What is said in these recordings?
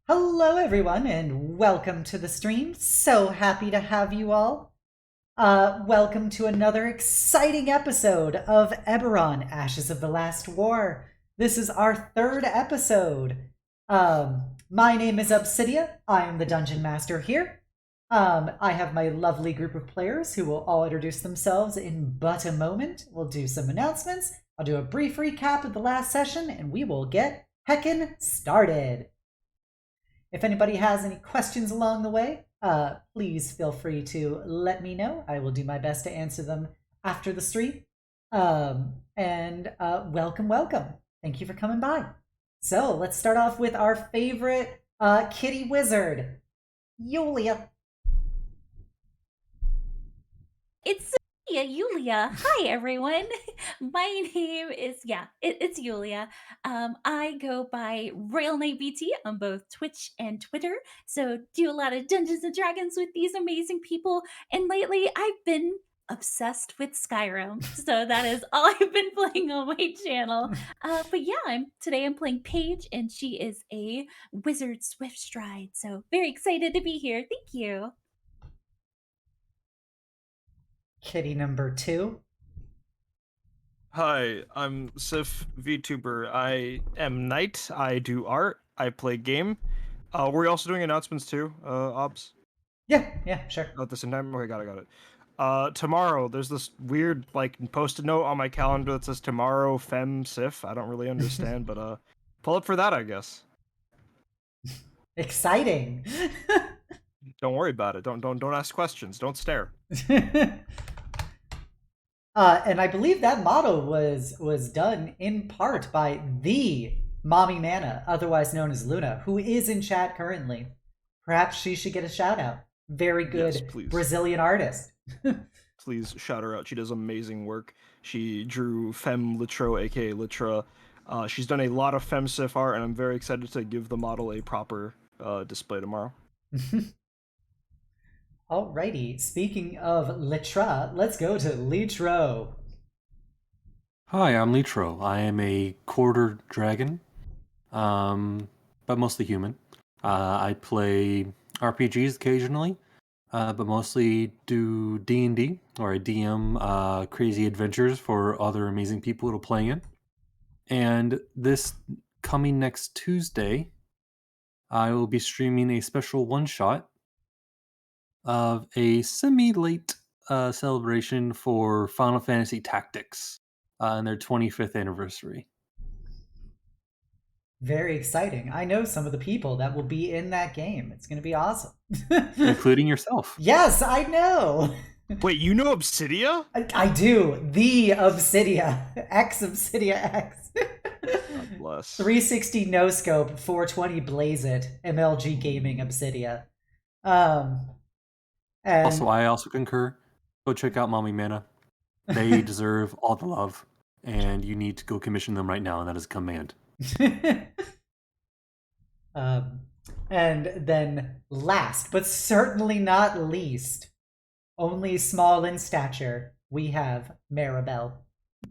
Hello, everyone, and welcome to the stream. So happy to have you all. Welcome to another exciting episode of Eberron, Ashes of the Last War. This is our third episode. My name is Obsidia. I am the Dungeon Master here. I have my lovely group of players who will all introduce themselves in but a moment. We'll do some announcements. I'll do a brief recap of the last session, and we will get heckin' started. If anybody has any questions along the way, please feel free to let me know. I will do my best to answer them after the stream. Welcome, welcome. Thank you for coming by. So let's start off with our favorite kitty wizard, Yulia. It's Yulia. Hi, everyone. My name is, it's Yulia. I go by Royal Knight BT on both Twitch and Twitter. So do a lot of Dungeons and Dragons with these amazing people. And lately, I've been obsessed with Skyrim. So that is all I've been playing on my channel. But yeah, today I'm playing Paige, and she is a wizard swift stride. So very excited to be here. Thank you. Kitty number 2. Hi, I'm Sif VTuber. I am Knight. I do art. I play game. Were we also doing announcements too, Obs? Yeah, sure. At the same time? Okay, got it. Tomorrow, there's this weird, post-it note on my calendar that says tomorrow Fem Sif. I don't really understand, but, pull up for that, I guess. Exciting. Don't worry about it. Don't ask questions. Don't stare. And I believe that motto was done in part by the Mommy Mana, otherwise known as Luna, who is in chat currently. Perhaps she should get a shout out. Very good Yes, Brazilian artist. Please shout her out. She does amazing work. She drew Fem Litro, aka Litra. She's done a lot of FemSif art, and I'm very excited to give the model a proper display tomorrow. Alrighty, speaking of Litra, let's go to Litro. Hi, I'm Litro. I am a quarter dragon, but mostly human. I play RPGs occasionally, but mostly do D&D, or I DM crazy adventures for other amazing people to play in. And this coming next Tuesday, I will be streaming a special one-shot of a semi-late celebration for Final Fantasy Tactics and their 25th anniversary. Very exciting. I know some of the people that will be in that game. It's going to be awesome. Including yourself. Yes, I know. Wait, you know Obsidia? I do. The Obsidia. X-Obsidia X. God bless. 360 no scope, 420 blaze it, MLG gaming Obsidia. Also, I also concur. Go check out Mommy Mana. They deserve all the love, and you need to go commission them right now, and that is a command. And then last, but certainly not least, only small in stature, we have Maribelle.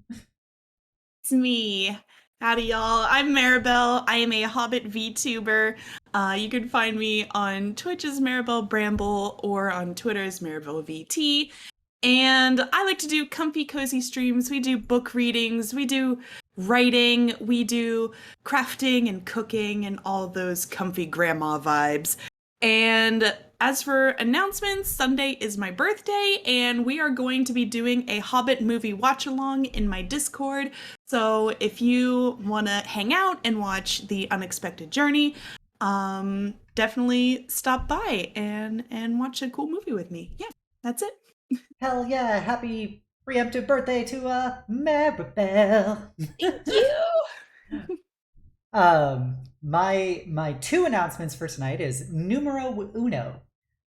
It's me. Howdy, y'all. I'm Maribelle. I am a Hobbit VTuber. You can find me on Twitch as Maribelle Bramble or on Twitter as Maribelle VT. And I like to do comfy, cozy streams. We do book readings. We do writing. We do crafting and cooking and all those comfy grandma vibes. And as for announcements, Sunday is my birthday, and we are going to be doing a Hobbit movie watch-along in my Discord. So if you want to hang out and watch The Unexpected Journey, definitely stop by and watch a cool movie with me. Yeah, that's it. Hell yeah, happy preemptive birthday to Maribelle. Thank you. My two announcements for tonight is numero uno.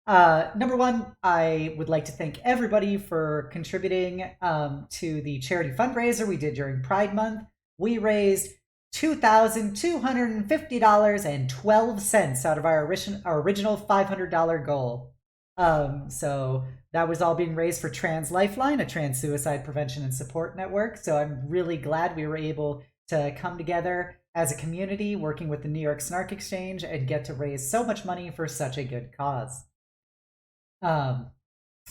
Number one, I would like to thank everybody for contributing to the charity fundraiser we did during Pride Month. We raised $2,250.12 out of our original $500 goal. So that was all being raised for Trans Lifeline, a trans suicide prevention and support network. So I'm really glad we were able to come together as a community working with the New York Snark Exchange and get to raise so much money for such a good cause.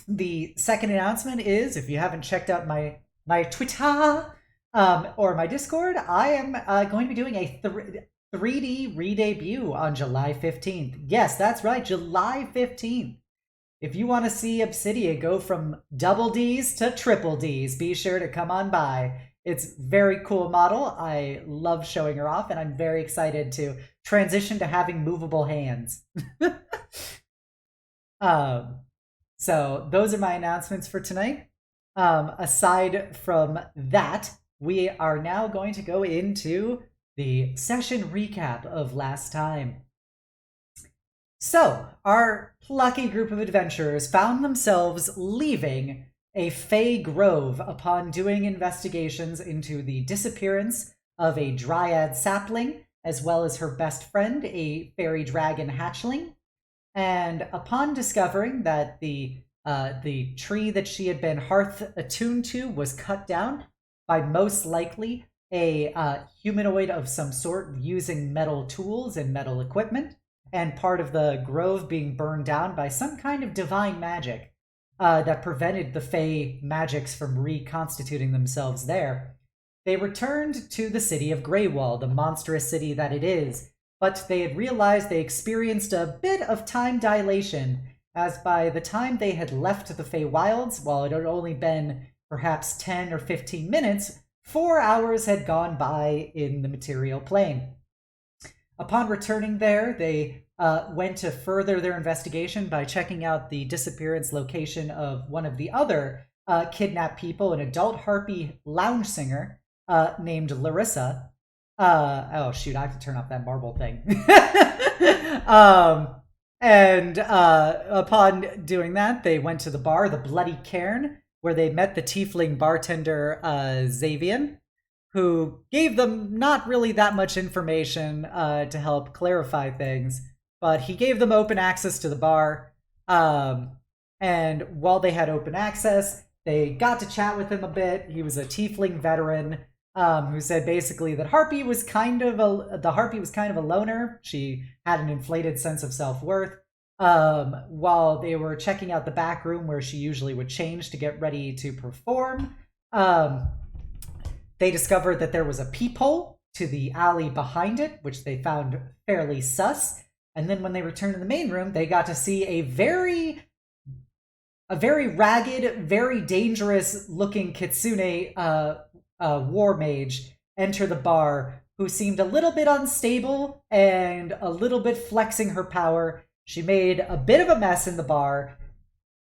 The second announcement is, if you haven't checked out my Twitter or my Discord, I am going to be doing a 3D re-debut on July 15th. Yes, that's right, July 15th. If you want to see Obsidia go from double Ds to triple Ds, be sure to come on by. It's a very cool model. I love showing her off, and I'm very excited to transition to having movable hands. So those are my announcements for tonight. Aside from that, we are now going to go into the session recap of last time. So, our plucky group of adventurers found themselves leaving a Fey Grove upon doing investigations into the disappearance of a dryad sapling, as well as her best friend, a fairy dragon hatchling. And upon discovering that the tree that she had been hearth attuned to was cut down by most likely a humanoid of some sort using metal tools and metal equipment, and part of the grove being burned down by some kind of divine magic that prevented the Fey magics from reconstituting themselves there, they returned to the city of Greywall, the monstrous city that it is, but they had realized they experienced a bit of time dilation, as by the time they had left the Fey Wilds, while it had only been perhaps 10 or 15 minutes, 4 hours had gone by in the material plane. Upon returning there, they went to further their investigation by checking out the disappearance location of one of the other kidnapped people, an adult harpy lounge singer named Larissa. Oh shoot, I have to turn off that marble thing. And upon doing that, they went to the bar, the Bloody Cairn, where they met the tiefling bartender Xavian, who gave them not really that much information to help clarify things, but he gave them open access to the bar. And while they had open access, they got to chat with him a bit. He was a tiefling veteran who said basically that the harpy was kind of a loner. She had an inflated sense of self-worth. While they were checking out the back room where she usually would change to get ready to perform, they discovered that there was a peephole to the alley behind it, which they found fairly sus. And then when they returned to the main room, they got to see a very ragged, very dangerous looking kitsune war mage enter the bar, who seemed a little bit unstable and a little bit flexing her power. She made a bit of a mess in the bar,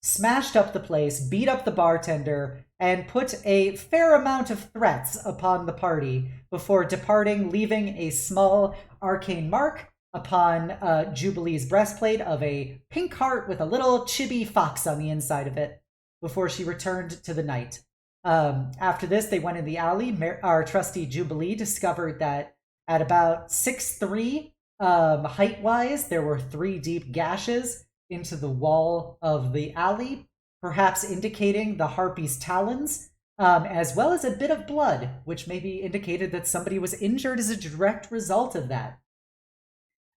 smashed up the place, beat up the bartender, and put a fair amount of threats upon the party before departing, leaving a small arcane mark upon Jubilee's breastplate of a pink heart with a little chibi fox on the inside of it before she returned to the night. After this, they went in the alley. Our trusty Jubilee discovered that at about 6'3", height-wise, there were 3 deep gashes into the wall of the alley, perhaps indicating the harpy's talons, as well as a bit of blood, which maybe indicated that somebody was injured as a direct result of that.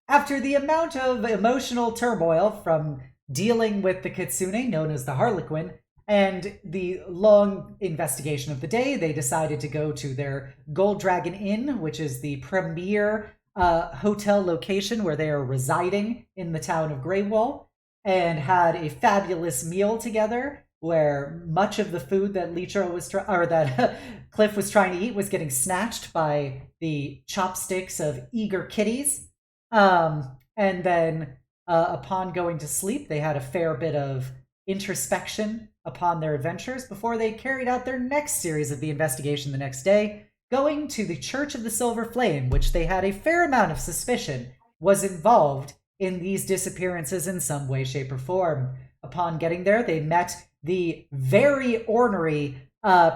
After the amount of emotional turmoil from dealing with the kitsune known as the Harlequin and the long investigation of the day, they decided to go to their Gold Dragon Inn, which is the premier hotel location where they are residing in the town of Greywall, and had a fabulous meal together where much of the food that Litro was that Kliff was trying to eat was getting snatched by the chopsticks of eager kitties. And then upon going to sleep, they had a fair bit of introspection upon their adventures before they carried out their next series of the investigation the next day, going to the Church of the Silver Flame, which they had a fair amount of suspicion was involved in these disappearances in some way, shape, or form. Upon getting there, they met the very ornery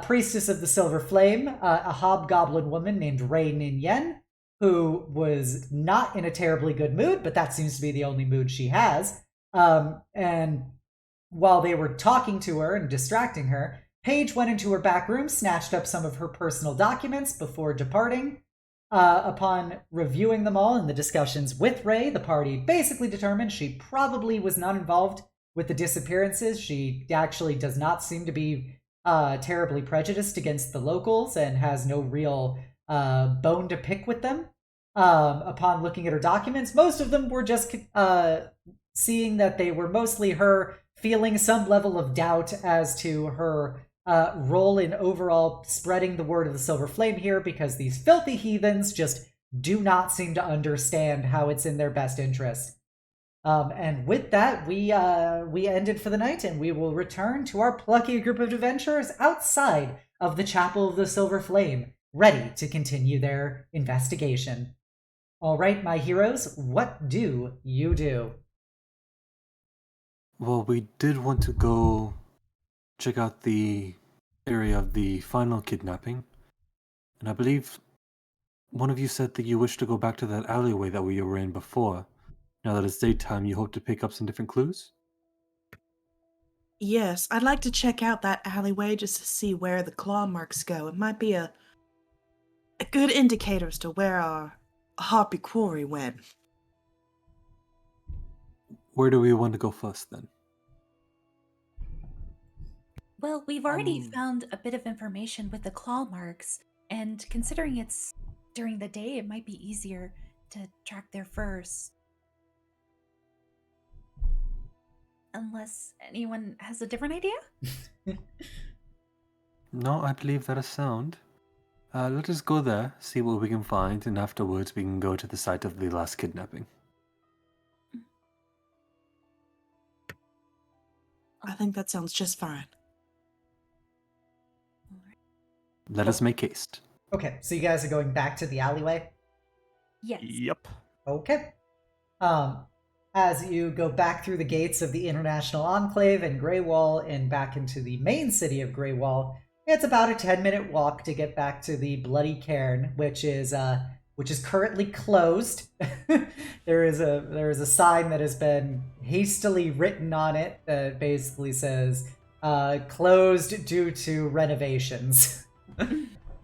priestess of the Silver Flame, a hobgoblin woman named Rei Ninyen, who was not in a terribly good mood, but that seems to be the only mood she has. And while they were talking to her and distracting her, Paige went into her back room, snatched up some of her personal documents before departing. Upon reviewing them all and the discussions with Ray, the party basically determined she probably was not involved with the disappearances. She actually does not seem to be terribly prejudiced against the locals and has no real bone to pick with them. Upon looking at her documents, most of them were just seeing that they were mostly her feeling some level of doubt as to her role in overall spreading the word of the Silver Flame here, because these filthy heathens just do not seem to understand how it's in their best interest. And with that, we ended for the night, and we will return to our plucky group of adventurers outside of the Chapel of the Silver Flame, ready to continue their investigation. All right, my heroes, what do you do? Well, we did want to go check out the area of the final kidnapping, and I believe one of you said that you wish to go back to that alleyway that we were in before. Now that it's daytime, you hope to pick up some different clues? Yes, I'd like to check out that alleyway just to see where the claw marks go. It might be a good indicator as to where our Harpy Quarry went. Where do we want to go first, then? Well, we've already found a bit of information with the claw marks, and considering it's during the day, it might be easier to track there first. Unless anyone has a different idea? No, I believe that is sound. Let us go there, see what we can find, and afterwards we can go to the site of the last kidnapping. I think that sounds just fine. Let us make haste. Okay, so you guys are going back to the alleyway? Yes. Yep. Okay. As you go back through the gates of the International Enclave and Greywall and back into the main city of Greywall, it's about a 10-minute walk to get back to the Bloody Cairn, which is currently closed. There is a sign that has been hastily written on it that basically says closed due to renovations.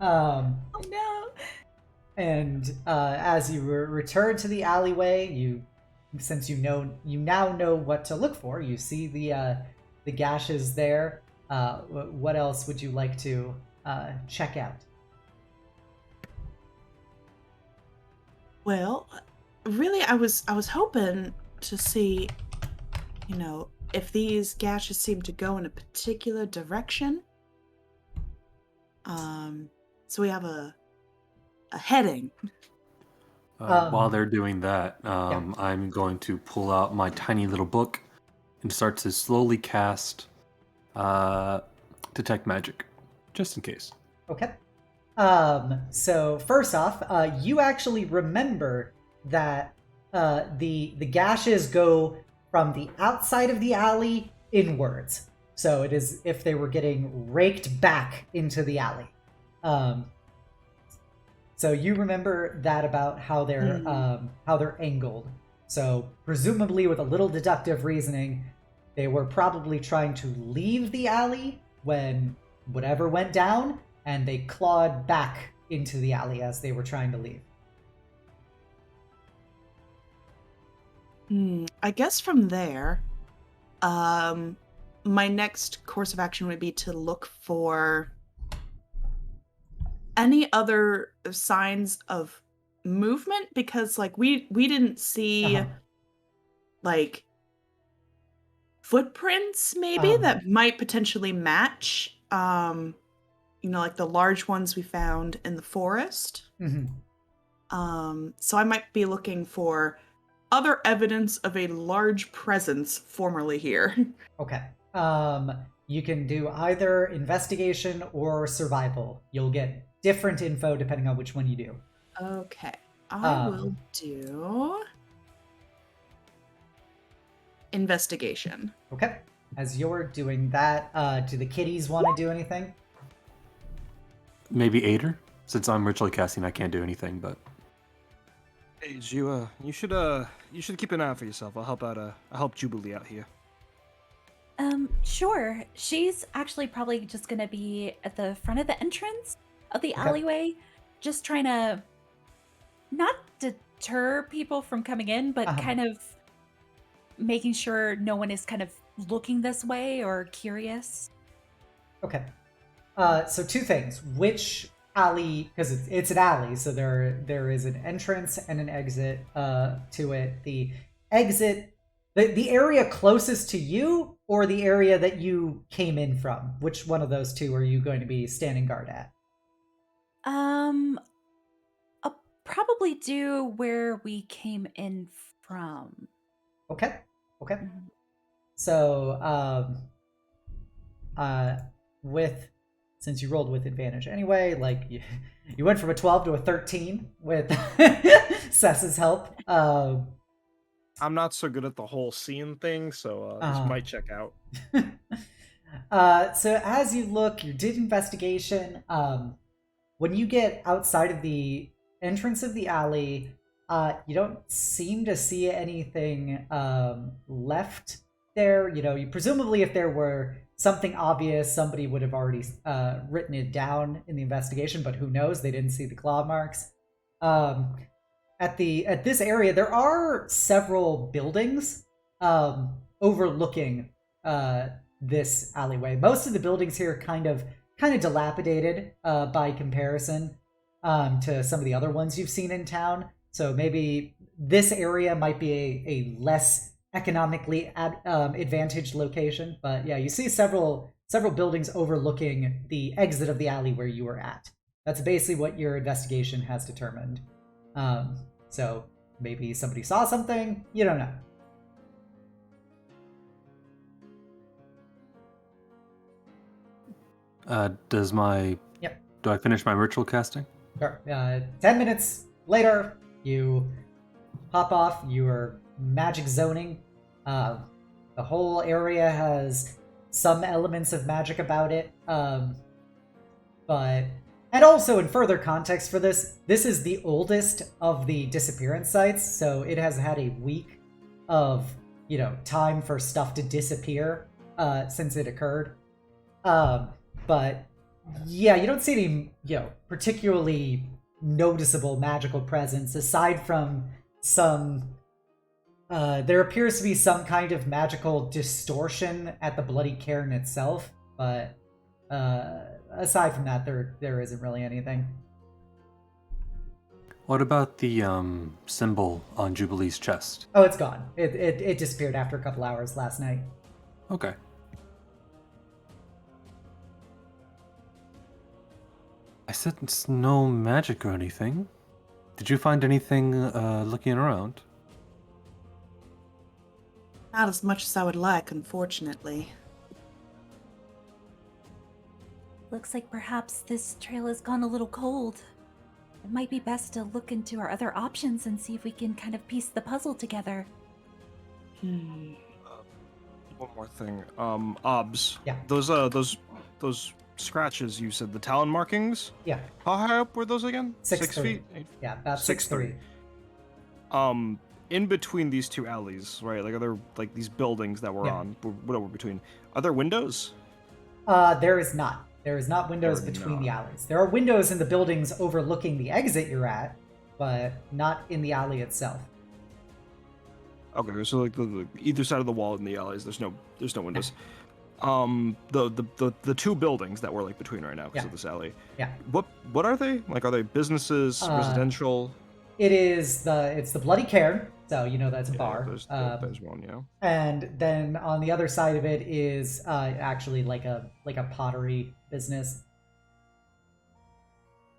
Oh no! And as you return to the alleyway, since you now know what to look for, you see the gashes there. What else would you like to check out? Well, really, I was hoping to see, if these gashes seem to go in a particular direction. So we have a heading. While they're doing that, yeah. I'm going to pull out my tiny little book and start to slowly cast Detect Magic, just in case. Okay. So first off, you actually remember that the gashes go from the outside of the alley inwards. So it is if they were getting raked back into the alley. So you remember that about how they're angled. So presumably with a little deductive reasoning, they were probably trying to leave the alley when whatever went down, and they clawed back into the alley as they were trying to leave. I guess from there, my next course of action would be to look for any other signs of movement, because we didn't see like footprints maybe that might potentially match like the large ones we found in the forest. So I might be looking for other evidence of a large presence formerly here. Okay. You can do either investigation or survival. You'll get different info depending on which one you do. Okay. I will do investigation. Okay. As you're doing that, do the kitties want to do anything? Maybe Ader? Since I'm ritually casting, I can't do anything, but... Age, you should keep an eye out for yourself. I'll help Jubilee out here. Sure. She's actually probably just gonna be at the front of the entrance of the alleyway, just trying to not deter people from coming in, but Uh-huh. kind of making sure no one is kind of looking this way or curious. Okay. So two things. Which alley? Because it's an alley, so there is an entrance and an exit to it. The exit, the area closest to you, or the area that you came in from. Which one of those two are you going to be standing guard at? I'll probably do where we came in from. Okay. Okay. Mhm. So with since you rolled with advantage anyway, like you went from a 12 to a 13 with Sess's help. I'm not so good at the whole scene thing, so this might check out. So as you look, you did investigation. When you get outside of the entrance of the alley, you don't seem to see anything left there. You presumably, if there were something obvious, somebody would have already written it down in the investigation. But who knows? They didn't see the claw marks. At this area, there are several buildings overlooking this alleyway. Most of the buildings here are kind of dilapidated by comparison to some of the other ones you've seen in town. So maybe this area might be a less economically advantaged location. But yeah, you see several buildings overlooking the exit of the alley where you were at. That's basically what your investigation has determined. So maybe somebody saw something. You don't know. Do I finish my ritual casting? Sure. 10 minutes later, you hop off. You are magic zoning. The whole area has some elements of magic about it. And also, in further context for this is the oldest of the disappearance sites, so it has had a week of, time for stuff to disappear since it occurred. But yeah, you don't see any, particularly noticeable magical presence aside from some. There appears to be some kind of magical distortion at the Bloody Cairn itself, but aside from that, there isn't really anything. What about the symbol on Jubilee's chest? Oh, it's gone. It disappeared after a couple hours last night. Okay. I said it's no magic or anything. Did you find anything looking around? Not as much as I would like, unfortunately. Looks like perhaps this trail has gone a little cold. It might be best to look into our other options and see if we can kind of piece the puzzle together. One more thing. Obs. Yeah. Those scratches you said, the talon markings? Yeah. How high up were those again? 6'3". 6 feet? Yeah, about 6'3". In between these two alleys, right? Like, are there, like, these buildings that we're on, what we're between? Are there windows? There is not. There is not windows between the alleys. There are windows in the buildings overlooking the exit you're at, but not in the alley itself. Okay, so like the either side of the wall in the alleys, there's no windows. The two buildings that we're like between right now because of this alley. Yeah. What are they? Like, are they businesses, residential? It's the Bloody Cairn, so that's a bar. There's one, yeah. And then on the other side of it is actually like a pottery business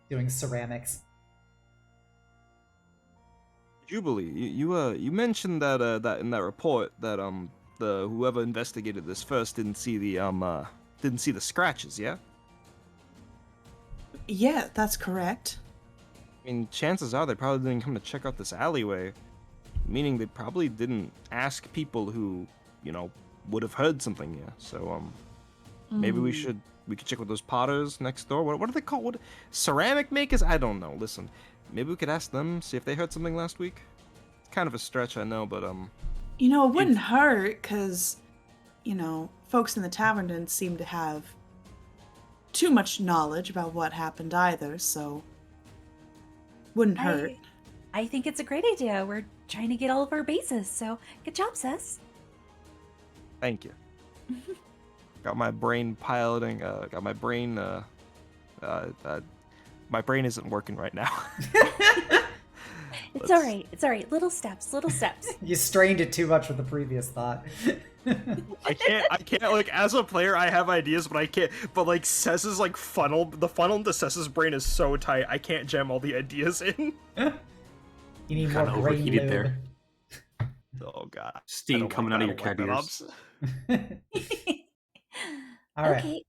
doing ceramics. Jubilee, you mentioned that that in that report that the whoever investigated this first didn't see the scratches, yeah? Yeah, that's correct. I mean, chances are they probably didn't come to check out this alleyway, meaning they probably didn't ask people who, would have heard something here. So, maybe we could check with those potters next door. What are they called? What, ceramic makers? I don't know. Listen, maybe we could ask them, see if they heard something last week. It's kind of a stretch, I know, but It wouldn't hurt, because, folks in the tavern didn't seem to have too much knowledge about what happened either, so wouldn't hurt. I think it's a great idea. We're trying to get all of our bases, so good job, sis. Thank you. Got my brain piloting. My brain isn't working right now. It's all right. It's all right. Little steps, little steps. You strained it too much with the previous thought. I can't, like, as a player, I have ideas, but I can't, but, like, Cess's, like, the funnel into Cess's brain is so tight, I can't jam all the ideas in. You need more Kinda brain overheated lube. there. Oh, God. I Steam don't coming like out of that. your I cat don't like ears. that. All right. Okay.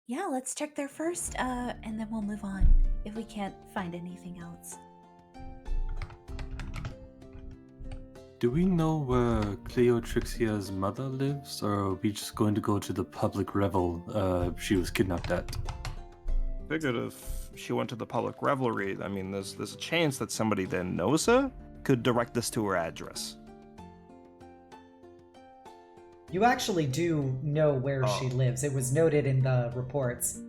Yeah, let's check there first, and then we'll move on if we can't find anything else. Do we know where Cleotrixia's mother lives, or are we just going to go to the public revel she was kidnapped at? Figured if she went to the public revelry, I mean, there's a chance that somebody that knows her could direct us to her address. You actually do know where she lives. It was noted in the reports.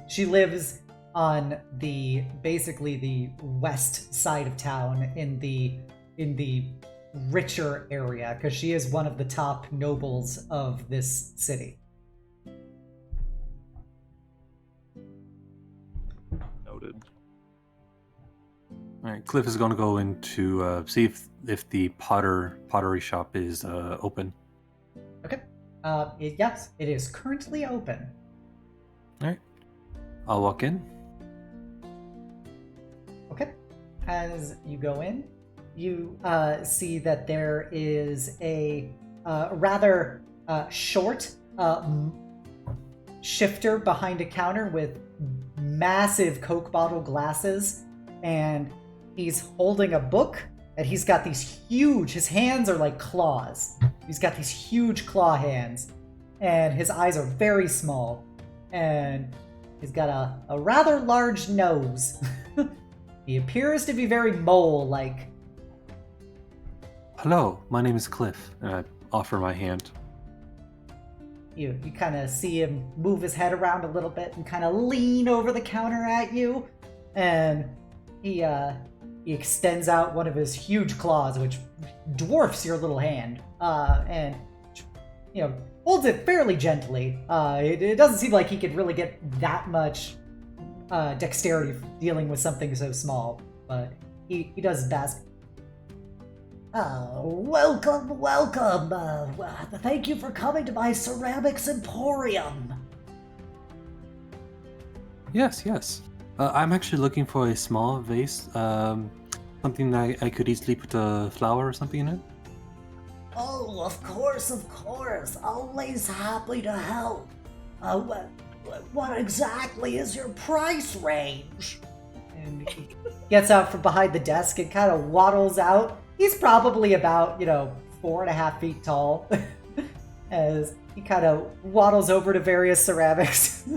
She lives on basically the west side of town in the richer area, because she is one of the top nobles of this city. Noted. All right, Kliff is going to go into see if the pottery shop is open. Okay. Yes, it is currently open. All right, I'll walk in. Okay. As you go in, you see that there is a rather short shifter behind a counter with massive Coke bottle glasses, and he's holding a book, and he's got these his hands are like claws. He's got these huge claw hands, and his eyes are very small, and he's got a rather large nose. He appears to be very mole-like. Hello, my name is Kliff, and I offer my hand. You kind of see him move his head around a little bit and kind of lean over the counter at you, and he extends out one of his huge claws, which dwarfs your little hand, and holds it fairly gently. It doesn't seem like he could really get that much dexterity dealing with something so small, but he does his best. Welcome. Thank you for coming to my ceramics emporium. Yes. I'm actually looking for a small vase, something that I could easily put a flower or something in it. Oh, of course. Always happy to help. What exactly is your price range? And he gets out from behind the desk and kind of waddles out. He's probably about, 4.5 feet tall, as he kind of waddles over to various ceramics.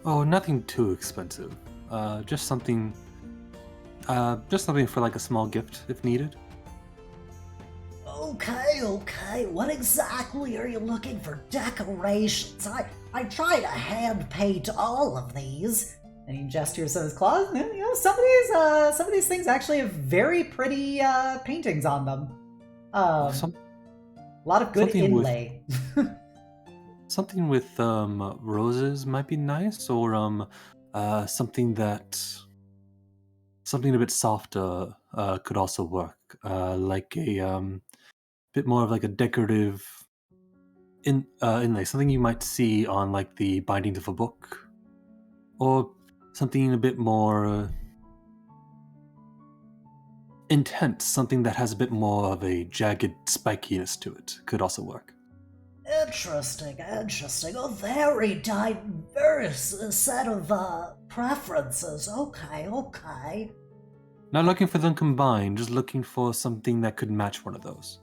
Oh, nothing too expensive. Just something for like a small gift if needed. Okay. What exactly are you looking for decorations? I try to hand paint all of these. And he gestures of his claws. And, some of these things actually have very pretty paintings on them. A lot of good inlay. Something with roses might be nice, or something a bit softer could also work, like a bit more of like a decorative inlay, something you might see on like the bindings of a book, or something a bit more intense, something that has a bit more of a jagged spikiness to it could also work. Interesting. A very diverse set of preferences. Okay. Not looking for them combined, just looking for something that could match one of those.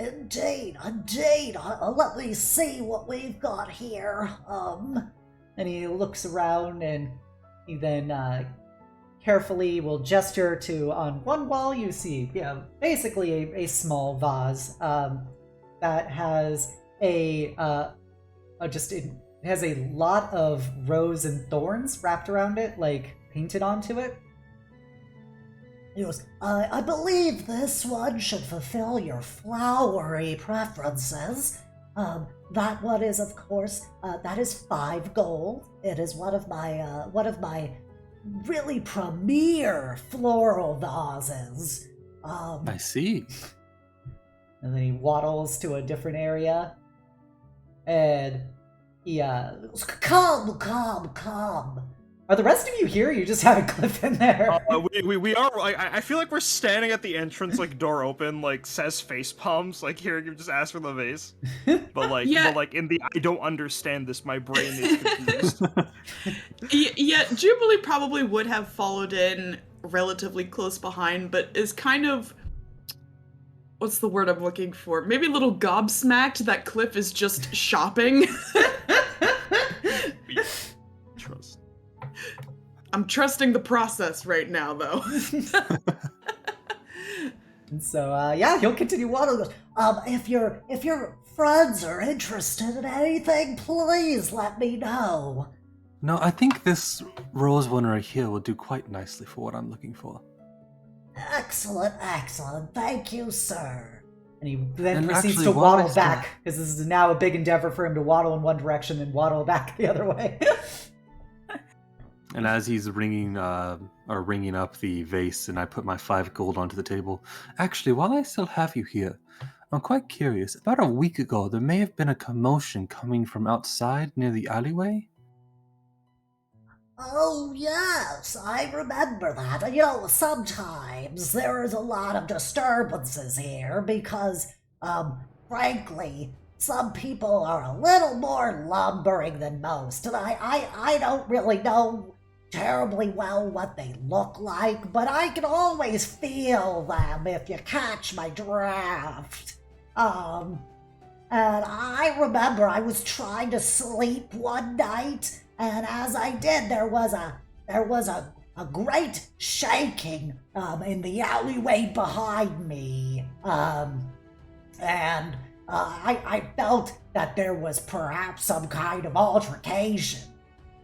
Indeed. Let me see what we've got here. And he looks around, and he then carefully will gesture to, on one wall you see, basically a small vase that has it has a lot of rose and thorns wrapped around it, like painted onto it. He goes, I believe this one should fulfill your flowery preferences. That one is, of course, that is 5 gold. It is one of my really premier floral vases. I see. And then he waddles to a different area, and he goes, come. Are the rest of you here? Or you just have a Kliff in there. We are. I feel like we're standing at the entrance, like door open, like says face palms, like here you just ask for the vase. But like, in the I don't understand this, my brain is confused. Yeah, Jubilee probably would have followed in relatively close behind, but is kind of, what's the word I'm looking for? Maybe a little gobsmacked that Kliff is just shopping. Trust. I'm trusting the process right now, though. And so, he'll continue waddling. If your friends are interested in anything, please let me know. No, I think this rose one right here will do quite nicely for what I'm looking for. Excellent. Thank you, sir. And he then proceeds actually, to while waddle I back, because this is now a big endeavor for him to waddle in one direction and waddle back the other way. And as he's ringing up the vase, and I put my 5 gold onto the table. Actually, while I still have you here, I'm quite curious. About a week ago, there may have been a commotion coming from outside near the alleyway. Oh, yes, I remember that. Sometimes there is a lot of disturbances here because, frankly, some people are a little more lumbering than most, and I don't really know terribly well what they look like, but I can always feel them if you catch my draft. And I remember I was trying to sleep one night, and as I did, there was a great shaking in the alleyway behind me, and I felt that there was perhaps some kind of altercation.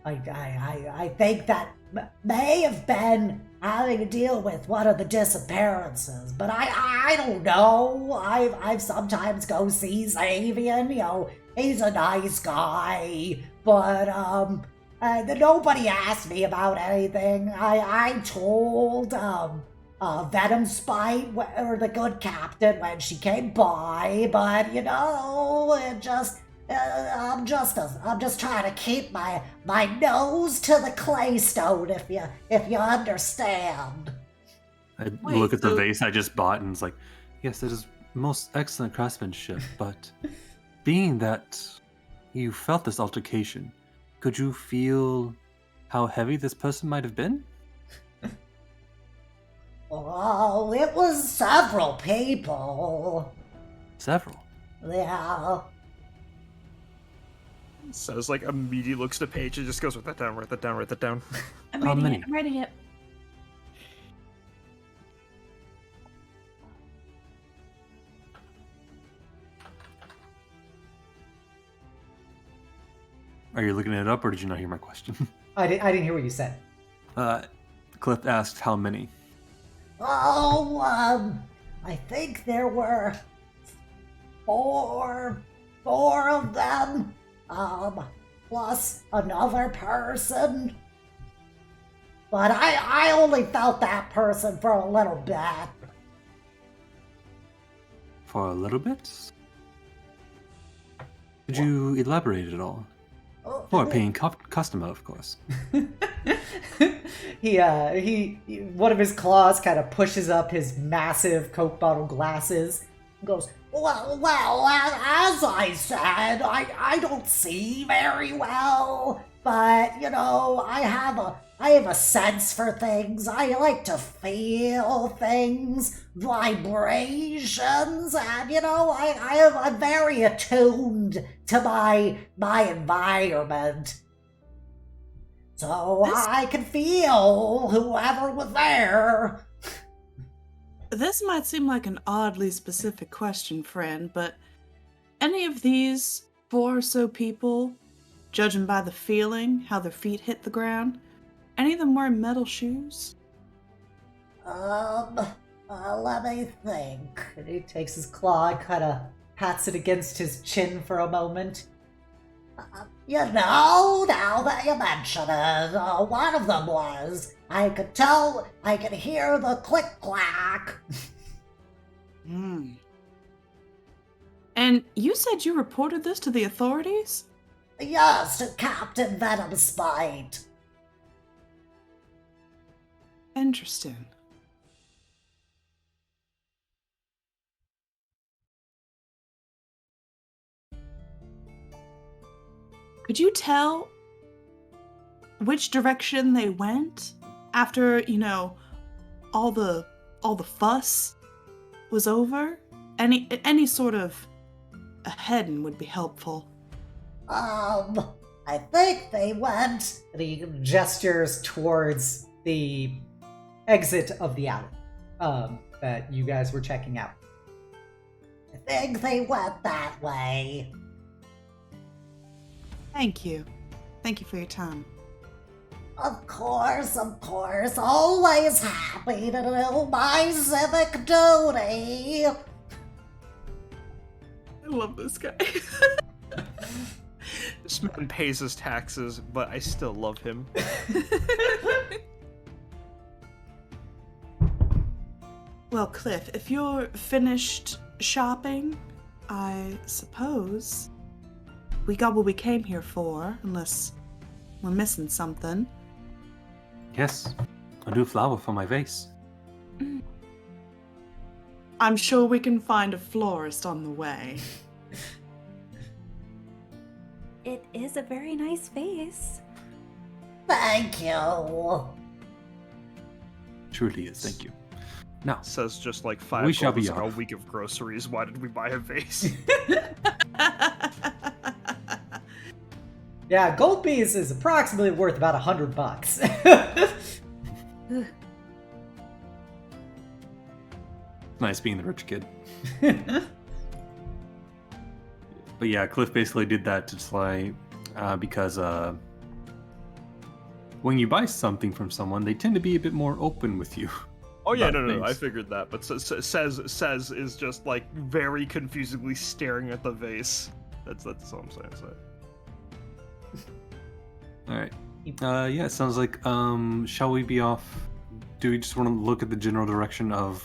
I think that may have been having to deal with one of the disappearances, but I don't know. I've sometimes go see Xavian, he's a nice guy, but nobody asked me about anything. I told Venom Spite or the good captain when she came by, but it just I'm just trying to keep my nose to the claystone, if you understand. I look at the vase I just bought, and it's like, yes, it is most excellent craftsmanship, but being that you felt this altercation, could you feel how heavy this person might have been? Oh, it was several people. Several? Yeah. Says like immediately looks at the page and just goes, write that down. I'm How many? writing it. Are you looking it up, or did you not hear my question? I didn't hear what you said. Kliff asked how many. Oh, I think there were four of them, plus another person. But I only felt that person for a little bit. For a little bit? Could you elaborate at all? For a paying customer, of course. He one of his claws kind of pushes up his massive Coke bottle glasses and goes, well, as I said, I don't see very well, but, I have a sense for things. I like to feel things, vibrations, and, I'm very attuned to my environment. So I can feel whoever was there. This might seem like an oddly specific question, friend, but any of these 4 or so people, judging by the feeling, how their feet hit the ground, any of them wearing metal shoes? Let me think. And he takes his claw and kind of pats it against his chin for a moment. Now that you mention it, one of them was. I could hear the click-clack. And you said you reported this to the authorities? Yes, to Captain Venom's spite. Interesting. Could you tell which direction they went after, all the fuss was over? Any sort of a heading would be helpful. I think they went. And he gestures towards the exit of the alley that you guys were checking out. I think they went that way. Thank you. Thank you for your time. Of course. Always happy to do my civic duty. I love this guy. This man pays his taxes, but I still love him. Well, Kliff, if you're finished shopping, I suppose we got what we came here for, unless we're missing something. Yes, a new flower for my vase. I'm sure we can find a florist on the way. It is a very nice vase. Thank you. Truly is, thank you. Now, Says just like 5 We shall gold be is like a off. week of groceries. Why did we buy a vase? Yeah, gold piece is approximately worth about $100. nice being the rich kid. But yeah, Kliff basically did that to try, because when you buy something from someone, they tend to be a bit more open with you. Oh yeah, about no, I things. figured that. But says is just like very confusingly staring at the vase. That's all I'm saying. So. All right. Yeah, it sounds like. Shall we be off? Do we just want to look at the general direction of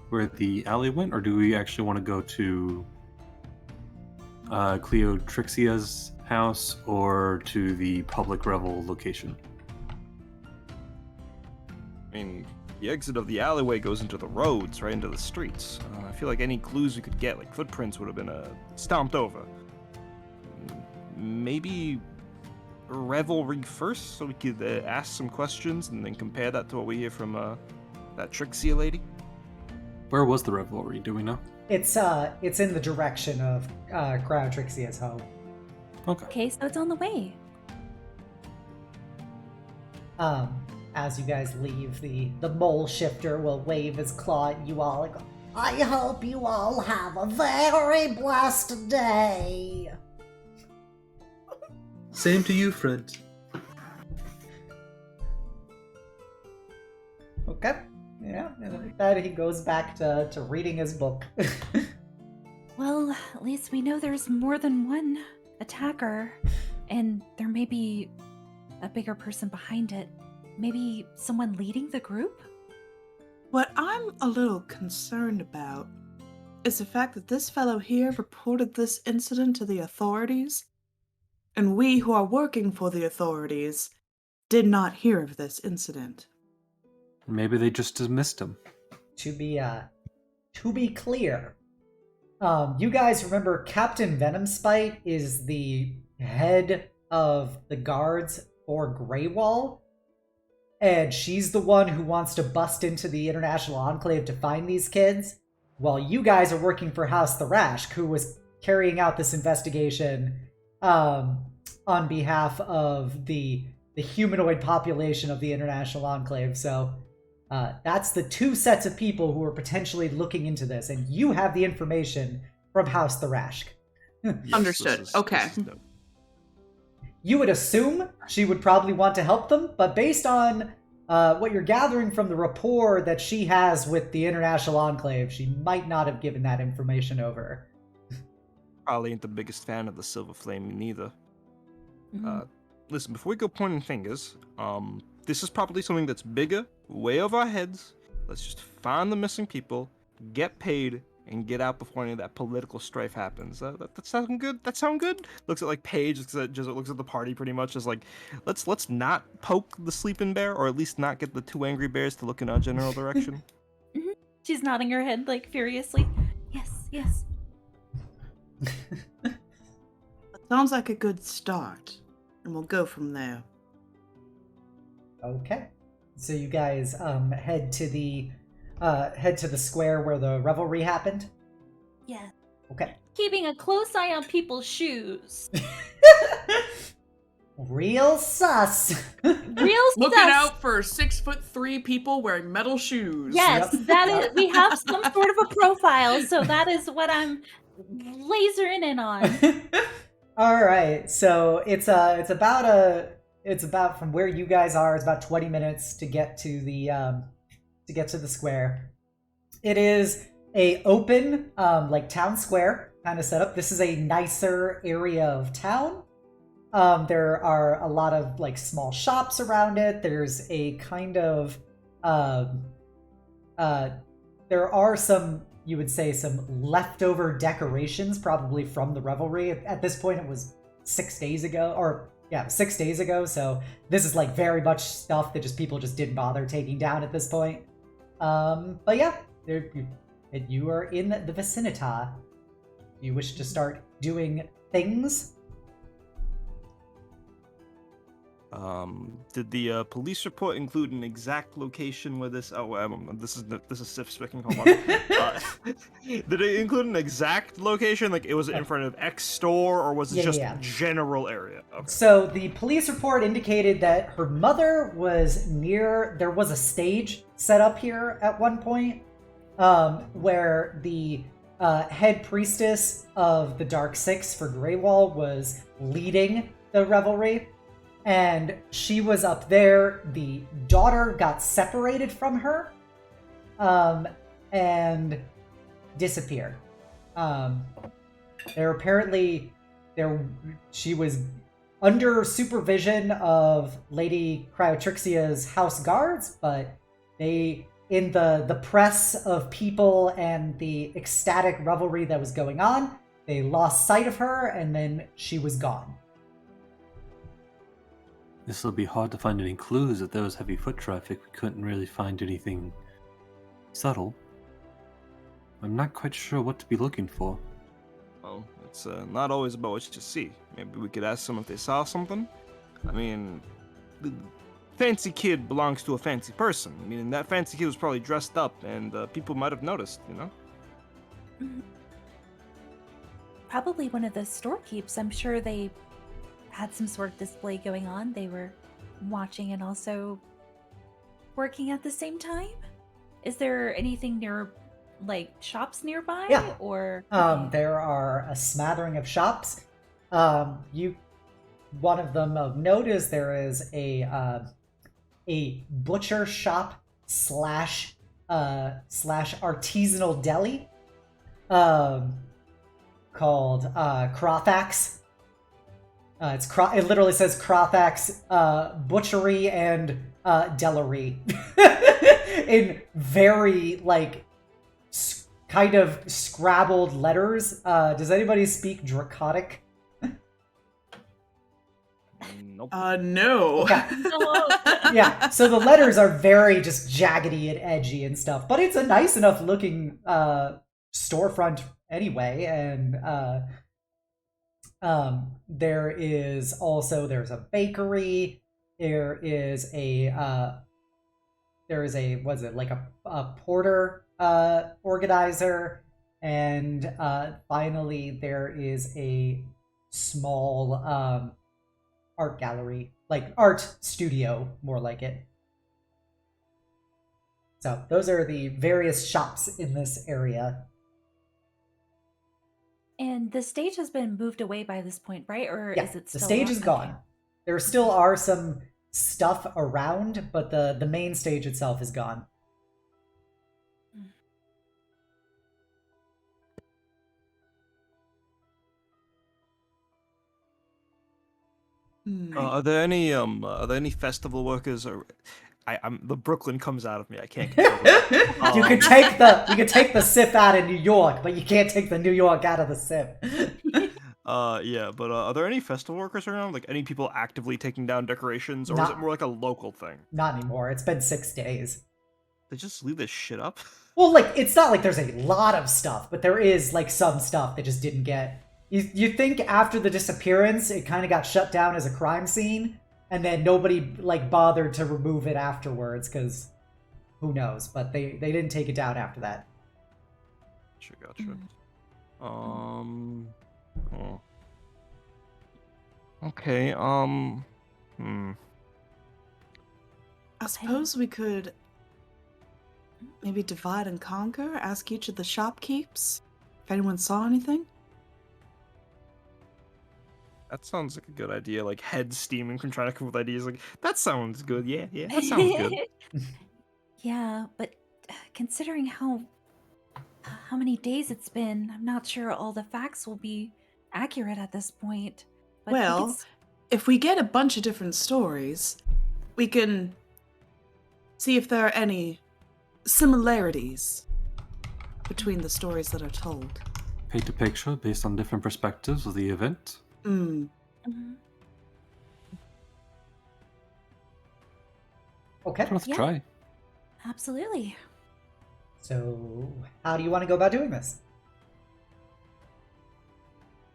where the alley went, or do we actually want to go to Cleotrixia's house or to the public revel location? I mean, the exit of the alleyway goes into the roads, right into the streets. I feel like any clues we could get, like footprints, would have been stomped over. Maybe revelry first, so we could ask some questions and then compare that to what we hear from that Trixia lady. Where was the revelry? Do we know? It's in the direction of Cryotrixia's home. Okay. Okay, so it's on the way. As you guys leave, the mole shifter will wave his claw at you all and go, I hope you all have a very blessed day. Same to you, friend. Okay. Yeah, and with that he goes back to reading his book. Well, at least we know there's more than one attacker, and there may be a bigger person behind it. Maybe someone leading the group? What I'm a little concerned about is the fact that this fellow here reported this incident to the authorities, and we who are working for the authorities did not hear of this incident. Maybe they just dismissed him. To be clear, you guys remember Captain Venomspite is the head of the guards for Greywall, and she's the one who wants to bust into the International Enclave to find these kids, while you guys are working for House Thrashk, who was carrying out this investigation on behalf of the humanoid population of the International Enclave. So that's the two sets of people who are potentially looking into this, and you have the information from House Thrashk. Yes, Understood. Okay. You would assume she would probably want to help them, but based on what you're gathering from the rapport that she has with the International Enclave, she might not have given that information over. Probably ain't the biggest fan of the Silver Flame neither. Mhm. Listen, before we go pointing fingers, this is probably something that's bigger, way over our heads. Let's just find the missing people, get paid, and get out before any of that political strife happens. That sound good? That sound good? Looks at like Paige, looks at the party pretty much as like, let's not poke the sleeping bear, or at least not get the two angry bears to look in our general direction. Mhm. She's nodding her head like furiously. Yes, yes. That sounds like a good start, and we'll go from there. Okay. So you guys head to the square where the revelry happened. Yeah. Okay. Keeping a close eye on people's shoes. Real sus. Real Looking sus. out for 6'3" people wearing metal shoes. Yes, Yep. that is. We have some sort of a profile, so that is what I'm lasering in on. All right. So it's about from where you guys are. It's about 20 minutes to get to the square. It is a open like town square kind of setup. This is a nicer area of town. There are a lot of like small shops around it. There's a kind of there are some, you would say, some leftover decorations probably from the revelry. At this point it was 6 days ago, or yeah, 6 days ago, so this is like very much stuff that people just didn't bother taking down at this point. But yeah, you are in the vicinity. You wish to start doing things? Did the police report include an exact location where this? This is Sif speaking. Hold on. Did it include an exact location? Like, it was in front of X store, or was it just general area? Okay. So the police report indicated that her mother was near. There was a stage set up here at one point, where the head priestess of the Dark Six for Greywall was leading the revelry. And she was up there. The daughter got separated from her, and disappeared. She was under supervision of Lady Cryotrixia's house guards, but they, in the press of people and the ecstatic revelry that was going on, they lost sight of her, and then she was gone. This will be hard to find any clues. If there was heavy foot traffic, we couldn't really find anything subtle. I'm not quite sure what to be looking for. Well, it's not always about what you see. Maybe we could ask them if they saw something. I mean, the fancy kid belongs to a fancy person. I mean, that fancy kid was probably dressed up, and people might have noticed, you know? Probably one of the storekeeps. I'm sure they had some sort of display going on. They were watching and also working at the same time. Is there anything near, like, shops nearby? Yeah. Or there are a smattering of shops. One of them of note is there is a butcher shop slash artisanal deli called Crothax. It literally says Crothax Butchery and Delery in very like kind of scrabbled letters. Does anybody speak Draconic? Nope. No. Okay. Yeah, so the letters are very just jaggedy and edgy and stuff, but it's a nice enough looking storefront anyway. And there's a bakery. There is a porter organizer, and finally there is a small art gallery, like art studio, more like it. So those are the various shops in this area. And the stage has been moved away by this point, right? Or Yeah, is it still the stage is gone. There still are some stuff around, but the main stage itself is gone. Are there any festival workers? Or I'm the Brooklyn comes out of me. I can't control it. You could take the sip out of New York, but you can't take the New York out of the sip. Yeah, but are there any festival workers around? Like any people actively taking down decorations, or is it more like a local thing? Not anymore. It's been 6 days. They just leave this shit up? Well, like, it's not like there's a lot of stuff, but there is, like, some stuff that just didn't get... You think after the disappearance, it kind of got shut down as a crime scene, and then nobody, like, bothered to remove it afterwards, because who knows? But they didn't take it down after that. Gotcha. Oh. Okay, I suppose we could maybe divide and conquer, ask each of the shopkeepers if anyone saw anything. That sounds like a good idea. Like head steaming from trying to come up with ideas. Like that sounds good. Yeah, that sounds good. Yeah, but considering how many days it's been, I'm not sure all the facts will be accurate at this point. But Well, if we get a bunch of different stories, we can see if there are any similarities between the stories that are told. Paint a picture based on different perspectives of the event. Mm. Okay. Let's Yeah. try. Absolutely. So, how do you want to go about doing this?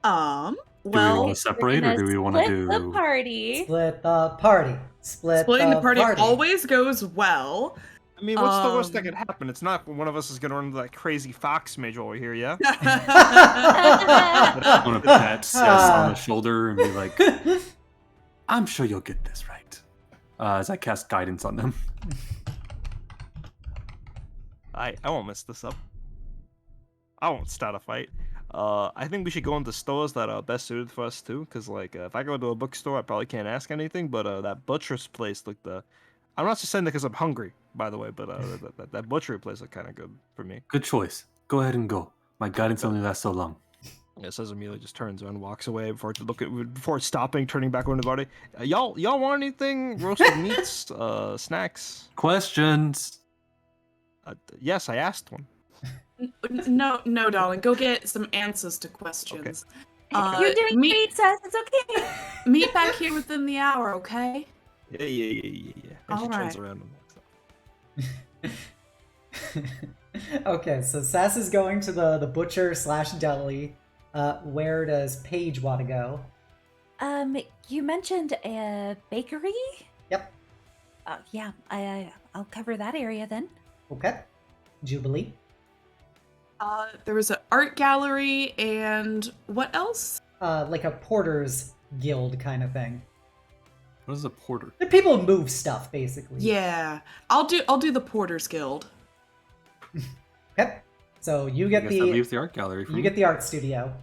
Do we Well, want to separate, or do we want to split do... the party? Split the party. splitting the party always goes well. I mean, what's the worst that could happen? It's not one of us is gonna run into that crazy fox mage over here, yeah? I want to pat Sess on the shoulder and be like, I'm sure you'll get this right. As I cast guidance on them. I won't mess this up. I won't start a fight. I think we should go into stores that are best suited for us too, because like if I go to a bookstore, I probably can't ask anything. But that butcher's place looked I'm not just saying that because I'm hungry, by the way. But that butchery place looked kind of good for me. Good choice. Go ahead and go. My guidance only lasts so long. Yeah, says Amelia just turns around, walks away before stopping, turning back over to the party. Y'all want anything? Roasted meats, snacks? Questions. Yes, I asked one. No, darling. Go get some answers to questions. You're doing great, Sess. It's okay. Meet back here within the hour, okay? Yeah. And she turns Alright. around and walks off. Okay, so Sass is going to the butcher/deli. Where does Paige want to go? You mentioned a bakery? Yep. Yeah, I'll cover that area then. Okay. Jubilee? There was an art gallery and what else? Like a porter's guild kind of thing. What is a porter? The people who move stuff, basically. Yeah, I'll do the Porters Guild. Okay. So you I get guess that leaves the art gallery for you me. get the art studio.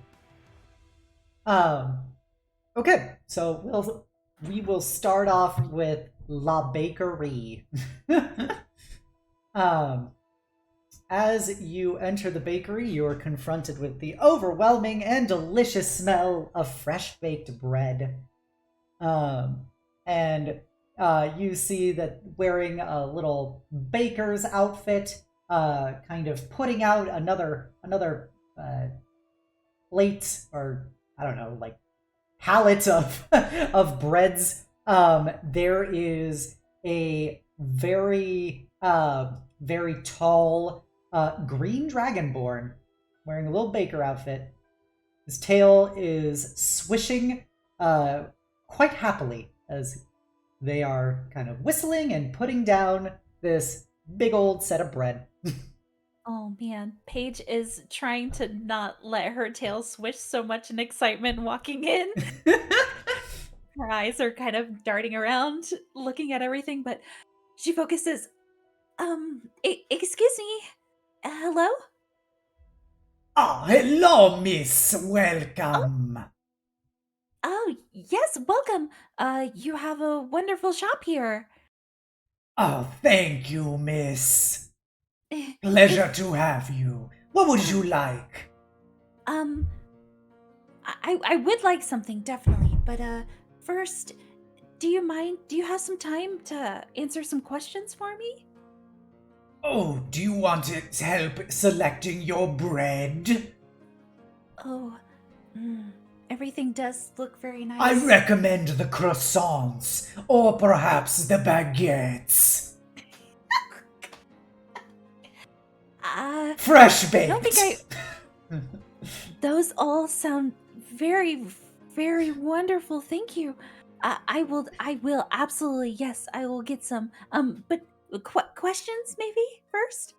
Okay, so we will start off with La Bakerie. As you enter the bakery, you are confronted with the overwhelming and delicious smell of fresh baked bread. And you see that wearing a little baker's outfit, kind of putting out another plate, or I don't know, like pallet of of breads. There is a very tall green dragonborn wearing a little baker outfit. His tail is swishing quite happily as they are kind of whistling and putting down this big old set of bread. Oh man, Paige is trying to not let her tail swish so much in excitement walking in. Her eyes are kind of darting around, looking at everything, but she focuses. Excuse me. Hello? Oh, hello, miss. Welcome. Oh, Oh, yes, welcome. You have a wonderful shop here. Oh, thank you, miss. Eh, Pleasure to have you. What would you like? Um, I would like something, definitely. But, first, do you have some time to answer some questions for me? Oh, do you want help selecting your bread? Oh, everything does look very nice. I recommend the croissants, or perhaps the baguettes. Fresh baked. I don't think those all sound very, very wonderful. Thank you. I will absolutely, yes, I will get some. But questions maybe first?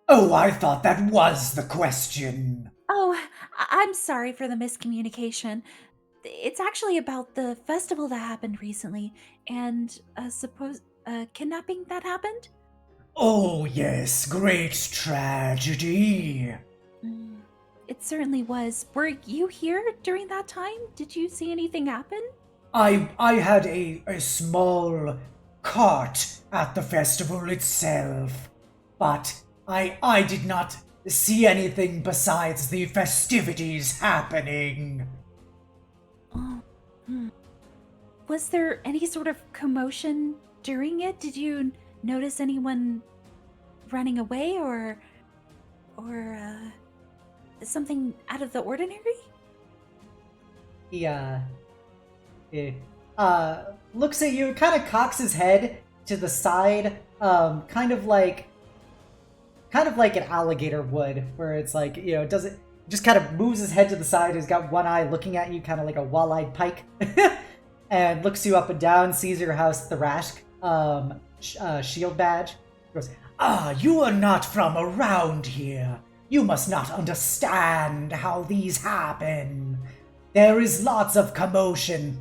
Oh, I thought that was the question. Oh, I'm sorry for the miscommunication. It's actually about the festival that happened recently, and kidnapping that happened. Oh, yes, great tragedy. It certainly was. Were you here during that time? Did you see anything happen? I had a small cart at the festival itself, but I did not see anything besides the festivities happening. Oh, Was there any sort of commotion during it? Did you notice anyone running away or something out of the ordinary? He looks at you, kind of cocks his head to the side, kind of like an alligator would, where it's like, doesn't, just kind of moves his head to the side. He's got one eye looking at you, kind of like a wall-eyed pike, and looks you up and down, sees your house, the Rashk shield badge. Goes, you are not from around here. You must not understand how these happen. There is lots of commotion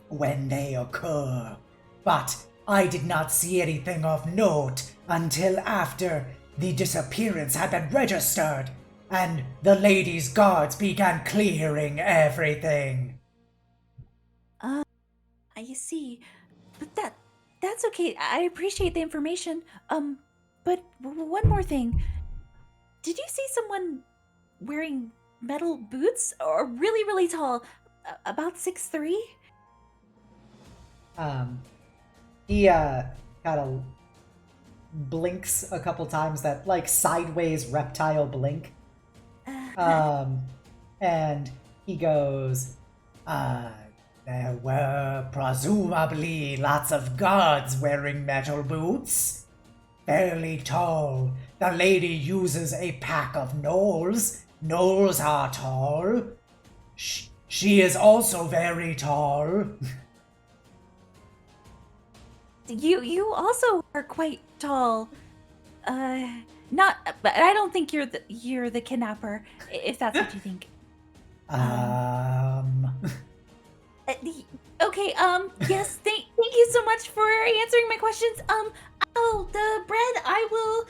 when they occur, but I did not see anything of note until after the disappearance had been registered and the ladies' guards began clearing everything. I see. But that's okay. I appreciate the information. But one more thing. Did you see someone wearing metal boots or really, really tall? About 6'3"? He kind of blinks a couple times, that like sideways reptile blink. And he goes, there were presumably lots of guards wearing metal boots. Fairly tall. The lady uses a pack of gnolls. Gnolls are tall. She is also very tall. You also are quite tall. Not, but I don't think you're the kidnapper, if that's what you think. Okay, yes, thank you so much for answering my questions. The bread, I will,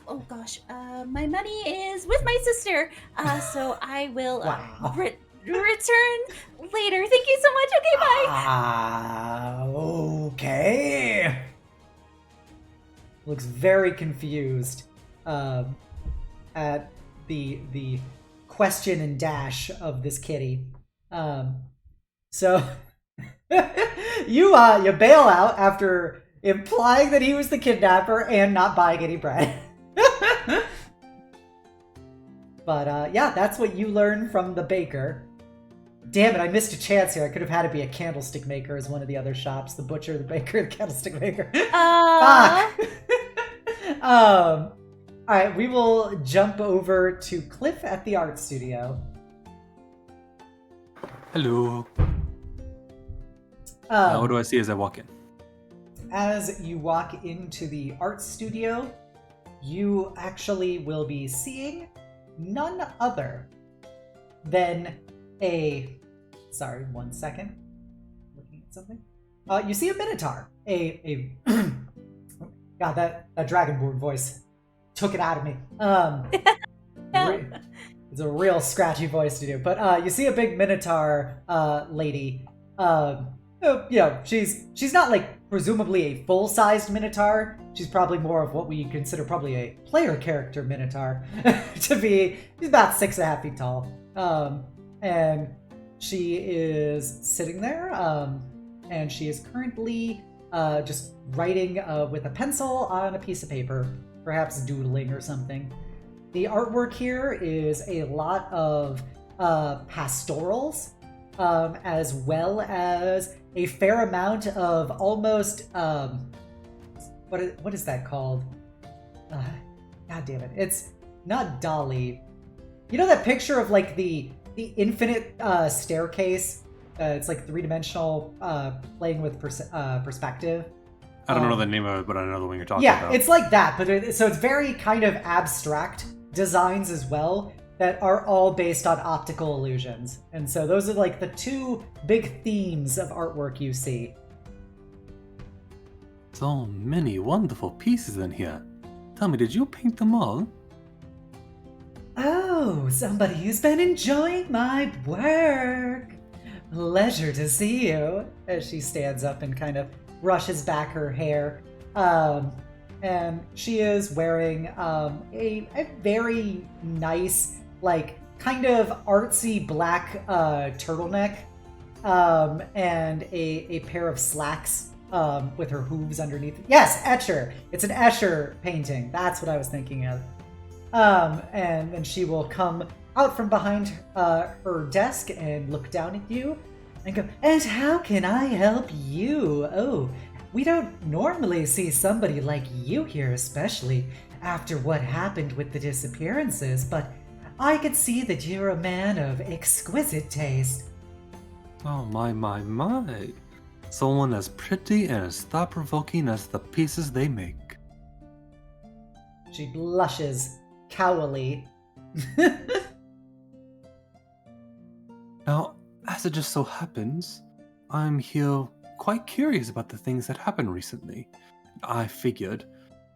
oh gosh, my money is with my sister, so I will, Wow. return later. Thank you so much. Okay, bye. Okay. Looks very confused at the question and dash of this kitty. So you bail out after implying that he was the kidnapper and not buying any bread. But yeah, that's what you learn from the baker. Damn it, I missed a chance here. I could have had it be a candlestick maker as one of the other shops. The butcher, the baker, the candlestick maker. Fuck! Alright, we will jump over to Kliff at the art studio. Hello. What do I see as I walk in? As you walk into the art studio, you actually will be seeing none other than sorry, 1 second. Looking at something. You see a minotaur. God, that dragonborn voice took it out of me. It's a real scratchy voice to do. But you see a big Minotaur lady. She's not like presumably a full-sized Minotaur. She's probably more of what we consider probably a player character Minotaur she's about 6.5 feet tall. And she is sitting there, and she is currently just writing with a pencil on a piece of paper, perhaps doodling or something. The artwork here is a lot of pastorals, as well as a fair amount of almost what is that called? God damn it! It's not Dolly. You know that picture of like the infinite staircase? It's like 3-dimensional, playing with perspective. I don't know the name of it, but I know the one you're talking yeah, about. it's like that, but so it's very kind of abstract designs as well that are all based on optical illusions. And so those are like the two big themes of artwork you see. So many wonderful pieces in here. Tell me, did you paint them all? Oh, somebody who's been enjoying my work. Pleasure to see you. As she stands up and kind of brushes back her hair. And she is wearing a very nice, like, kind of artsy black turtleneck, and a pair of slacks with her hooves underneath. Yes, Escher. It's an Escher painting. That's what I was thinking of. And then she will come out from behind her desk and look down at you and go, "And how can I help you? Oh, we don't normally see somebody like you here, especially after what happened with the disappearances, but I could see that you're a man of exquisite taste." Oh my. Someone as pretty and as thought-provoking as the pieces they make. She blushes cowily. Now, as it just so happens, I'm here quite curious about the things that happened recently. I figured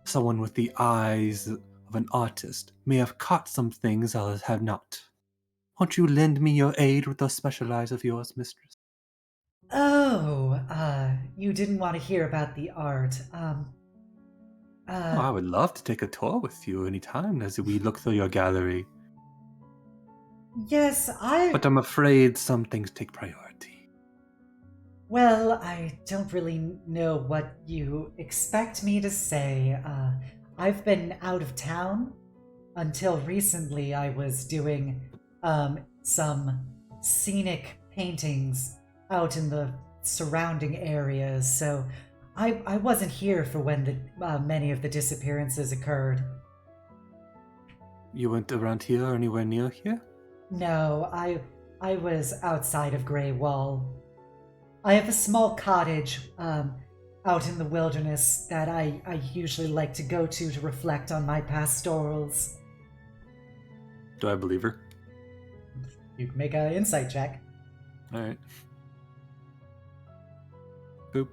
someone with the eyes of an artist may have caught some things others have not. Won't you lend me your aid with those special eyes of yours, mistress? Oh, you didn't want to hear about the art. I would love to take a tour with you anytime as we look through your gallery. Yes, But I'm afraid some things take priority. Well, I don't really know what you expect me to say. I've been out of town. Until recently, I was doing some scenic paintings out in the surrounding areas, so I wasn't here for when many of the disappearances occurred. You went around here or anywhere near here? No, I was outside of Grey Wall. I have a small cottage out in the wilderness that I usually like to go to reflect on my pastorals. Do I believe her? You can make an insight check. Alright. Boop.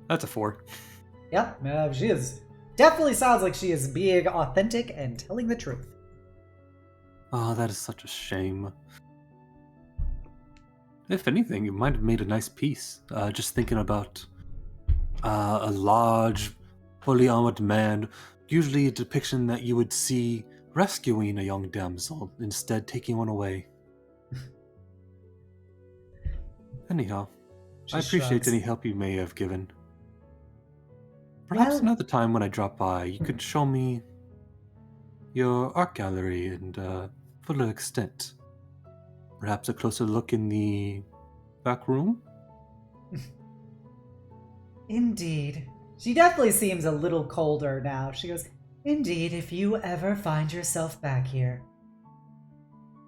That's a 4. Yep, she is. Definitely sounds like she is being authentic and telling the truth. Oh, that is such a shame. If anything, you might have made a nice piece. Just thinking about a large, fully armored man, usually a depiction that you would see rescuing a young damsel, instead taking one away. Anyhow, I appreciate shrugs. any help you may have given. Perhaps Well- another time when I drop by, you could show me your art gallery and fuller extent. Perhaps a closer look in the back room? Indeed. She definitely seems a little colder now. She goes, "Indeed, if you ever find yourself back here."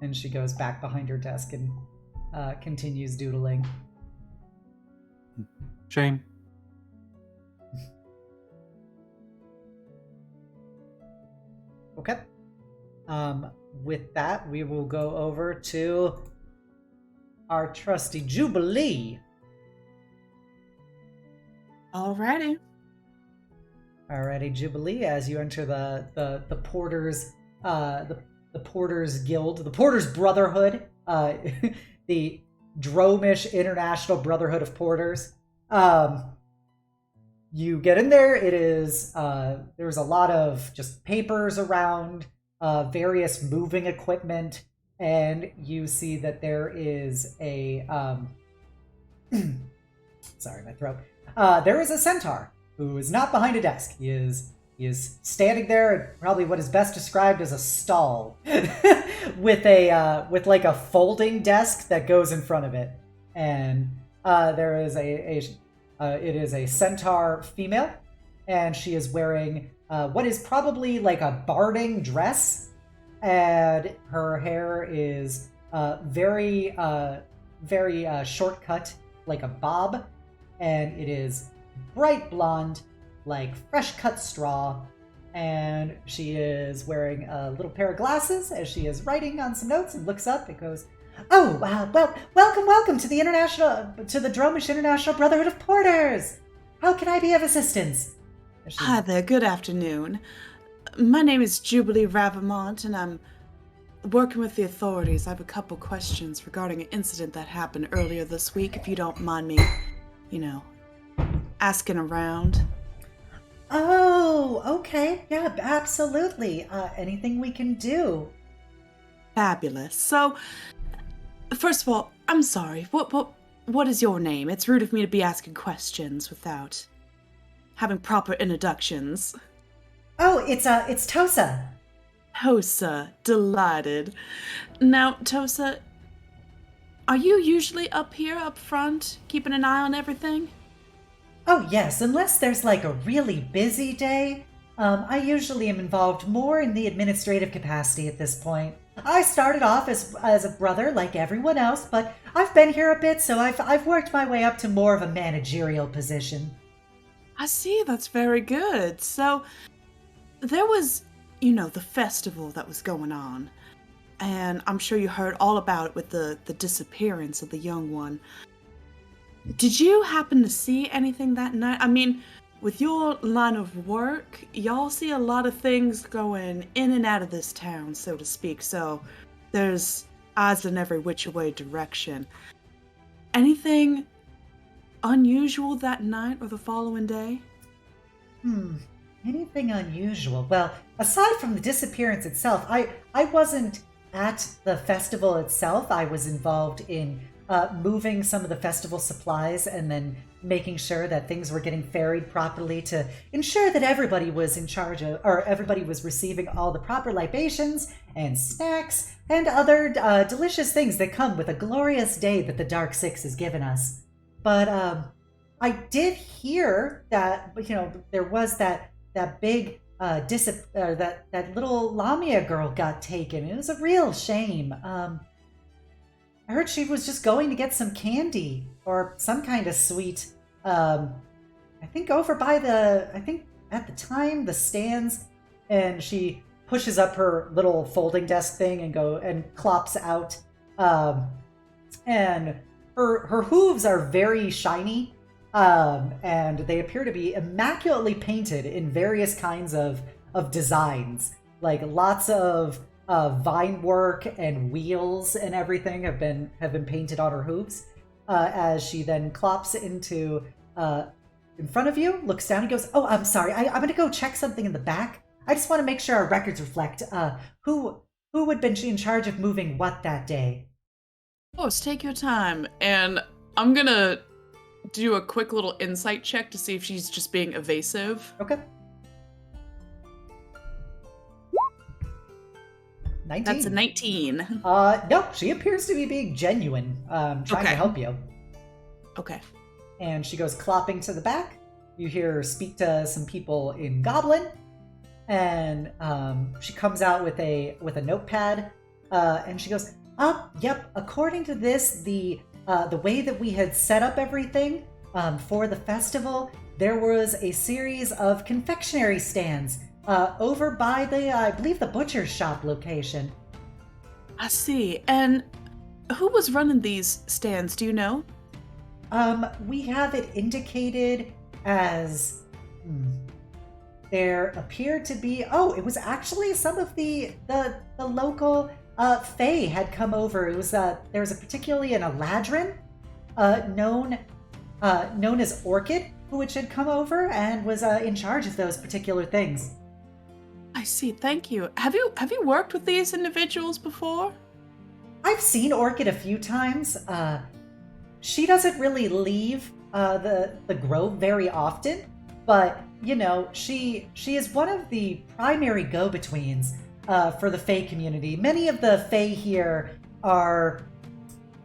And she goes back behind her desk and continues doodling. Shame. Okay. With that, we will go over to our trusty Jubilee. Alrighty. Alrighty, Jubilee, as you enter the Porters the Porters Guild, the Porters Brotherhood, the Dromish International Brotherhood of Porters. You get in there. It is there's a lot of just papers around, various moving equipment, and you see that there is a sorry, my throat. There is a centaur who is not behind a desk. He is standing there at probably what is best described as a stall, with like a folding desk that goes in front of it, and there is it is a centaur female, and she is wearing what is probably like a barding dress, and her hair is very short cut, like a bob, and it is bright blonde, like fresh cut straw, and she is wearing a little pair of glasses as she is writing on some notes and looks up and goes, "Oh, wow, well, welcome to the Dromish International Brotherhood of Porters. How can I be of assistance?" Hi there, good afternoon. My name is Jubilee Ravamont, and I'm working with the authorities. I have a couple questions regarding an incident that happened earlier this week, if you don't mind me, asking around. Oh, okay. Yeah, absolutely. Anything we can do. Fabulous. So, first of all, I'm sorry. What is your name? It's rude of me to be asking questions without having proper introductions. Oh, it's Tosa. Tosa, delighted. Now, Tosa, are you usually up here, up front, keeping an eye on everything? Oh, yes, unless there's like a really busy day. I usually am involved more in the administrative capacity at this point. I started off as a brother like everyone else, but I've been here a bit, so I've worked my way up to more of a managerial position. I see, that's very good. So, there was, the festival that was going on, and I'm sure you heard all about it with the disappearance of the young one. Did you happen to see anything that night? I mean, with your line of work, y'all see a lot of things going in and out of this town, so to speak, so there's eyes in every which way direction. Anything unusual that night or the following day? Anything unusual? Well, aside from the disappearance itself, I wasn't at the festival itself. I was involved in moving some of the festival supplies and then making sure that things were getting ferried properly to ensure that everybody was in charge of, or everybody was receiving all the proper libations and snacks and other delicious things that come with a glorious day that the Dark Six has given us. But I did hear that, there was that big that little Lamia girl got taken. It was a real shame. I heard she was just going to get some candy or some kind of sweet. I think over by at the time, the stands, and she pushes up her little folding desk thing and clops out. And her hooves are very shiny, and they appear to be immaculately painted in various kinds of designs, like lots of vine work and wheels and everything have been painted on her hooves. As she then clops into in front of you, looks down and goes, "Oh, I'm sorry. I'm going to go check something in the back. I just want to make sure our records reflect who had been in charge of moving what that day." Oh, take your time, and I'm gonna do a quick little insight check to see if she's just being evasive. Okay. 19. That's a 19. No, she appears to be being genuine, trying to help you. Okay. And she goes clopping to the back. You hear her speak to some people in Goblin, and she comes out with a notepad, and she goes, "Yep. According to this, the way that we had set up everything for the festival, there was a series of confectionery stands over by I believe the butcher's shop location." I see. And who was running these stands, do you know? We have it indicated as there appeared to be, it was actually some of the local Fae had come over. It was there was a particularly an Eladrin known as Orchid, which had come over and was in charge of those particular things. I see. Thank you. Have you worked with these individuals before? I've seen Orchid a few times. She doesn't really leave the grove very often, but you know, she is one of the primary go-betweens for the Fae community. Many of the Fae here are.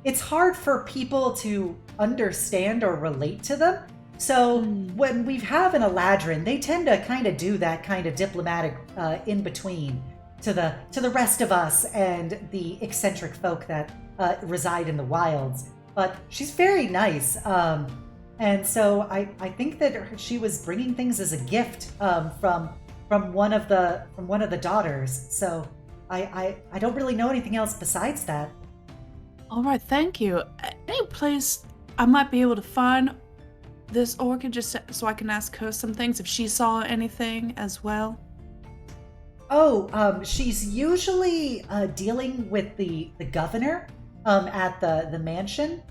It's hard for people to understand or relate to them. So when we have an Eladrin, they tend to kind of do that kind of diplomatic in between to the rest of us and the eccentric folk that reside in the wilds. But she's very nice, and so I think that she was bringing things as a gift from one of the daughters. So I don't really know anything else besides that. All right, thank you. Any place I might be able to find this Orchid, just so I can ask her some things if she saw anything as well? She's usually dealing with the governor at the mansion.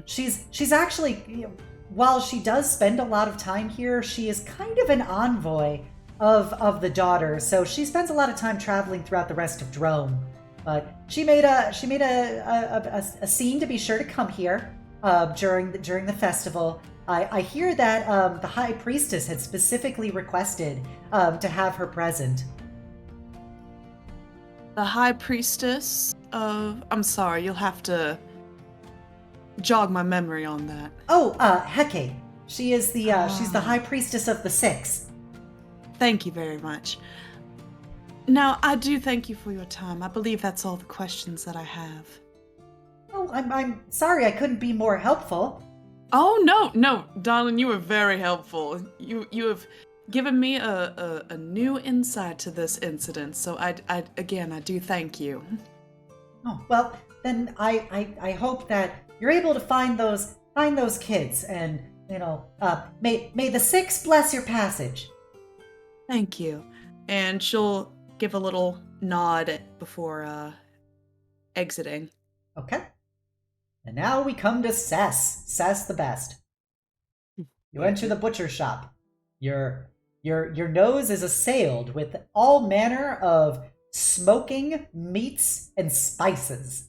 She's actually, you know, while she does spend a lot of time here, she is kind of an envoy of the daughter. So she spends a lot of time traveling throughout the rest of Drome. But she made a scene to be sure to come here during the festival. I hear that the High Priestess had specifically requested to have her present. The High Priestess of... I'm sorry, you'll have to jog my memory on that. Hecate. She is she's the High Priestess of the Six. Thank you very much. Now, I do thank you for your time. I believe that's all the questions that I have. Oh, I'm sorry I couldn't be more helpful. Oh, no, darling, you were very helpful. You have given me a new insight to this incident, so I do thank you. Oh, well, then I hope that you're able to find those kids, and you know, may the Six bless your passage. Thank you. And she'll give a little nod before exiting. Okay. And now we come to Cess. Cess the best. You enter the butcher shop. Your nose is assailed with all manner of smoking meats and spices.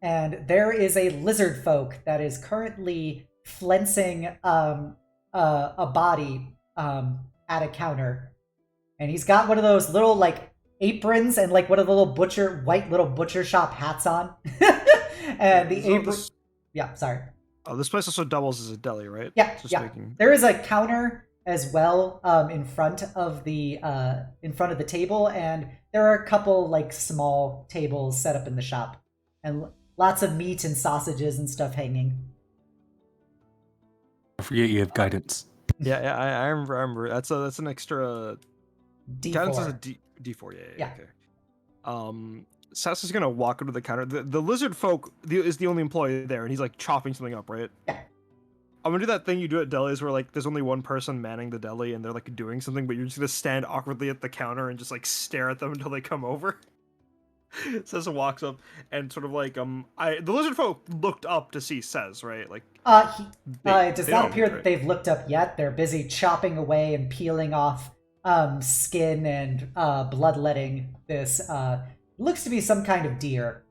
And there is a lizard folk that is currently flensing a body at a counter. And he's got one of those little like aprons and like one of the little white butcher shop hats on. And the apron. Yeah, sorry. Oh, this place also doubles as a deli, right? Yeah, yeah. There is a counter as well in front of the table, and there are a couple like small tables set up in the shop, and lots of meat and sausages and stuff hanging. Don't forget you have guidance. Yeah, I remember. That's an extra. D4. Guidance is a D4. Yeah. Okay. Sass is gonna walk up to the counter. The lizard folk is the only employee there, and he's like chopping something up, right? Yeah. I'm gonna do that thing you do at delis where like there's only one person manning the deli and they're like doing something, but you're just gonna stand awkwardly at the counter and just like stare at them until they come over. Sessa walks up and sort of like the lizard folk looked up to see Sez, right? Like it does not appear that they've looked up yet. They're busy chopping away and peeling off skin and bloodletting this looks to be some kind of deer.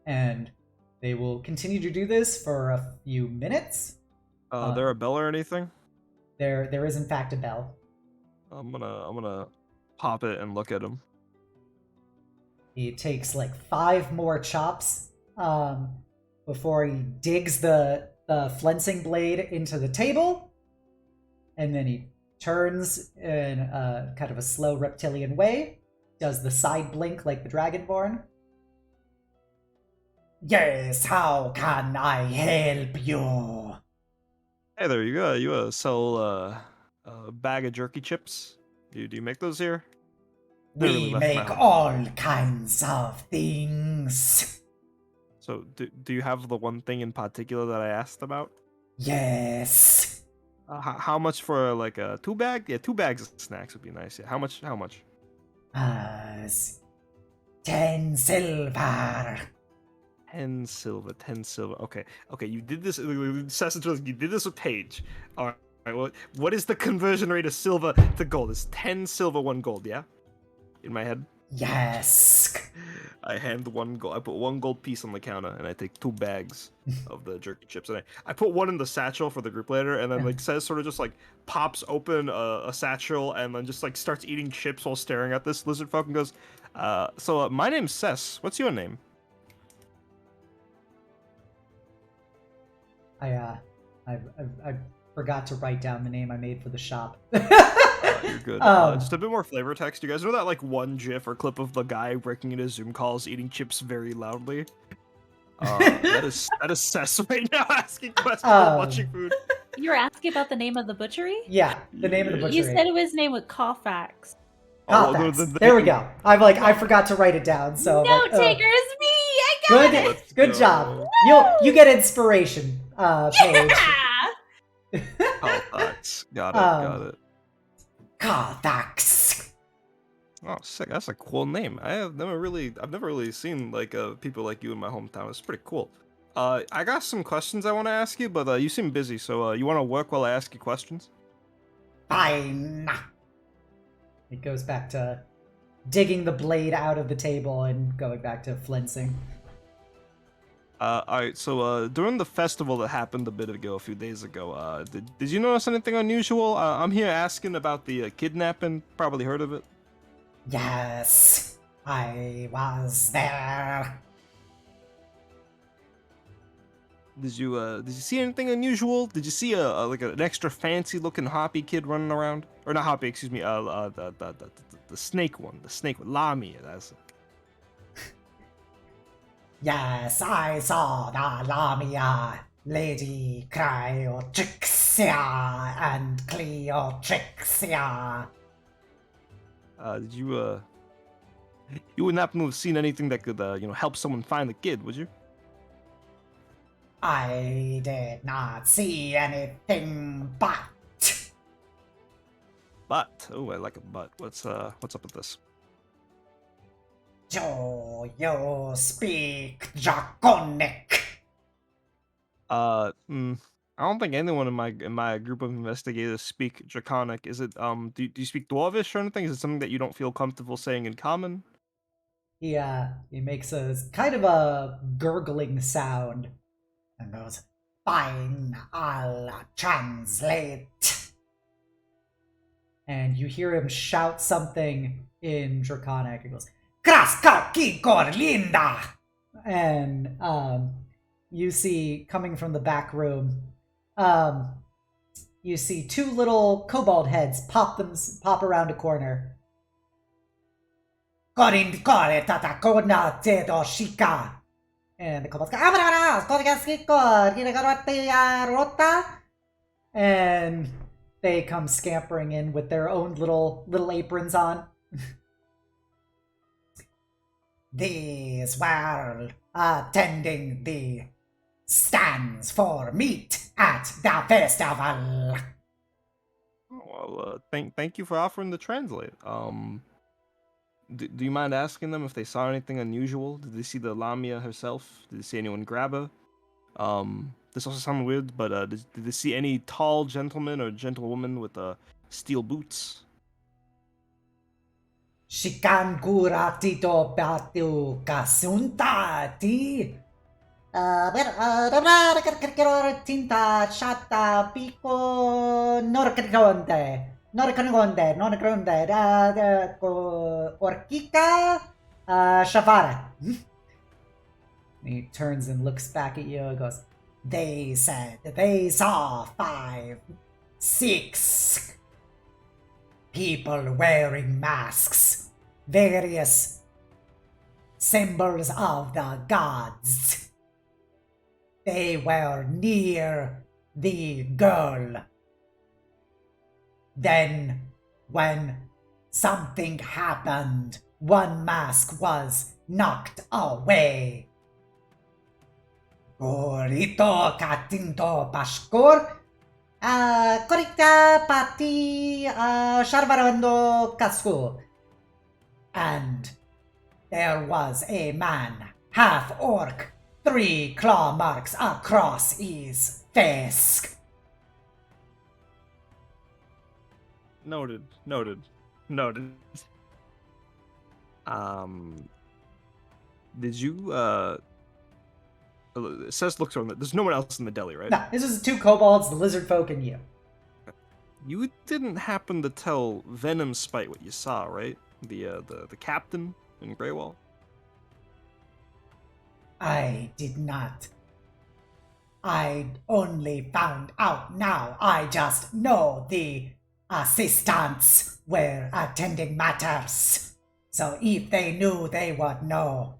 And they will continue to do this for a few minutes. There a bell or anything? There is in fact a bell. I'm gonna pop it and look at him. He takes like 5 more chops before he digs the flensing blade into the table, and then he turns in a kind of a slow reptilian way, does the side blink like the Dragonborn. Yes, how can I help you? Hey there, you sell a bag of jerky chips? Do you make those here? We make all kinds of things. So do you have the one thing in particular that I asked about? Yes. How much for like a 2 bag? Yeah, 2 bags of snacks would be nice. Yeah. How much? How much? 10 silver. 10 silver. 10 silver. Okay. Okay. You did this. You did this with Paige. All right. What is the conversion rate of silver to gold? It's 10 silver, 1 gold. Yeah. In my head. Yes. I hand 1 gold. I put 1 gold piece on the counter, and I take 2 bags of the jerky chips, and I put 1 in the satchel for the group later, and then like says sort of just like pops open a satchel, and then just like starts eating chips while staring at this lizard folk, and goes, "So my name's Sess. What's your name?" I forgot to write down the name I made for the shop. You're good. Um, Just a bit more flavor text. You guys know that like one GIF or clip of the guy breaking into Zoom calls, eating chips very loudly? That is Sess right now asking questions about watching food. You were asking about the name of the butchery? Yeah, the name of the butchery. You said it was named with Colfax. Colfax. There we go. I forgot to write it down. So Note taker is me. I got it. Good job. You get inspiration, Paige. Yeah. Colfax. Got it. Colfax. Oh, sick! That's a cool name. I've never really seen like people like you in my hometown. It's pretty cool. I got some questions I want to ask you, but you seem busy, so you want to work while I ask you questions? Fine. It goes back to digging the blade out of the table and going back to flensing. Alright, so during the festival that happened a few days ago, did you notice anything unusual? I'm here asking about the kidnapping. Probably heard of it. Yes, I was there. Did you see anything unusual? Did you see like an extra fancy looking hoppy kid running around? Or not hoppy, excuse me. The snake one, Lamia. That's. Yes, I saw the Lamia, Lady Cryotrixia and Cleotrixia. Did you would not have seen anything that could help someone find the kid, would you? I did not see anything but. But oh, I like a but. What's up with this? Do you speak Draconic? I don't think anyone in my group of investigators speak Draconic. Is it do you speak Dwarvish or anything? Is it something that you don't feel comfortable saying in common? He makes a kind of a gurgling sound and goes, "Fine, I'll translate." And you hear him shout something in Draconic. He goes, "Kraskau Kikor Linda!" And you see, coming from the back room, you see 2 little kobold heads pop around a corner. And the kobolds go, and they come scampering in with their own little aprons on. These were attending the stands for meat at the festival. Well, thank you for offering to translate. Do you mind asking them if they saw anything unusual? Did they see the Lamia herself? Did they see anyone grab her? This also sounds weird, but did they see any tall gentleman or gentlewoman with steel boots? Shikan gura tito batu kasuntati. Tinta shata pico norcronde. Orkika Shavara. He turns and looks back at you and goes, "They said they saw 5, 6 people wearing masks, various symbols of the gods. They were near the girl. Then, when something happened, one mask was knocked away. Gorito katinto pashkur. Korita pati sharvarando kasku. And there was a man, half orc, 3 claw marks across his face. Noted. Did you Cess looks around. There's no one else in the deli, right? No, this is 2 kobolds, the lizard folk, and you. You didn't happen to tell Venom Spite what you saw, right? The captain in Greywall? I did not. I only found out now. I just know the assistants were attending matters. So if they knew, they would know.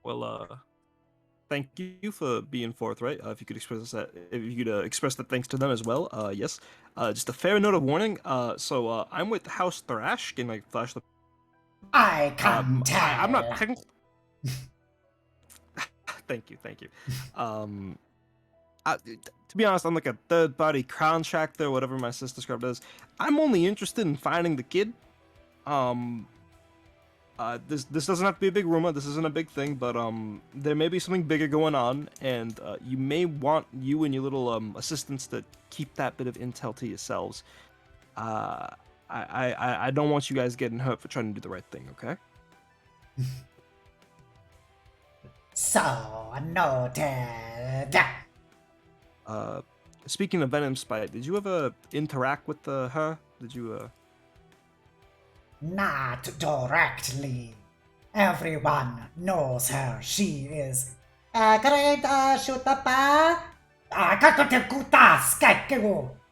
Well, thank you for being forthright. If you could express that thanks to them as well. Yes. Just a fair note of warning. So I'm with House Thrash. Can I flash the? I can tell. I'm not. Thank you. To be honest, I'm like a third-party contractor, whatever my sister described as. I'm only interested in finding the kid. This doesn't have to be a big rumor. This isn't a big thing, but there may be something bigger going on, and you may want you and your little assistants to keep that bit of intel to yourselves. I don't want you guys getting hurt for trying to do the right thing. Okay? So noted. Speaking of Venom Spite, did you ever interact with her? Did you Not directly. Everyone knows her. She is. Shoot up.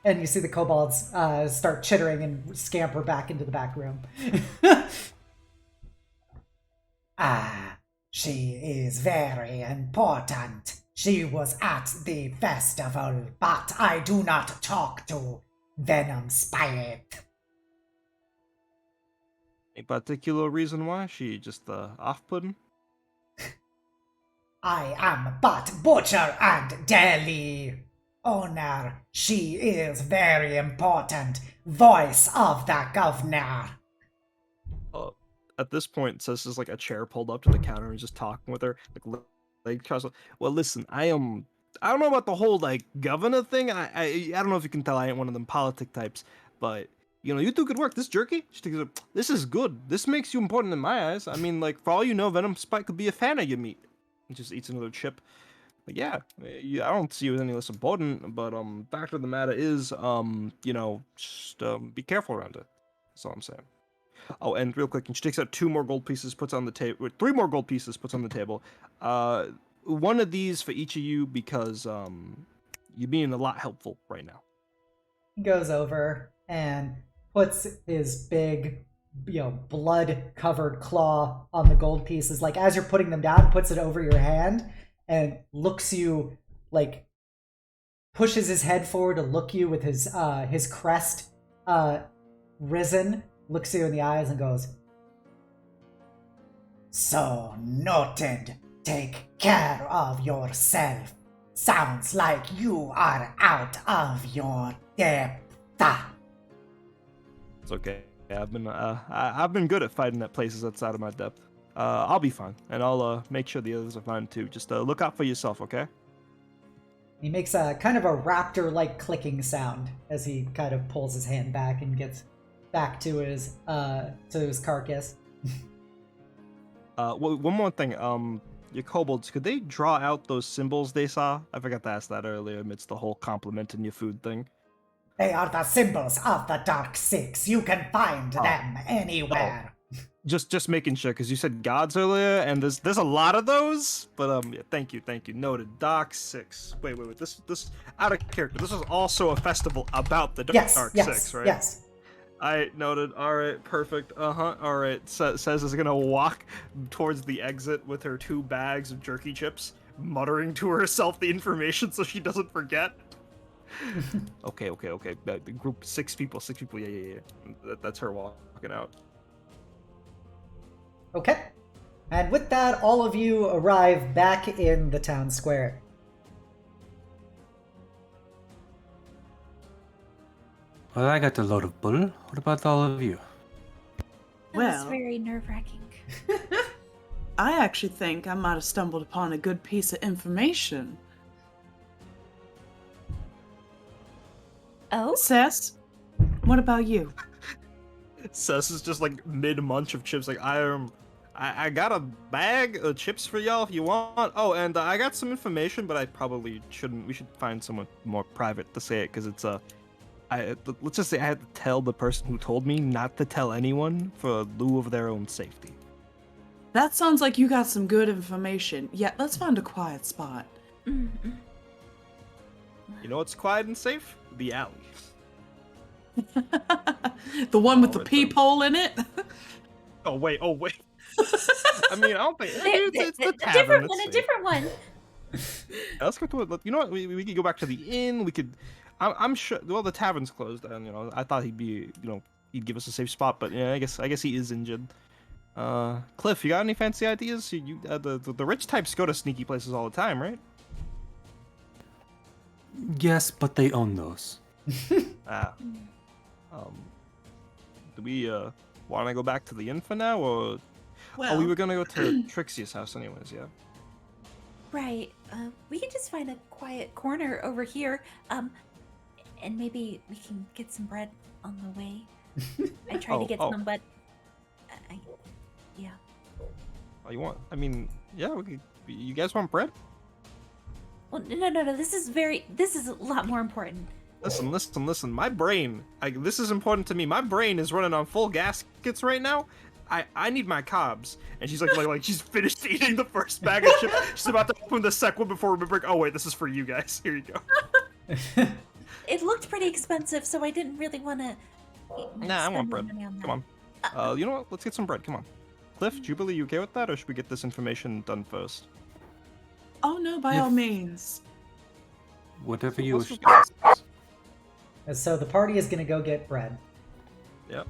And you see the kobolds start chittering and scamper back into the back room. She is very important. She was at the festival, but I do not talk to Venom Spite. any particular reason why? She just off-putting? I am but butcher and deli owner. She is very important. Voice of the governor. At this point, Cess is like a chair pulled up to the counter and just talking with her. Like well, listen, I don't know about the whole like governor thing. I don't know if you can tell I ain't one of them politic types, but you do good work. This jerky, she takes it. This is good. This makes you important in my eyes. I mean, like for all you know, Venom Spike could be a fan of your meat. And just eats another chip. Like, yeah, I don't see you as any less important. But fact of the matter is, just be careful around it. That's all I'm saying. Oh, and real quick, and she takes out 2 more gold pieces, puts on the table. 3 more gold pieces, puts on the table. One of these for each of you because you're being a lot helpful right now. He goes over and puts his big, blood-covered claw on the gold pieces. Like, as you're putting them down, puts it over your hand and looks you, like, pushes his head forward to look you with his crest risen, looks you in the eyes and goes, "So noted. Take care of yourself. Sounds like you are out of your depth." It's okay. I've been good at fighting at places outside of my depth. I'll be fine, and I'll make sure the others are fine too. Just look out for yourself, okay? He makes a kind of a raptor-like clicking sound as he kind of pulls his hand back and gets back to his carcass. One more thing. Your kobolds, could they draw out those symbols they saw? I forgot to ask that earlier amidst the whole complimenting your food thing. They are the symbols of the Dark Six. You can find them anywhere. Just making sure, because you said gods earlier, and there's a lot of those. But yeah, thank you. Noted. Dark Six. Wait. This out of character. This was also a festival about the Dark Six, right? Yes. I noted. All right, perfect. All right. Says is gonna walk towards the exit with her 2 bags of jerky chips, muttering to herself the information so she doesn't forget. Okay. The group 6 people. Yeah. That's her walking out. Okay. And with that, all of you arrive back in the town square. Well, I got a load of bull. What about all of you? That was Well- very nerve-wracking. I actually think I might have stumbled upon a good piece of information. Oh? Cess, what about you? Cess is just like mid-munch of chips. Like, I got a bag of chips for y'all if you want. Oh, and I got some information, but I probably shouldn't. We should find someone more private to say it, because it's let's just say I had to tell the person who told me not to tell anyone for lieu of their own safety. That sounds like you got some good information. Yeah, let's find a quiet spot. Mm-mm. You know what's quiet and safe? The alley. The one with the Alright, then. peephole in it? Oh wait. I mean, I don't think it's the A tavern. different one, it's a safe. different one. Yeah, let's go to it. You know what? We could go back to the inn. We could. I'm sure. Well, the tavern's closed, and I thought he'd give us a safe spot, but yeah, I guess he is injured. Kliff, you got any fancy ideas? The rich types go to sneaky places all the time, right? Yes, but they own those. Do we want to go back to the inn for now, or we were gonna go to Trixie's house anyways? Yeah. Right. We can just find a quiet corner over here. And maybe we can get some bread on the way. I tried to get some, but yeah. Oh, you want? I mean, yeah. We could. You guys want bread? Well, no. This is a lot more important. Listen. My brain. This is important to me. My brain is running on full gaskets right now. I need my carbs. And she's like she's finished eating the first bag of chips. She's about to open the second one before remembering. Oh wait, this is for you guys. Here you go. It looked pretty expensive, so I didn't really want to. Nah, I want bread. Come on. You know what? Let's get some bread. Come on. Kliff, Jubilee, you okay with that, or should we get this information done first? Oh no, by all means. Whatever you wish. So the party is going to go get bread. Yep.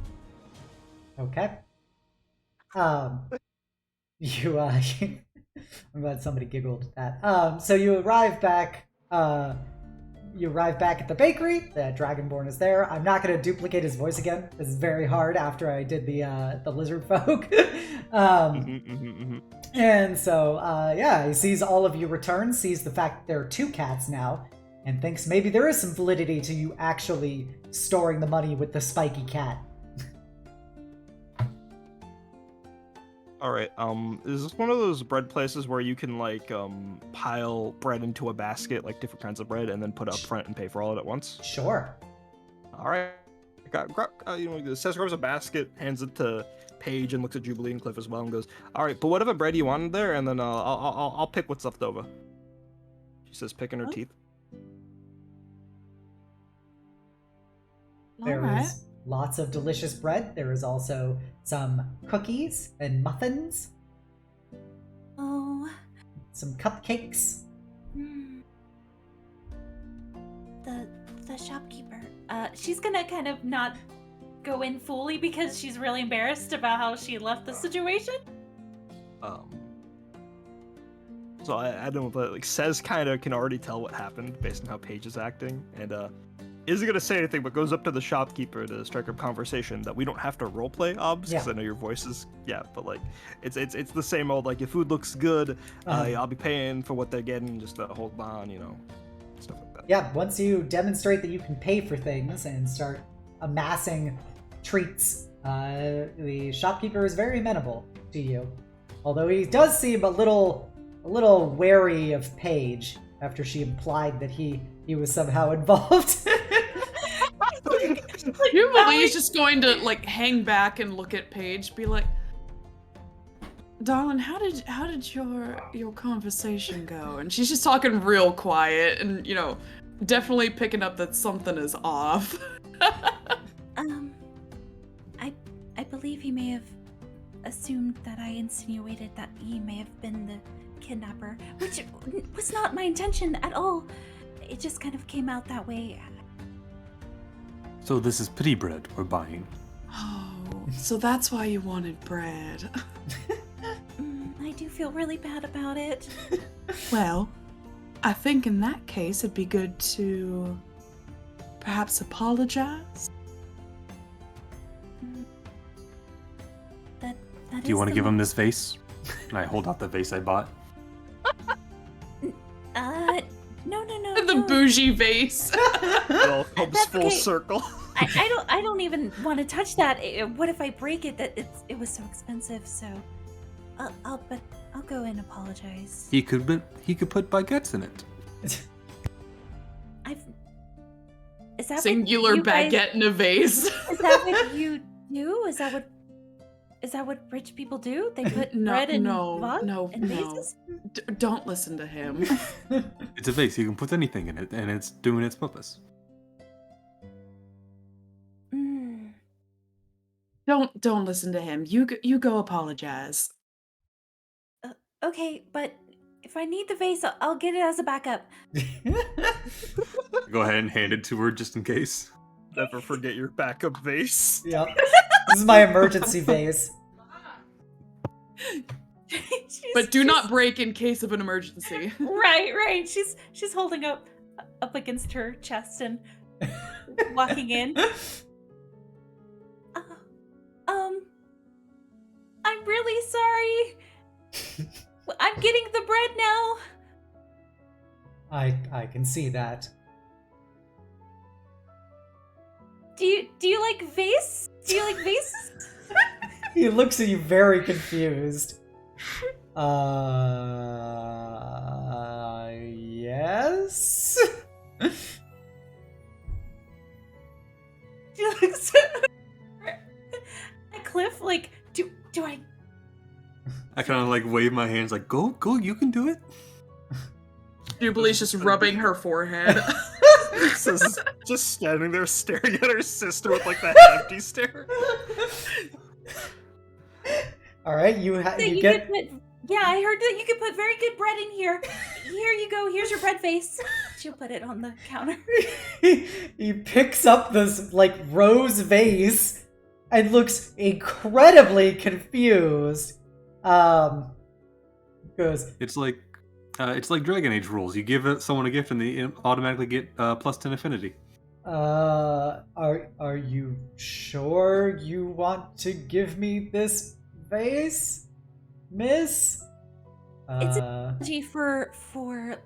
Okay. I'm glad somebody giggled at that. So you arrive back. You arrive back at the bakery. The Dragonborn is there. I'm not going to duplicate his voice again. This is very hard after I did the lizard folk. And so, he sees all of you return, sees the fact that there are 2 cats now, and thinks maybe there is some validity to you actually storing the money with the spiky cat. All right. Is this one of those bread places where you can pile bread into a basket, like different kinds of bread, and then put it up front and pay for all of it at once? Sure. All right. Seth grabs a basket, hands it to Paige, and looks at Jubilee and Kliff as well, and goes, "All right, put whatever bread you want in there, and then I'll pick what's left over." She says, picking her teeth. There Alright. is lots of delicious bread. There is also some cookies and muffins, Oh. some cupcakes. Hmm. The shopkeeper. She's gonna kind of not go in fully because she's really embarrassed about how she left the situation. So I don't know, but Says kind of can already tell what happened based on how Paige is acting, and isn't gonna say anything, but goes up to the shopkeeper to strike up conversation that we don't have to roleplay, obs, because I know your voice is but it's the same old your food looks good, I'll be paying for what they're getting, just to hold on, stuff like that. Yeah, once you demonstrate that you can pay for things and start amassing treats, the shopkeeper is very amenable to you. Although he does seem a little wary of Paige after she implied that he was somehow involved. Jubilee's just going to hang back and look at Paige, be like, "Darling, how did your conversation go?" And she's just talking real quiet and definitely picking up that something is off. I believe he may have assumed that I insinuated that he may have been the kidnapper, which was not my intention at all. It just kind of came out that way. So this is pity bread we're buying. Oh, so that's why you wanted bread. feel really bad about it. Well, I think in that case it'd be good to perhaps apologize. That Do you want to give him this vase? And I hold out the vase I bought. No. The no. bougie vase. It all comes That's full okay. circle. I don't even want to touch that. What if I break it? It was so expensive. So, I'll go and apologize. He could put baguettes in it. Is that Singular what you guys- baguette in a vase. Is that what you do? Is that what rich people do? They put bread in vases? Don't listen to him. It's a vase. You can put anything in it, and it's doing its purpose. Mm. Don't listen to him. You go apologize. Okay, but if I need the vase, I'll get it as a backup. Go ahead and hand it to her just in case. Never forget your backup vase. Yep. This is my emergency vase. But do not break in case of an emergency. Right. She's holding up against her chest and walking in. I'm really sorry. I'm getting the bread now. I can see that. Do you like vase? Do you like vases? He looks at you very confused. Yes? She looks at Kliff like, do I? I kind of like wave my hands like, go, you can do it. Jubilee's just rubbing her forehead. Says, just standing there staring at her sister with like that empty stare. All right, you get. Yeah, I heard that you could put very good bread in here. Here you go. Here's your bread vase. She'll put it on the counter. He picks up this like rose vase and looks incredibly confused. Goes. It's like Dragon Age rules. You give someone a gift and they automatically get +10 affinity. Are you sure you want to give me this vase, miss? It's an apology for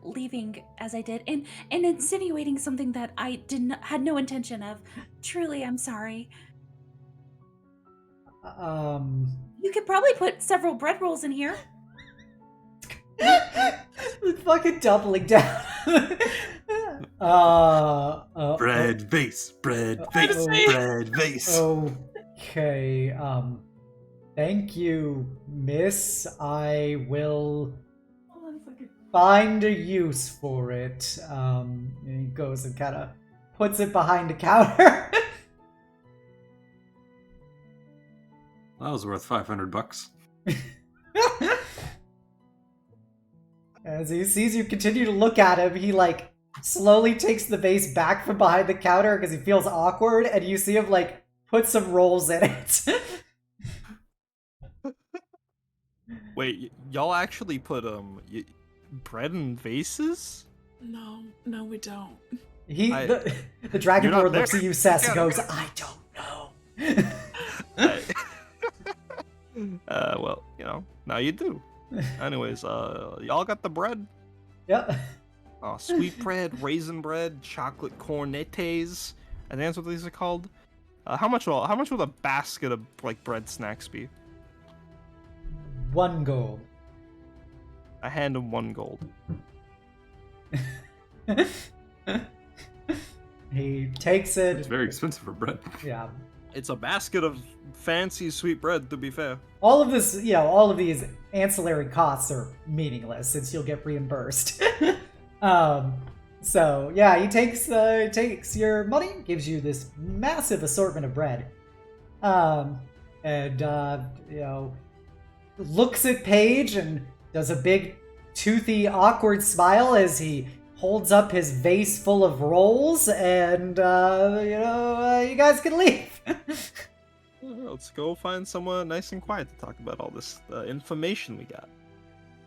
leaving as I did and insinuating something that I had no intention of. Truly, I'm sorry. You could probably put several bread rolls in here. Fucking doubling down. Bread vase. Okay, thank you, miss. I will find a use for it. And he goes and kind of puts it behind a counter. That was worth $500. As he sees you continue to look at him, he like slowly takes the vase back from behind the counter because he feels awkward, and you see him like put some rolls in it. Wait, y'all actually put bread in vases? No, we don't. The Dragonlord looks at you, Sess, and goes, I don't know. Well, now you do. Anyways, y'all got the bread? Yep. Oh, sweet bread, raisin bread, chocolate cornettes. I think that's what these are called. How much will a basket of like bread snacks be? 1 gold. I hand him 1 gold. He takes it. It's very expensive for bread. Yeah. It's a basket of fancy sweet bread, to be fair. All of this, all of these ancillary costs are meaningless since you'll get reimbursed. So yeah, he takes your money, gives you this massive assortment of bread, and looks at Paige and does a big toothy awkward smile as he holds up his vase full of rolls, and you guys can leave. Let's go find somewhere nice and quiet to talk about all this information we got.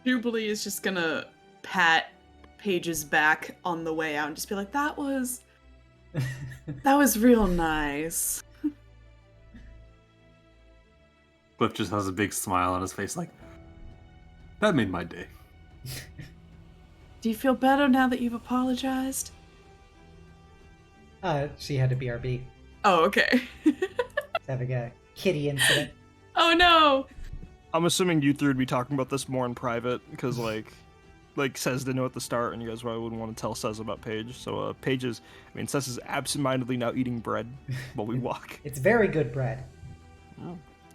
Jubilee is just gonna pat Paige's back on the way out and just be like, that was real nice. Kliff just has a big smile on his face, like, that made my day. Do you feel better now that you've apologized? She had to BRB. Oh, okay. Having a kitty incident. Oh no! I'm assuming you three would be talking about this more in private, because like Sez didn't know at the start, and you guys probably wouldn't want to tell Sez about Paige. So Sez is absentmindedly now eating bread while we walk. It's very good bread.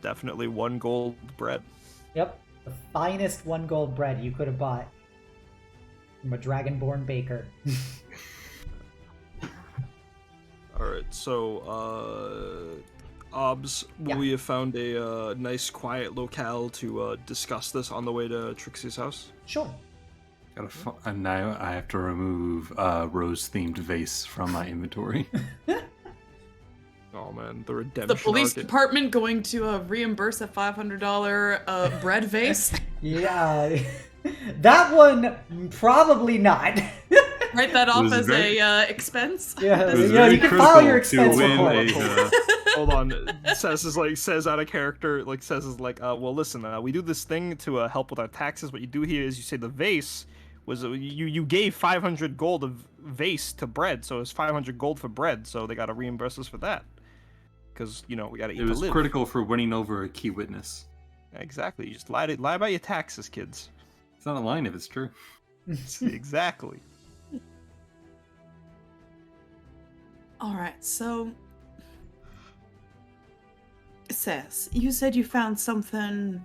Definitely 1 gold bread. Yep, the finest 1 gold bread you could have bought from a dragonborn baker. Alright, so, Obs, Yeah. we have found a nice quiet locale to discuss this on the way to Trixie's house. Sure. And now I have to remove a rose-themed vase from my inventory. Oh man, the redemption The police arc. department going to reimburse a $500 bread vase? Yeah, that one probably not. Write that off was as very- a expense? Yeah, It was you know, very you can file your critical expense to win report. Hold on, says out of character, well listen, we do this thing to help with our taxes. What you do here is you say the vase was, you gave 500 gold of vase to bread, so it's 500 gold for bread, so they gotta reimburse us for that. Because, we gotta eat It to was live. critical for winning over a key witness. Exactly, you just lie about your taxes, kids. It's not a line if it's true. Exactly. Alright, so... Sez, you said you found something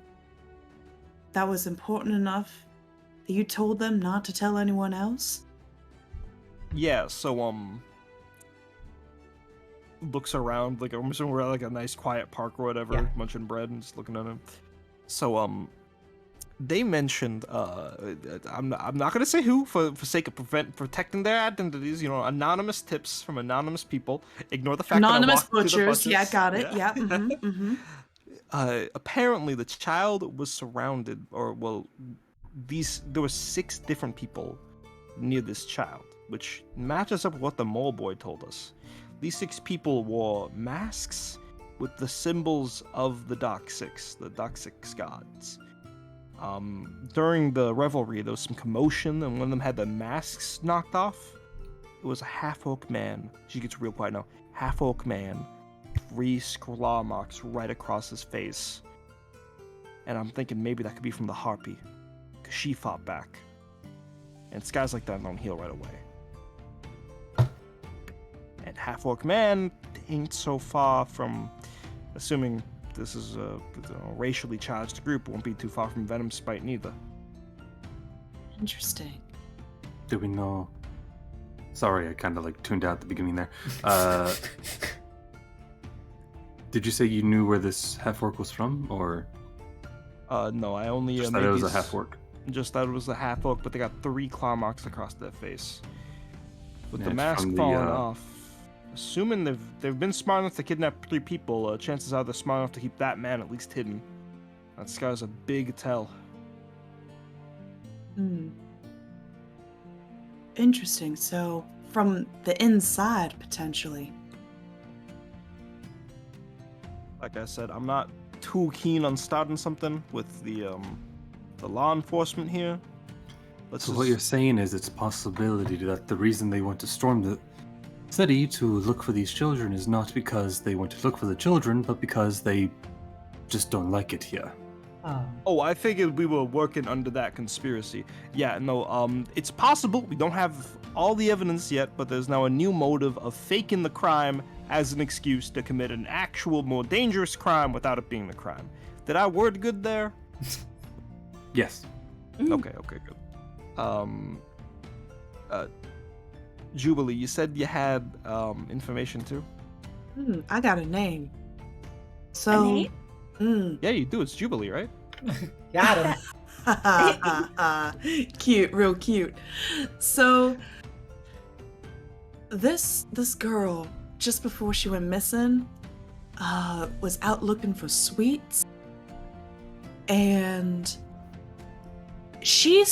that was important enough that you told them not to tell anyone else? Yeah, so, looks around, like, I'm assuming we're at, like, a nice quiet park or whatever, Yeah. munching bread and just looking at him. So, they mentioned, I'm not gonna say who, for sake of protecting their identities, anonymous tips from anonymous people. Ignore the fact Anonymous that I walked through the butchers, yeah, butchers. got it, yeah, Apparently the child was surrounded, there were 6 different people near this child, which matches up with what the mole boy told us. These 6 people wore masks with the symbols of the Dark Six gods. During the revelry, there was some commotion, and one of them had the masks knocked off. It was a half-orc man. She gets real quiet now. Half-orc man. 3 claw marks right across his face. And I'm thinking maybe that could be from the Harpy, because she fought back. And scars like that don't heal right away. And half-orc man ain't so far from, assuming this is a racially charged group, won't be too far from Venom's spite neither. Interesting. Do we know? Sorry, I kind of tuned out at the beginning there. Did you say you knew where this half-orc was from, or No, I only just made that it was a these- half-orc? Just that it was a half-orc, but they got 3 claw marks across their face. With Yeah, the it's mask from the, falling off, assuming they've been smart enough to kidnap 3 people, chances are they're smart enough to keep that man at least hidden. That scar's a big tell. Interesting, so from the inside, potentially. Like I said, I'm not too keen on starting something with the law enforcement here. So what you're saying is it's a possibility that the reason they want to storm the city to look for these children is not because they want to look for the children, but because they just don't like it here. Oh, I figured we were working under that conspiracy. Yeah, no, it's possible. We don't have all the evidence yet, but there's now a new motive of faking the crime as an excuse to commit an actual, more dangerous crime without it being the crime. Did I word good there? Yes. Okay, good. Jubilee, you said you had information too? I got a name. A So, name? Yeah, you do. It's Jubilee, right? Got him. Cute, real cute. So, this girl, just before she went missing, was out looking for sweets, and She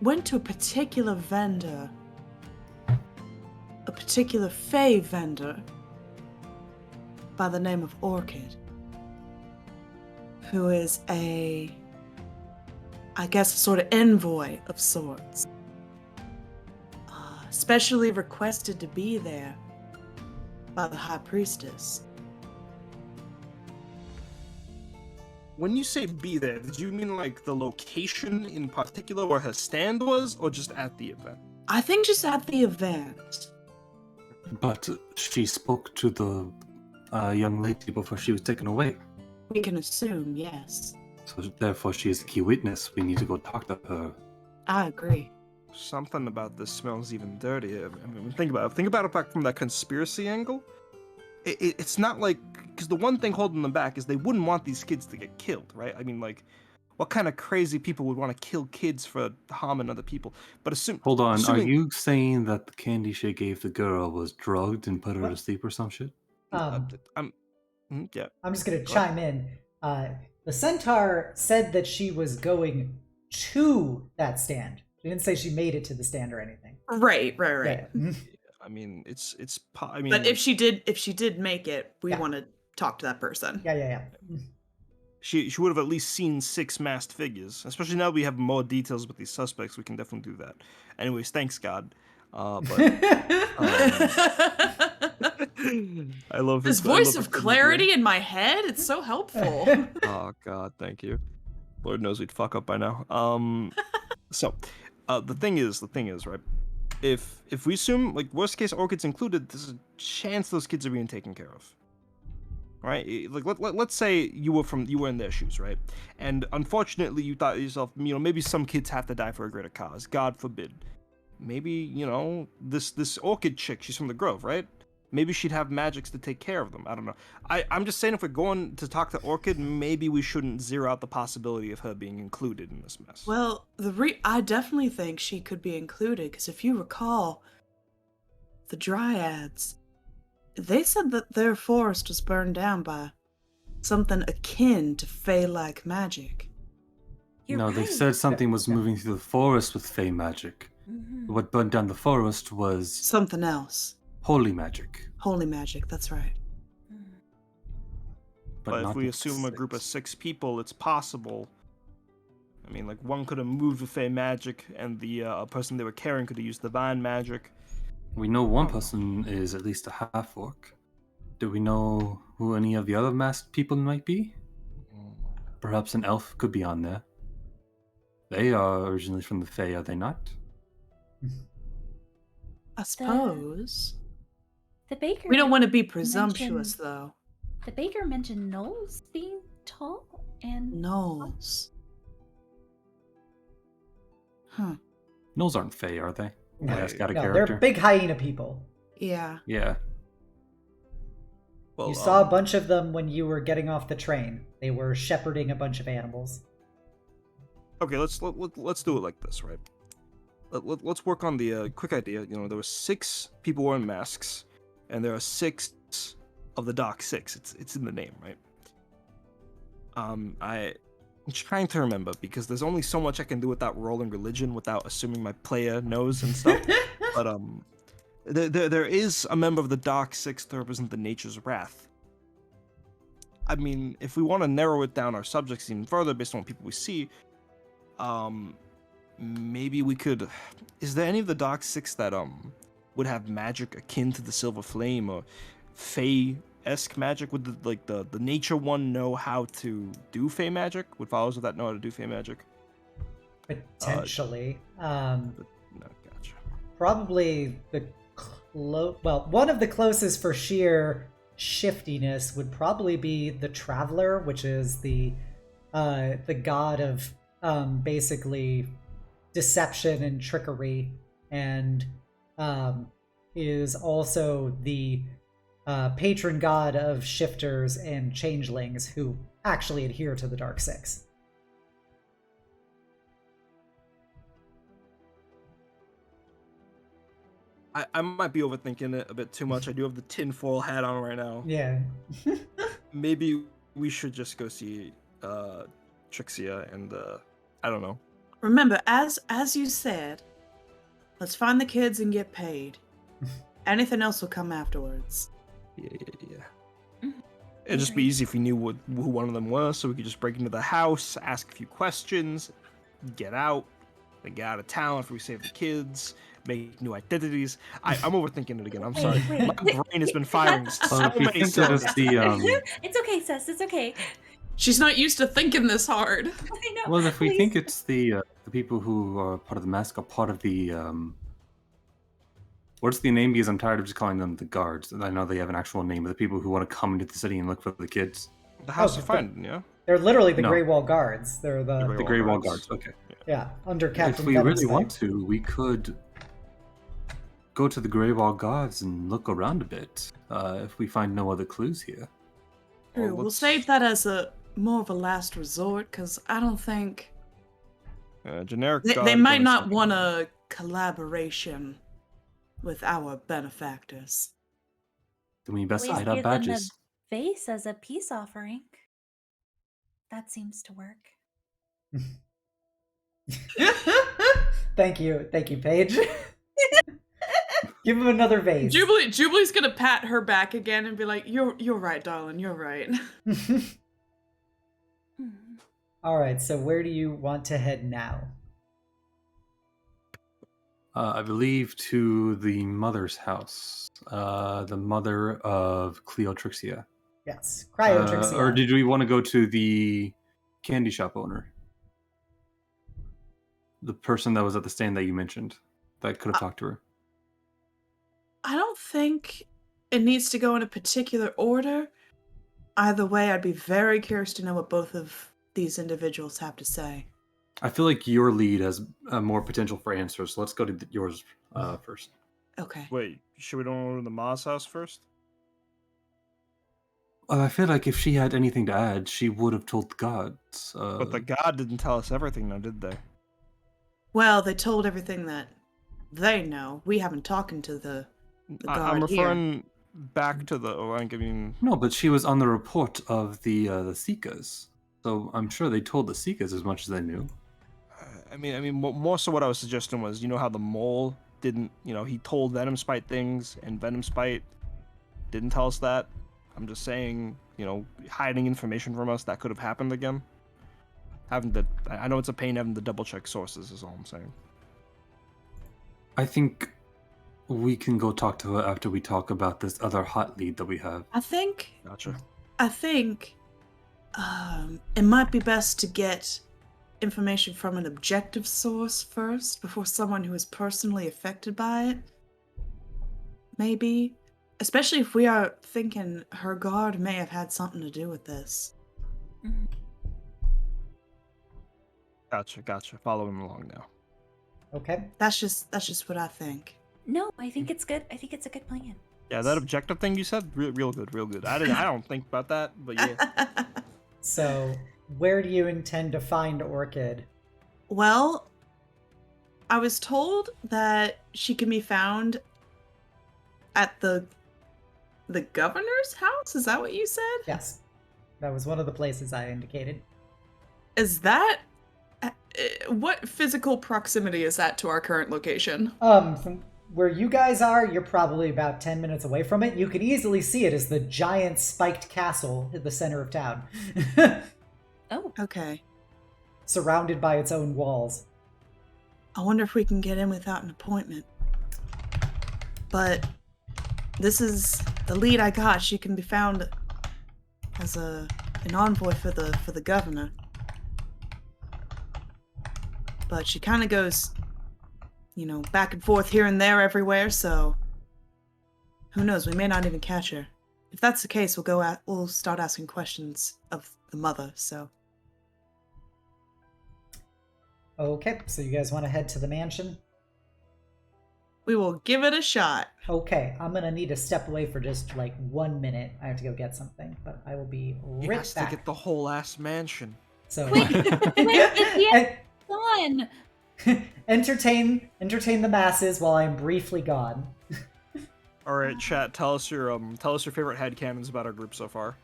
went to a particular vendor, a particular fae vendor by the name of Orchid, who is I guess, a sort of envoy of sorts. Specially requested to be there by the High Priestess. When you say be there, did you mean like the location in particular where her stand was, or just at the event? I think just at the event. But she spoke to the young lady before she was taken away. We can assume, yes. So therefore she is a key witness. We need to go talk to her. I agree. Something about this smells even dirtier. I mean, think about it back from that conspiracy angle. It's not like, because the one thing holding them back is they wouldn't want these kids to get killed, right? I mean, like, what kind of crazy people would want to kill kids for harming other people? But Hold on, assuming, are you saying that the candy she gave the girl was drugged and put her to sleep or some shit? yeah. I'm just gonna Go chime in. The centaur said that she was going to that stand. She didn't say she made it to the stand or anything. Right. Yeah. I mean, I mean, But if she did make it, we Yeah. want to talk to that person. Yeah. she would have at least seen 6 masked figures. Especially now we have more details with these suspects, we can definitely do that. Anyways, thanks God. But I love This voice of clarity in my head, it's so helpful. Oh God, thank you. Lord knows we'd fuck up by now. So, the thing is, right? If we assume, like, worst case Orchid's included, there's a chance those kids are being taken care of. Right? Like, let's say you were in their shoes, right? And unfortunately, you thought to yourself, maybe some kids have to die for a greater cause. God forbid. Maybe, this Orchid chick, she's from the Grove, right? Maybe she'd have magics to take care of them. I don't know. I'm just saying, if we're going to talk to Orchid, maybe we shouldn't zero out the possibility of her being included in this mess. Well, I definitely think she could be included, because if you recall, the Dryads, they said that their forest was burned down by something akin to Fey-like magic. You're They right. said something was moving through the forest with fey magic. Mhm. What burned down the forest was Something else. holy magic. Holy magic, that's right. But if not we with assume a group of 6. 6 people, it's possible. I mean, like, one could have moved with Fey magic, and the person they were carrying could have used divine magic. We know one person is at least a half-orc. Do we know who any of the other masked people might be? Perhaps an elf could be on there. They are originally from the Fae, are they not? I suppose. The baker. We don't want to be presumptuous, though. The baker mentioned Knowles being tall and Knowles. Huh. Gnolls aren't Fae, are they? No, That's got a no, character. they're big hyena people. Yeah. Yeah. Well, You saw a bunch of them when you were getting off the train. They were shepherding a bunch of animals. Okay, let's do it like this, right? Let's work on the quick idea. There were 6 people wearing masks, and there are 6 of the Dark 6. It's in the name, right? I'm trying to remember, because there's only so much I can do without rolling religion, without assuming my player knows and stuff. But there is a member of the Dark 6 to represent the Nature's Wrath. I mean, if we want to narrow it down our subjects even further based on what people we see, maybe we could. Is there any of the Dark 6 that would have magic akin to the Silver Flame or Fey-esque magic? Would the nature one know how to do Fey magic? Would followers of that know how to do Fey magic? Potentially. No, gotcha. Probably one of the closest for sheer shiftiness would probably be the Traveler, which is the god of basically deception and trickery, and is also the patron god of shifters and changelings who actually adhere to the Dark 6. I might be overthinking it a bit too much. I do have the tinfoil hat on right now. Yeah. Maybe we should just go see Trixia and I don't know. Remember, as you said, let's find the kids and get paid. Anything else will come afterwards. Yeah. Mhm. It'd just be easy if we knew who one of them was, so we could just break into the house, ask a few questions, get out, then get out of town if we save the kids, make new identities. I'm overthinking it again. I'm sorry. Wait. My brain has been firing so Well, if you many think that it's cylinders. the It's okay, Sus. It's okay. She's not used to thinking this hard. I know. well, if we please. think it's the people who are part of the mascot, part of the what's the name? Because I'm tired of just calling them the guards. And I know they have an actual name, but the people who want to come into the city and look for the kids. The house Oh, of finding, yeah. They're literally the No. Grey Wall Guards. They're the The Grey Wall Guards. Okay. under Captain. If we Venom's really name. want to, we could go to the Grey Wall Guards and look around a bit. If we find no other clues here. True. We'll save that as more of a last resort, because I don't think Generic. they god might gonna not suck. want a collaboration with our benefactors. Then we best Always hide our give them badges. a vase as a peace offering. That seems to work. Thank you, Paige. Give him another vase. Jubilee's gonna pat her back again and be like, "You're right, darling. You're right." Hmm. All right, so where do you want to head now? I believe to the mother's house. The mother of Cleotrixia. Yes, Cryotrixia. Or did we want to go to the candy shop owner? The person that was at the stand that you mentioned that could have talked to her. I don't think it needs to go in a particular order. Either way, I'd be very curious to know what both of these individuals have to say. I feel like your lead has more potential for answers, so let's go to yours first. Okay. Wait, should we don't go to the Ma's house first? I feel like if she had anything to add, she would have told the gods. But the god didn't tell us everything, now did they? Well, they told everything that they know. We haven't talked to the guard I'm here. referring back to the. Oh, I mean, No, but she was on the report of the Seekers, so I'm sure they told the Seekers as much as they knew. I mean, more so what I was suggesting was, how the mole didn't, he told Venomspite things, and Venomspite didn't tell us that. I'm just saying, hiding information from us, that could have happened again. I know it's a pain having to double check sources, is all I'm saying. I think we can go talk to her after we talk about this other hot lead that we have. I think Gotcha. it might be best to get information from an objective source first, before someone who is personally affected by it. Maybe. Especially if we are thinking her guard may have had something to do with this. Mhm. Gotcha. Follow him along now. Okay. That's just what I think. No, I think it's good. I think it's a good plan. Yeah, that objective thing you said, real good. I don't think about that, but yeah. So, where do you intend to find Orchid? Well, I was told that she can be found at the governor's house? Is that what you said? Yes, that was one of the places I indicated. Is that... what physical proximity is that to our current location? From where you guys are, you're probably about 10 minutes away from it. You can easily see it as the giant spiked castle in the center of town. Oh, Okay. Surrounded by its own walls. I wonder if we can get in without an appointment. But this is the lead I got. She can be found as an envoy for the governor. But she kind of goes, back and forth here and there everywhere, so who knows, we may not even catch her. If that's the case, we'll start asking questions of the mother, so. Okay, so you guys want to head to the mansion? We will give it a shot. Okay, I'm gonna need to step away for just like 1 minute. I have to go get something, but I will be You right has back. to get the whole ass mansion. So wait, it's gone. entertain the masses while I'm briefly gone. All right, chat. Tell us your favorite headcanons about our group so far.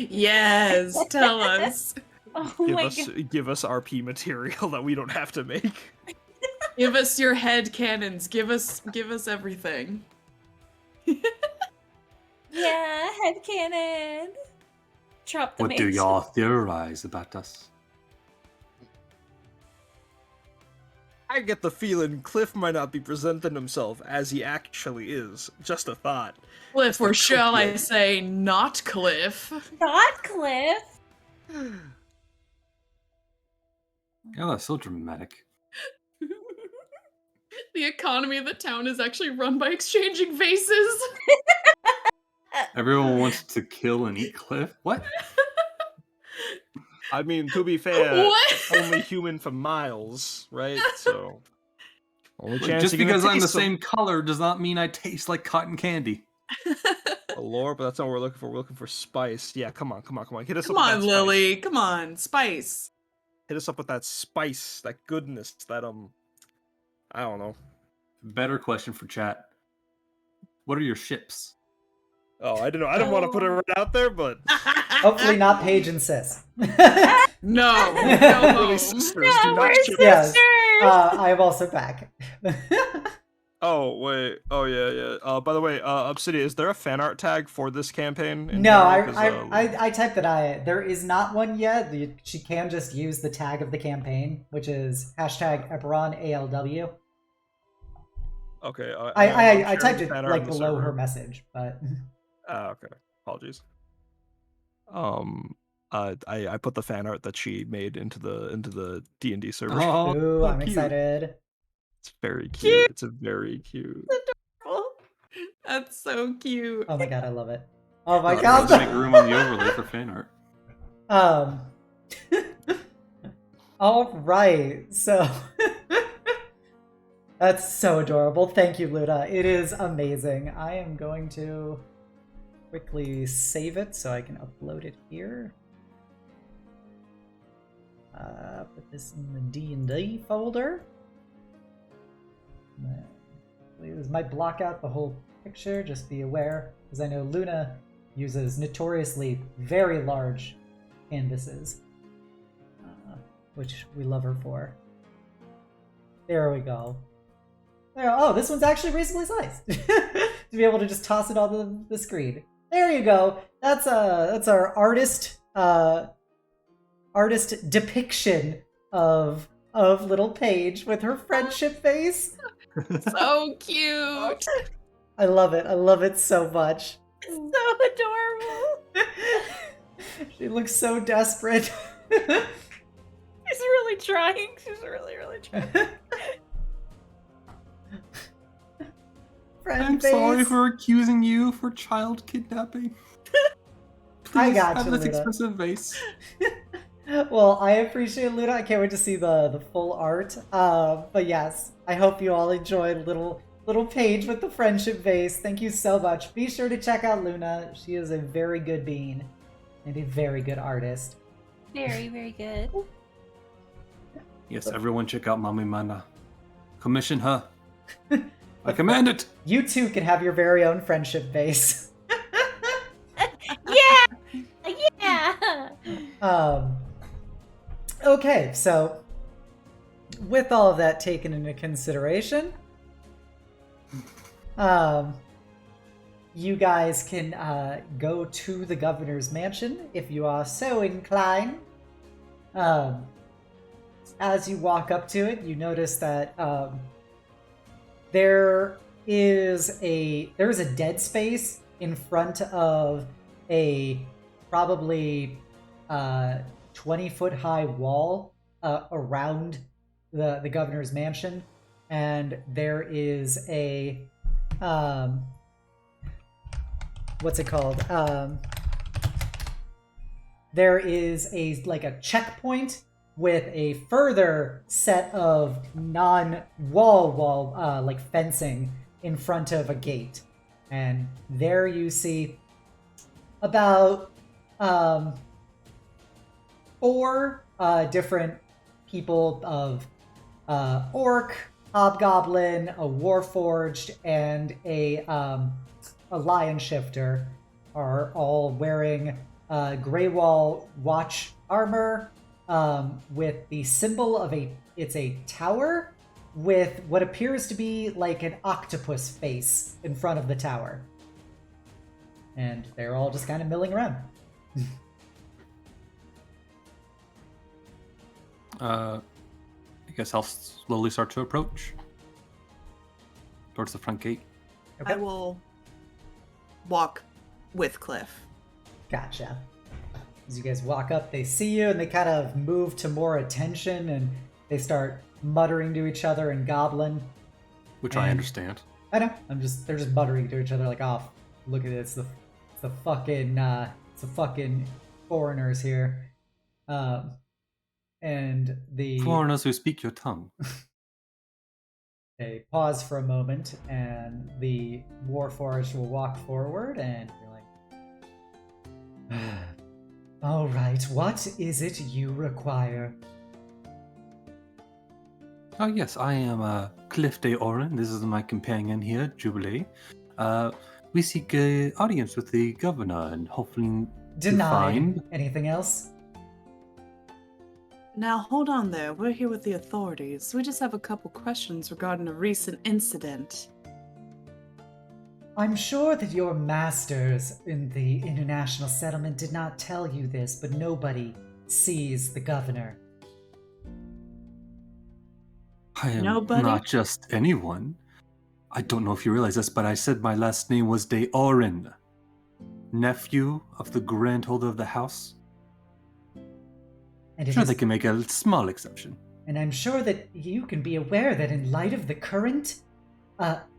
Yes, tell us. Oh Give my us god. give us RP material that we don't have to make. Give us your head cannons. Give us everything. Yeah, headcanon. Drop the What do mage. y'all theorize about us? I get the feeling Kliff might not be presenting himself as he actually is. Just a thought. Kliff, or Like, shall I yeah. say, not Kliff? Not Kliff. Oh, that's so dramatic. The economy of the town is actually run by exchanging faces. Everyone wants to kill and eat Kliff? What? I mean, to be fair, What? only human for miles, right? So, only Look, chance just you're gonna because I'm the taste some- same color does not mean I taste like cotton candy. Oh, Lord, but that's not what we're looking for. We're looking for spice. Yeah, come on. Hit us Come up with on, that Lily. Spice. Come on, spice. Hit us up with that spice, that goodness, that I don't know. Better question for chat. What are your ships? Oh, I don't know. I don't want to put it right out there, but Hopefully not Paige and Sis. No, really, no. sisters, No, do not we're ship Yes. sisters. I am also back. Oh wait. Oh yeah. By the way, Obsidian, is there a fan art tag for this campaign? in No, general? 'Cause, I typed that there is not one yet. She can just use the tag of the campaign, which is #Eberron ALW. Okay. I I'm typed sharing it fan art like in the below her server. message, but Okay. Apologies. I put the fan art that she made into the D&D server. Oh, ooh, so I'm cute. excited. It's very cute. It's a very cute. That's so cute. Oh my god, I love it. Oh my Oh, god. let's make room on the overlay for fan art. All right. So that's so adorable. Thank you, Luna. It is amazing. I am going to quickly save it so I can upload it here. Put this in the D&D folder. This might block out the whole picture, just be aware, because I know Luna uses notoriously very large canvases, which we love her for. There we go. There, oh, this one's actually reasonably sized to be able to just toss it on the screen. There you go. That's our artist depiction of little Paige with her friendship face. So cute. I love it. I love it so much. So adorable. She looks so desperate. She's really trying. She's really, really trying. Friend I'm face. sorry for accusing you for child kidnapping. Please I got have you, this Luna. expressive vase. Well, I appreciate Luna. I can't wait to see the full art. But yes, I hope you all enjoyed little Paige with the friendship vase. Thank you so much. Be sure to check out Luna. She is a very good bean and a very good artist. Very, very good. Yes, everyone check out Mami Mana. Commission her. I command it! You too can have your very own friendship vase. Yeah. Yeah. Okay, so with all of that taken into consideration, you guys can go to the governor's mansion if you are so inclined. As you walk up to it, you notice that there is a dead space in front of a probably 20-foot high wall around the governor's mansion, and there is a what's it called? There is a checkpoint with a further set of non-wall like fencing in front of a gate, and there you see about 4 different people of orc, hobgoblin, a warforged, and a lion shifter are all wearing Greywall watch armor with the symbol of it's a tower with what appears to be like an octopus face in front of the tower. And they're all just kind of milling around. I guess I'll slowly start to approach towards the front gate. Okay. I will walk with Kliff. Gotcha. As you guys walk up, they see you and they kind of move to more attention and they start muttering to each other in Goblin. Which I understand. I know. They're just muttering to each other like, oh, look at this. It's the fucking foreigners here. And the Foreigners who speak your tongue. They pause for a moment, and the Warforged will walk forward, and you're like, all right, what is it you require? Oh yes, I am Kliff de Oren. This is my companion here, Jubilee. We seek an audience with the governor and hopefully Denied. find... Anything else? Now, hold on there. We're here with the authorities. We just have a couple questions regarding a recent incident. I'm sure that your masters in the international settlement did not tell you this, but nobody sees the governor. I am Nobody? not just anyone. I don't know if you realize this, but I said my last name was de Oren. Nephew of the Grand Holder of the House. And I'm it sure is- they can make a small exception. And I'm sure that you can be aware that in light of the current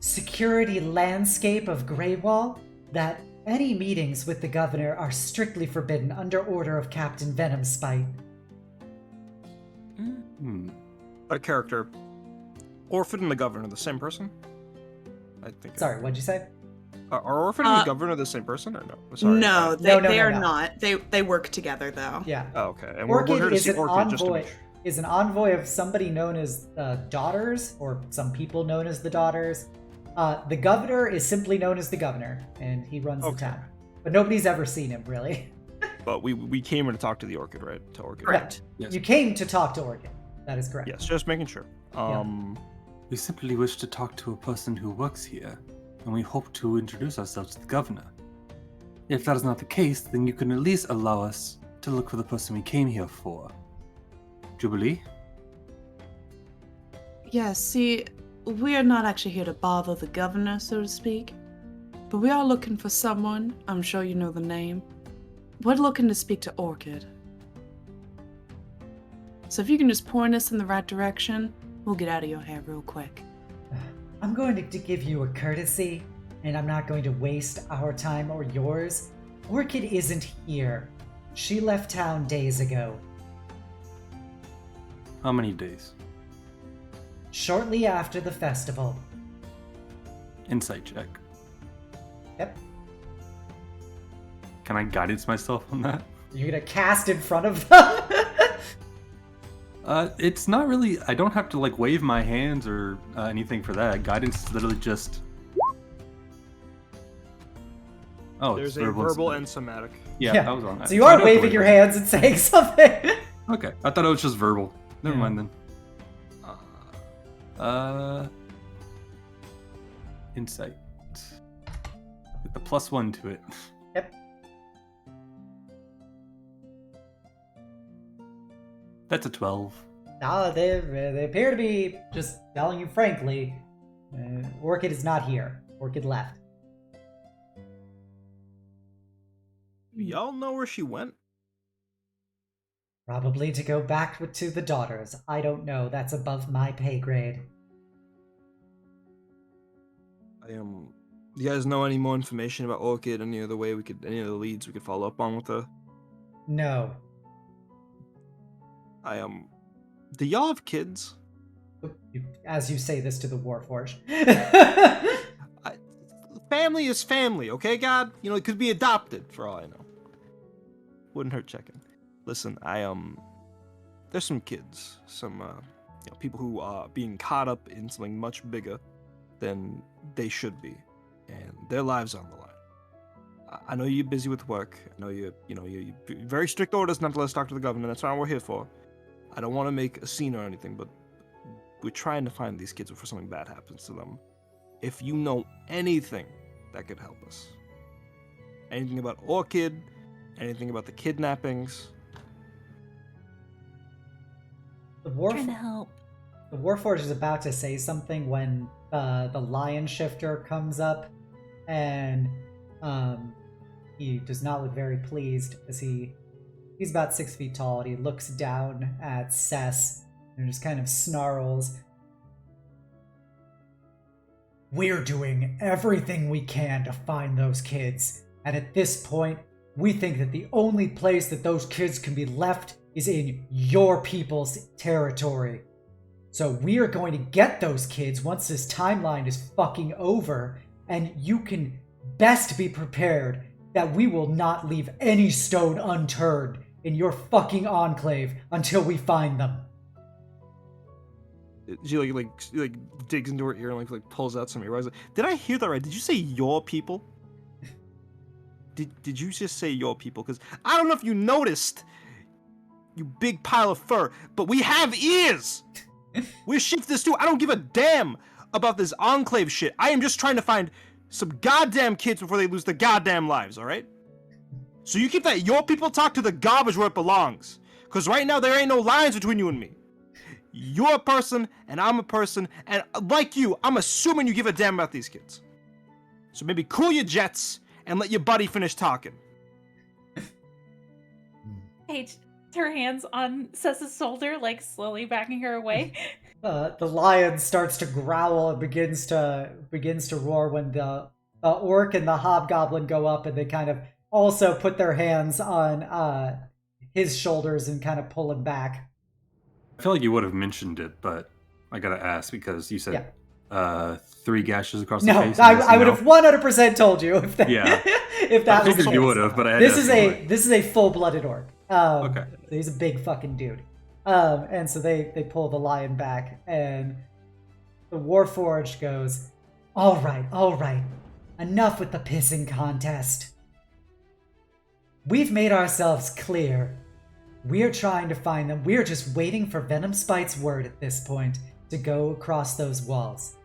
security landscape of Greywall, that any meetings with the governor are strictly forbidden under order of Captain Venomspite. A character. Orphan and the governor the same person? I think. Sorry, what'd you say? Are Orphan and the governor the same person or no? Sorry. No, No, they are no. not. They work together though. Yeah. Oh, okay. And we're here Orchid to is see an Orchid just to envoy. make sure. Is an envoy of somebody known as Daughters, or some people known as the Daughters. The governor is simply known as the governor, and he runs the Okay. town. But nobody's ever seen him, really. But we came here to talk to the Orchid, right? To Orchid. Correct. Yes. You came to talk to Orchid. That is correct. Yes, just making sure. We simply wish to talk to a person who works here, and we hope to introduce ourselves to the governor. If that is not the case, then you can at least allow us to look for the person we came here for. Jubilee? Yeah, see, we are not actually here to bother the governor, so to speak. But we are looking for someone. I'm sure you know the name. We're looking to speak to Orchid. So if you can just point us in the right direction, we'll get out of your hair real quick. I'm going to give you a courtesy, and I'm not going to waste our time or yours. Orchid isn't here. She left town days ago. How many days? Shortly after the festival. Insight check. Yep. Can I guidance myself on that? You're gonna cast in front of them? It's not really... I don't have to, like, wave my hands or anything for that. Guidance is literally just... Oh, There's it's a verbal and... and somatic. Yeah, that was on that. So you are I know waving it's your waving. hands and saying something. Okay, I thought it was just verbal. Never Yeah. mind then. Insight. With the +1 to it. Yep. That's a 12. They appear to be just telling you frankly. Orchid is not here. Orchid left. Y'all know where she went? Probably to go back to the Daughters. I don't know. That's above my pay grade. Do you guys know any more information about Orchid? Any other leads we could follow up on with her? No. Do y'all have kids? As you say this to the Warforged. Family is family, okay, God? You know, it could be adopted, for all I know. Wouldn't hurt checking. Listen, there's some kids, some people who are being caught up in something much bigger than they should be, and their lives are on the line. I know you're busy with work. I know you're very strict orders not to let us talk to the governor. That's not what we're here for. I don't want to make a scene or anything, but we're trying to find these kids before something bad happens to them. If you know anything that could help us, anything about Orchid, anything about the kidnappings. Trying to help. The Warforged is about to say something when the Lion Shifter comes up, and he does not look very pleased as he's about 6 feet tall, and he looks down at Cess and just kind of snarls. We're doing everything we can to find those kids, and at this point, we think that the only place that those kids can be left is in your people's territory. So we are going to get those kids once this timeline is fucking over, and you can best be prepared that we will not leave any stone unturned in your fucking enclave until we find them. She like digs into her ear and like pulls out some earwax. Did I hear that right? Did you say your people? Did you just say your people? Because I don't know if you noticed, you big pile of fur, but we have ears. We're shifters too. I don't give a damn about this enclave shit. I am just trying to find some goddamn kids before they lose their goddamn lives. All right. So you keep that your people talk to the garbage where it belongs. Because right now there ain't no lines between you and me. You're a person, and I'm a person, and like you, I'm assuming you give a damn about these kids. So maybe cool your jets and let your buddy finish talking. Paige, her hands on Cessa's shoulder, like slowly backing her away. The lion starts to growl and begins to roar when the orc and the hobgoblin go up, and they kind of also put their hands on his shoulders and kind of pull him back. I feel like you would have mentioned it, but I gotta ask because you said 3 gashes across the face. I would have 100% told you if that. Yeah, if that I was. figured you would have, but I had this is a full-blooded orc. Okay. He's a big fucking dude. And so they pull the lion back, and the Warforged goes, all right, enough with the pissing contest. We've made ourselves clear. We're trying to find them. We're just waiting for Venom Spite's word at this point to go across those walls.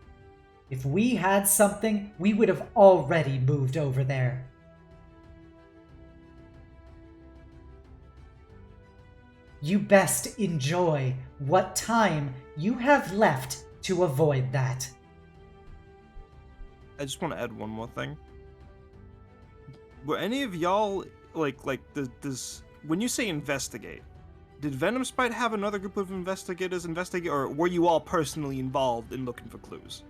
If we had something, we would have already moved over there. You best enjoy what time you have left to avoid that. I just want to add one more thing. Were any of y'all like this? When you say investigate, did Venom Spite have another group of investigators investigate, or were you all personally involved in looking for clues?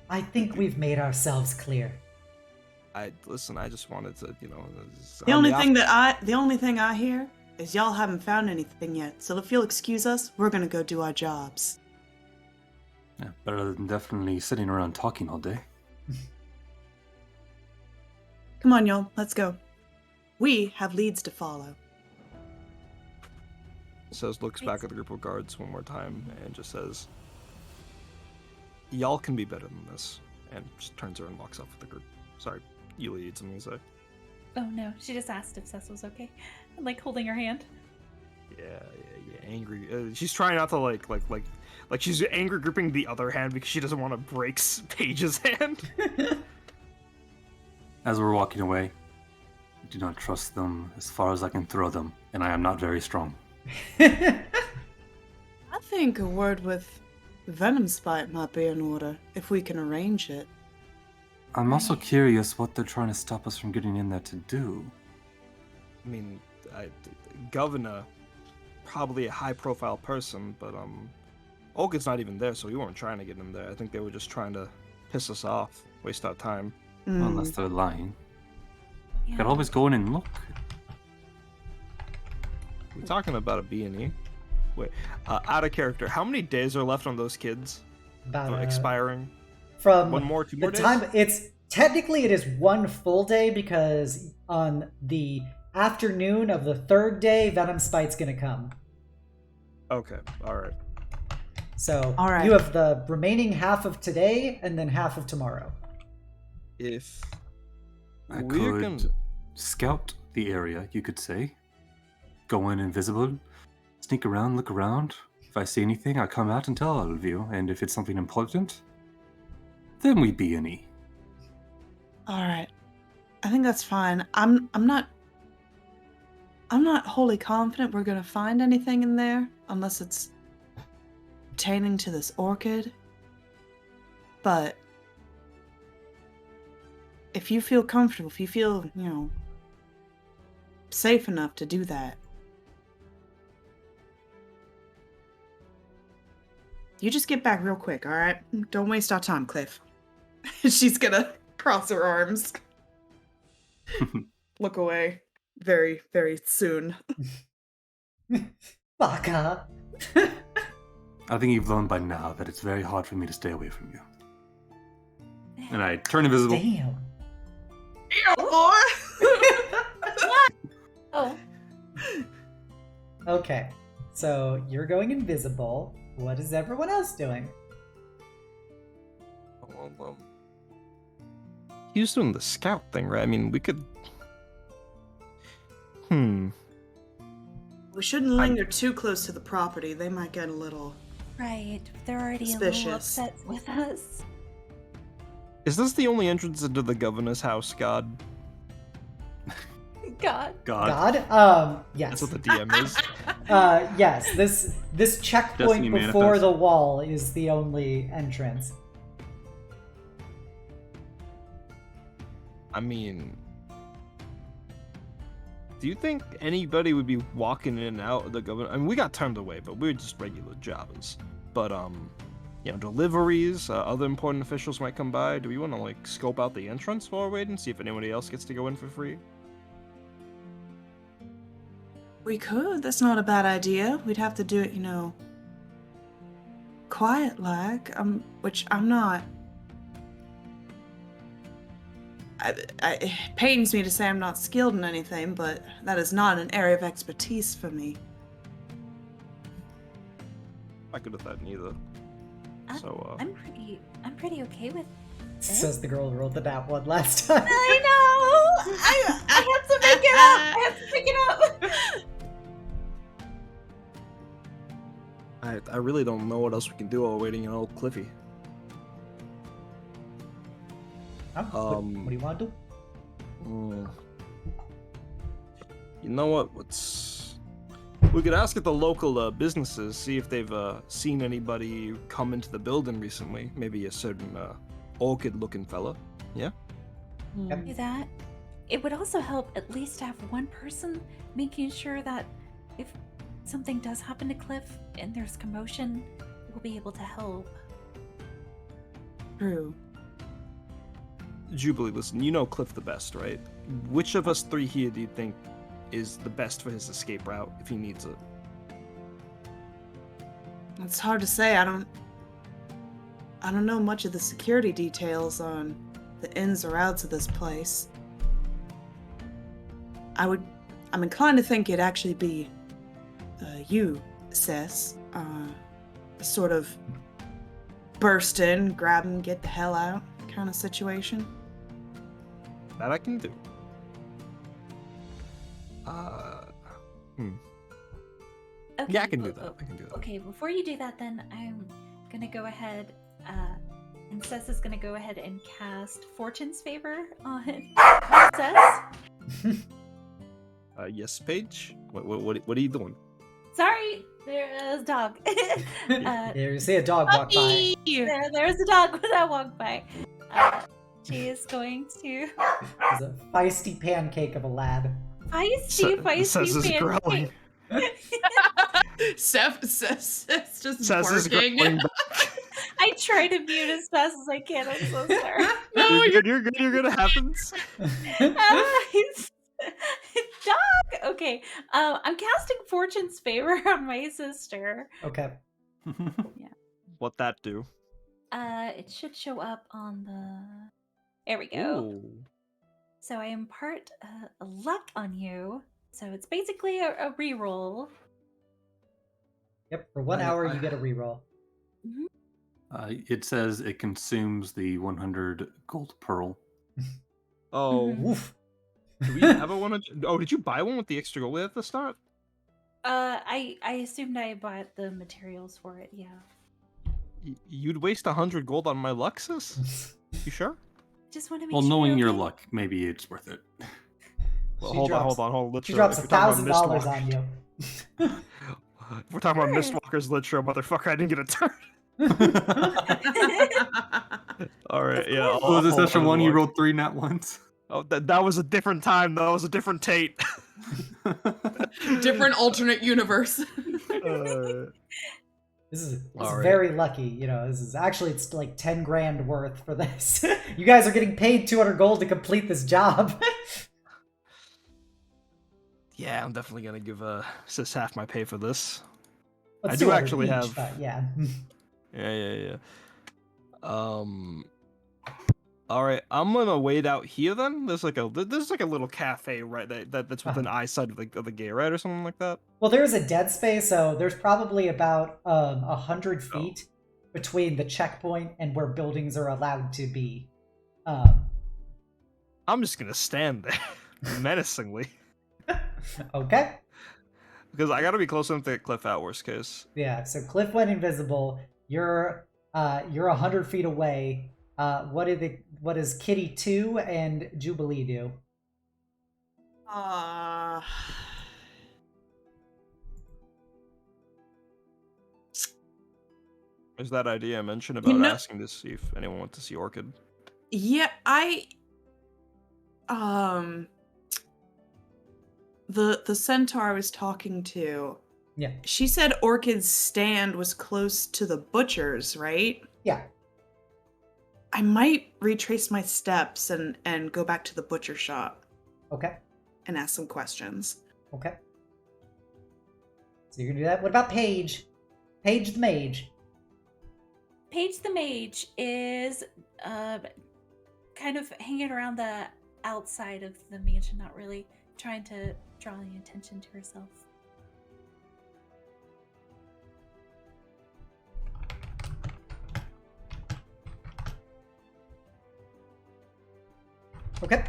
I think we've made ourselves clear. I just wanted to, The only thing I hear is y'all haven't found anything yet. So if you'll excuse us, we're gonna go do our jobs. Yeah, better than definitely sitting around talking all day. Come on, y'all, let's go. We have leads to follow. Says looks back at the group of guards one more time and just says, "Y'all can be better than this," and just turns her and walks off with the group. Sorry, Yulia, you had something to say? Oh no, she just asked if Cess was okay. Like holding her hand. Yeah, angry. She's trying not to like she's anger gripping the other hand because she doesn't want to break Paige's hand. As we're walking away, I do not trust them as far as I can throw them, and I am not very strong. I think a word with Venom Spite might be in order, if we can arrange it. I'm also curious what they're trying to stop us from getting in there to do. I mean, Governor, probably a high-profile person, but Olga's not even there, so we weren't trying to get in there. I think they were just trying to piss us off, waste our time. Unless they're lying. Yeah. You could always go in and look. We're talking about a B&E. Wait, out of character, how many days are left on those kids? About expiring? From two more the days? time it is one full day, because on the afternoon of the 3rd day, Venom Spite's gonna come. Okay, alright. So All right. You have the remaining half of today and then half of tomorrow. If I we're could scout the area, you could say. go in invisible, sneak around, look around. If I see anything, I come out and tell all of you. And if it's something important, then we B&E. All right. I think that's fine. I'm not wholly confident we're gonna find anything in there unless it's pertaining to this orchid. But if you feel comfortable, if you feel, safe enough to do that, you just get back real quick, all right? Don't waste our time, Kliff. She's gonna cross her arms. Look away very, very soon. Baka. I think you've learned by now that it's very hard for me to stay away from you. And I turn invisible. Damn. Oh, Okay, so you're going invisible. What is everyone else doing? He was doing the scout thing, right? I mean, we could... We shouldn't linger too close to the property. They might get a little... right. They're already a Suspicious. little upset with us. Is this the only entrance into the governor's house, God? God. God? Yes. That's what the DM is. Yes, this checkpoint Destiny before manifest. the wall is the only entrance. I mean... Do you think anybody would be walking in and out of the governor? I mean, we got turned away, but we're just regular jobbers. But, deliveries, other important officials might come by. Do we want to, scope out the entrance while we're waiting, see if anybody else gets to go in for free? We could. That's not a bad idea. We'd have to do it, quiet-like, which I'm not. It pains me to say I'm not skilled in anything, but that is not an area of expertise for me. I could have thought neither. So, I'm pretty okay with this. Says the girl who rolled the nat one last time. I know. I have to pick it up. I have to pick it up. I really don't know what else we can do while waiting on old Kliffy. What do you want to do? You know what? We could ask at the local businesses, see if they've seen anybody come into the building recently. Maybe a certain orchid-looking fella. Yeah? Yep. Do that. It would also help at least have one person making sure that if something does happen to Kliff and there's commotion, we'll be able to help. True. Jubilee, listen, you know Kliff the best, right? Which of us three here do you think is the best for his escape route if he needs it? It's hard to say. I don't know much of the security details on the ins or outs of this place. I'm inclined to think it'd actually be you, Sis. Sort of burst in, grab him, get the hell out kind of situation. That I can do. Okay, Yeah, I can do that. I can do that. Okay, before you do that, then I'm gonna go ahead, and Cess is gonna go ahead and cast Fortune's Favor on Cess. Yes, Paige? What are you doing? Sorry, there's a dog. There you see a dog walk by. There's a dog that walked by. She is going to There's a feisty pancake of a lad. feisty Says is growling. Seth just Says is barking. growling. I try to mute as fast as I can. I'm so sorry. No, You're good. It happens. Dog. Okay. I'm casting Fortune's Favor on my sister. Okay. What that do? It should show up on the. There we go. Ooh. So I impart luck on you. So it's basically a reroll. Yep, for 1 hour you get a reroll. It says it consumes the 100 gold pearl. Oh, Woof. do we have a one? Oh, did you buy one with the extra gold at the start? I assumed I bought the materials for it. Yeah. You'd waste 100 gold on my Luxus? You sure? Just want to make Well, sure. knowing you're your okay. luck, maybe it's worth it. Well, She hold drops- on. Litro, She drops if you're talking about $1,000 on you. If we're talking about Sure. Mistwalker's Litro, motherfucker, I didn't get a turn. Alright, Of yeah. course. I'll Was it follow session under the 1 you luck. rolled 3 nat ones? Oh, that was a different time. That was a different Tate. Different alternate universe. This is All right. very lucky, you know. This is actually, it's like 10 grand worth for this. You guys are getting paid 200 gold to complete this job. Yeah, I'm definitely gonna give Sis half my pay for this. But I do 200 actually each, have- but yeah. Yeah. All right, I'm gonna wait out here then. There's like a little cafe right that's within eyesight of the gate, right, or something like that. Well, there's a dead space, so there's probably about 100 feet between the checkpoint and where buildings are allowed to be. I'm just gonna stand there menacingly Okay. because I gotta be close enough to get Kliff out. Worst case. Yeah. So Kliff went invisible. You're 100 feet away. What does Kitty 2 and Jubilee do? There's that idea I mentioned about know- asking to see if anyone wants to see Orchid. Yeah, the centaur I was talking to, Yeah. she said Orchid's stand was close to the butcher's, right? Yeah. I might retrace my steps and go back to the butcher shop Okay. and ask some questions. Okay. So you're gonna do that. What about Paige? Paige the mage. Paige the mage is kind of hanging around the outside of the mansion, not really trying to draw any attention to herself. Okay.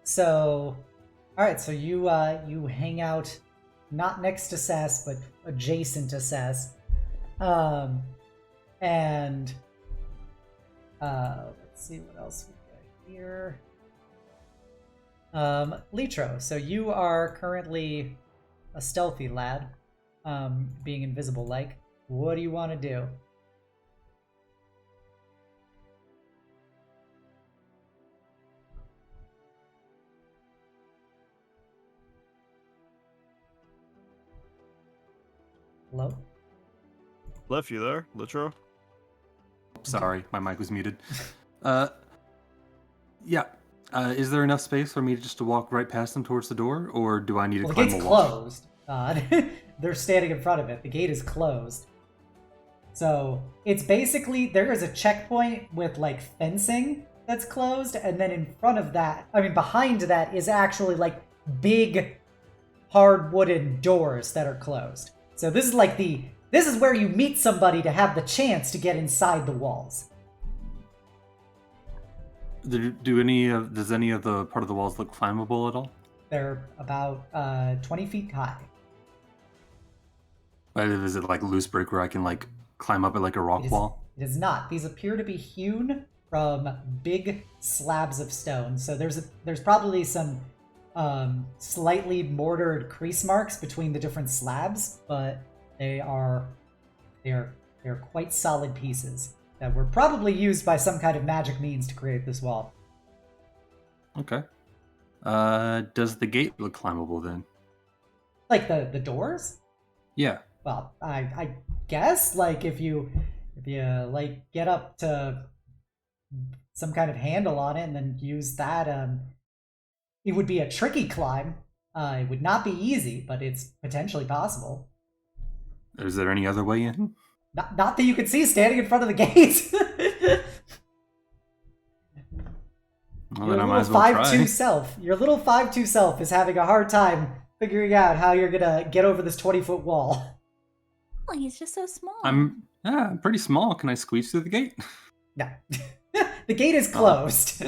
So, all right. So you hang out not next to Sess, but adjacent to Sess. And let's see what else we got here. Litro. So you are currently a stealthy lad, being invisible like. What do you want to do? Hello? Kliff, you there, Litro? Sorry, my mic was muted. Yeah. Is there enough space for me just to walk right past them towards the door, or do I need to Well, the climb gate's a wall? closed. They're standing in front of it. The gate is closed. So it's basically, there is a checkpoint with like fencing that's closed, and then in front of that, behind that is actually like big hard wooden doors that are closed. So this is like this is where you meet somebody to have the chance to get inside the walls. Does any of the part of the walls look climbable at all? They're about 20 feet high. Is it like loose brick where I can like climb up it like a rock wall? It is not. These appear to be hewn from big slabs of stone. So there's probably some slightly mortared crease marks between the different slabs, but they're quite solid pieces that were probably used by some kind of magic means to create this wall. Okay. Does the gate look climbable then? Like the doors? Yeah. Well, I guess like if you like get up to some kind of handle on it and then use that, it would be a tricky climb. It would not be easy, but it's potentially possible. Is there any other way in? Not that you could see standing in front of the gate. Well, Your then I might little as well 5'2" try. self. Your little 5'2" self is having a hard time figuring out how you're gonna get over this 20-foot wall. Oh, he's just so small. I'm pretty small. Can I squeeze through the gate? No. The gate is closed.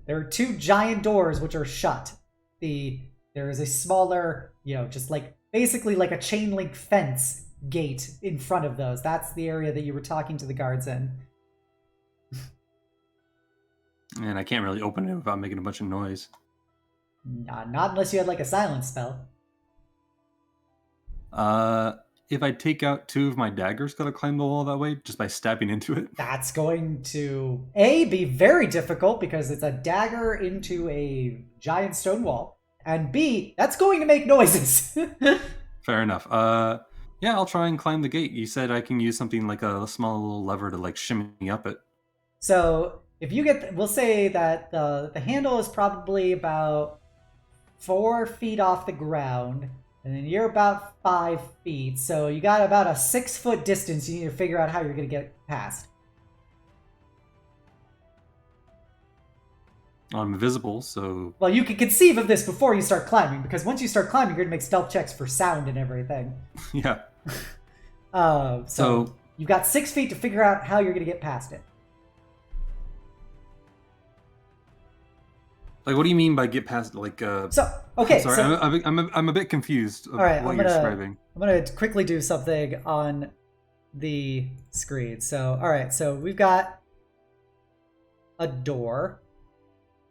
There are two giant doors which are shut. There is a smaller, just like basically like a chain link fence gate in front of those. That's the area that you were talking to the guards in. And I can't really open it without making a bunch of noise. Not unless you had like a silence spell. If I take out 2 of my daggers, could I climb the wall that way just by stabbing into it? That's going to be very difficult because it's a dagger into a giant stone wall, and B, that's going to make noises. Fair enough. Yeah, I'll try and climb the gate. You said I can use something like a small little lever to like shimmy up it. So if you we'll say that the handle is probably about 4 feet off the ground, and then you're about 5 feet. So you got about a 6-foot distance you need to figure out how you're going to get past. I'm invisible, so... Well, you can conceive of this before you start climbing, because once you start climbing, you're going to make stealth checks for sound and everything. Yeah. So you've got 6 feet to figure out how you're going to get past it. Like, what do you mean by get past, like, Okay, sorry, so... I'm a bit confused of all right, what you're describing. I'm going to quickly do something on the screen. So, all right, so we've got a door,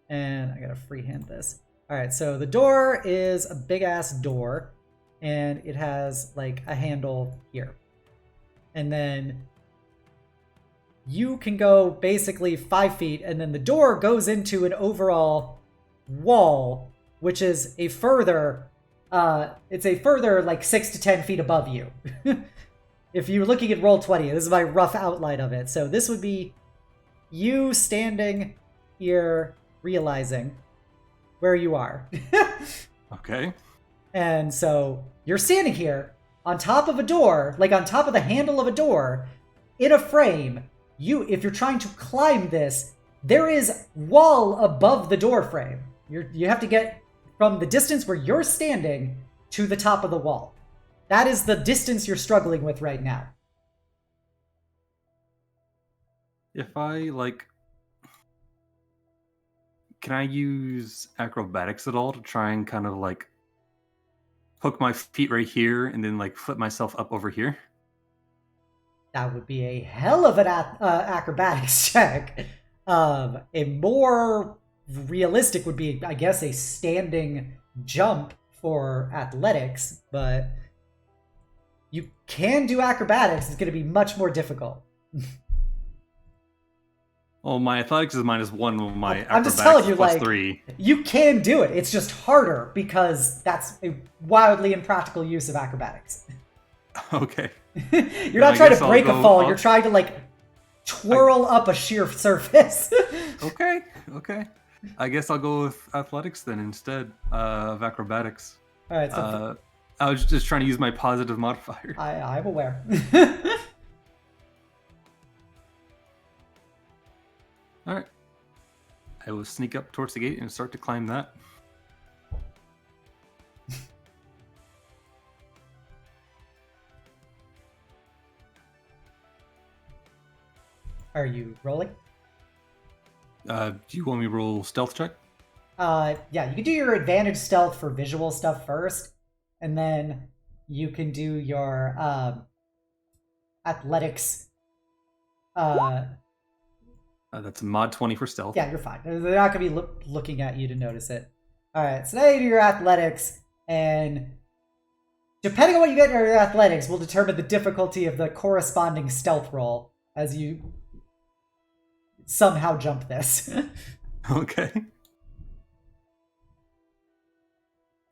and I got to freehand this. All right, so the door is a big-ass door, and it has, like, a handle here. And then you can go basically 5 feet, and then the door goes into an overall wall, which is a further, like 6 to 10 feet above you. If you're looking at Roll20, this is my rough outline of it. So this would be you standing here, realizing where you are. Okay. And so you're standing here on top of a door, like on top of the handle of a door, in a frame. If you're trying to climb this, there is wall above the door frame. You have to get from the distance where you're standing to the top of the wall. That is the distance you're struggling with right now. If I, like... Can I use acrobatics at all to try and kind of, like, hook my feet right here and then, like, flip myself up over here? That would be a hell of an acrobatics check. A more realistic would be, I guess, a standing jump for athletics, but you can do acrobatics. It's going to be much more difficult. Well, my athletics is -1, my I'm acrobatics just telling you, is like, +3. you can do it. It's just harder because that's a wildly impractical use of acrobatics. Okay. You're not trying to break a fall. You're trying to, like, twirl up a sheer surface. Okay. I guess I'll go with athletics then instead of acrobatics. All right. So I was just trying to use my positive modifier. I'm aware. All right. I will sneak up towards the gate and start to climb that. Are you rolling? Do you want me to roll stealth check? Yeah, you can do your advantage stealth for visual stuff first, and then you can do your athletics. That's a mod 20 for stealth. Yeah, you're fine. They're not going to be looking at you to notice it. All right, so now you do your athletics, and depending on what you get in your athletics will determine the difficulty of the corresponding stealth roll as you somehow jump this. Okay.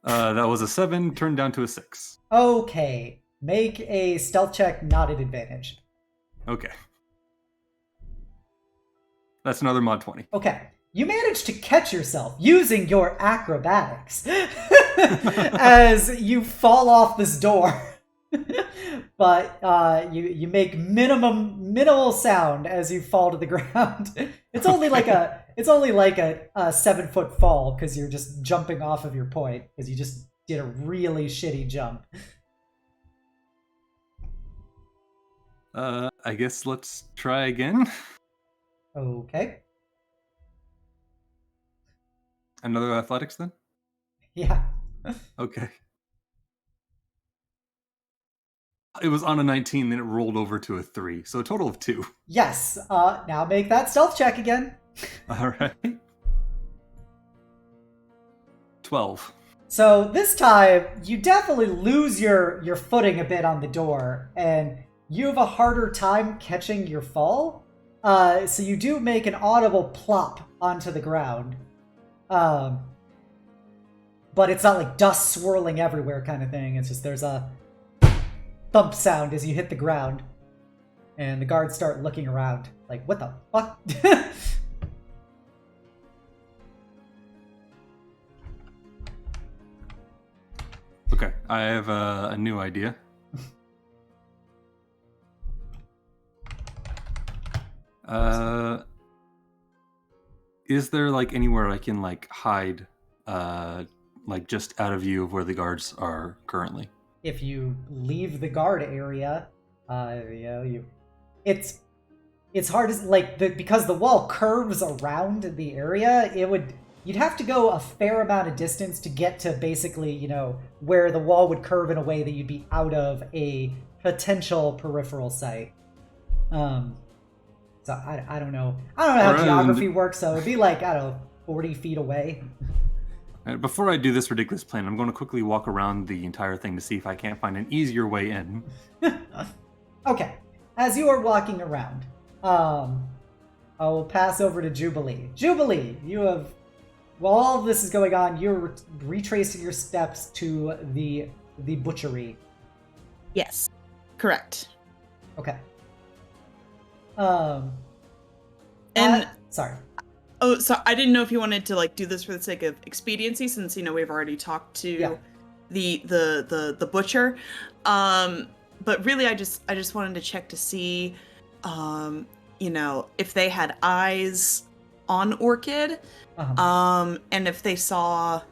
That was a 7, turned down to a 6. Okay. Make a stealth check, not an advantage. Okay. That's another mod 20. Okay. You managed to catch yourself using your acrobatics as you fall off this door. But you make minimal sound as you fall to the ground. It's only like a 7-foot fall because you're just jumping off of your point because you just did a really shitty jump. I guess let's try again. Okay. Another athletics then? Yeah. Okay. It was on a 19, then it rolled over to a 3, so a total of 2. Yes. Now make that stealth check again. All right. 12. So this time, you definitely lose your footing a bit on the door, and you have a harder time catching your fall. So you do make an audible plop onto the ground. But it's not like dust swirling everywhere kind of thing. It's just there's a thump sound as you hit the ground. And the guards start looking around. Like, what the fuck? Okay, I have a new idea. Is there like anywhere I can like hide, like just out of view of where the guards are currently? If you leave the guard area, it's hard as because the wall curves around the area. You'd have to go a fair amount of distance to get to basically where the wall would curve in a way that you'd be out of a potential peripheral site. So I don't know. I don't know how geography works. So it'd be like 40 feet away. Before I do this ridiculous plan, I'm going to quickly walk around the entire thing to see if I can't find an easier way in. Okay. As you are walking around, I will pass over to Jubilee. Jubilee, you have... While all of this is going on, you're retracing your steps to the butchery. Yes, correct. Okay. Sorry. Oh, so I didn't know if you wanted to do this for the sake of expediency, since we've already talked to the butcher. But really, I just wanted to check to see, if they had eyes on Orchid, and if they saw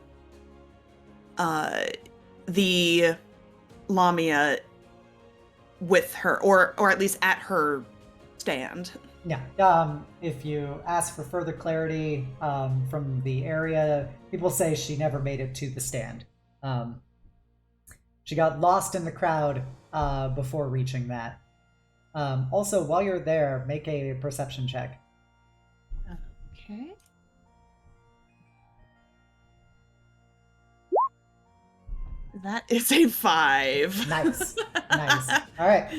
the Lamia with her, or at least at her stand. Yeah. If you ask for further clarity from the area, people say she never made it to the stand. She got lost in the crowd before reaching that. Also, while you're there, make a perception check. Okay. That is a 5. Nice. All right.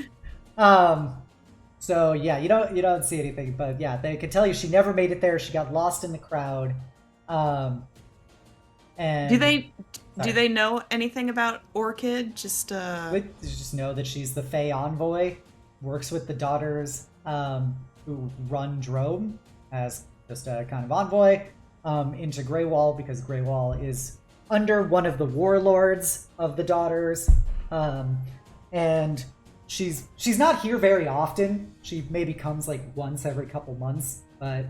So yeah, you don't see anything, but yeah, they can tell you she never made it there. She got lost in the crowd. And do they know anything about Orchid? Just know that she's the Fae envoy, works with the daughters who run Drome as just a kind of envoy into Greywall, because Greywall is under one of the warlords of the daughters, and she's not here very often. She maybe comes once every couple months, but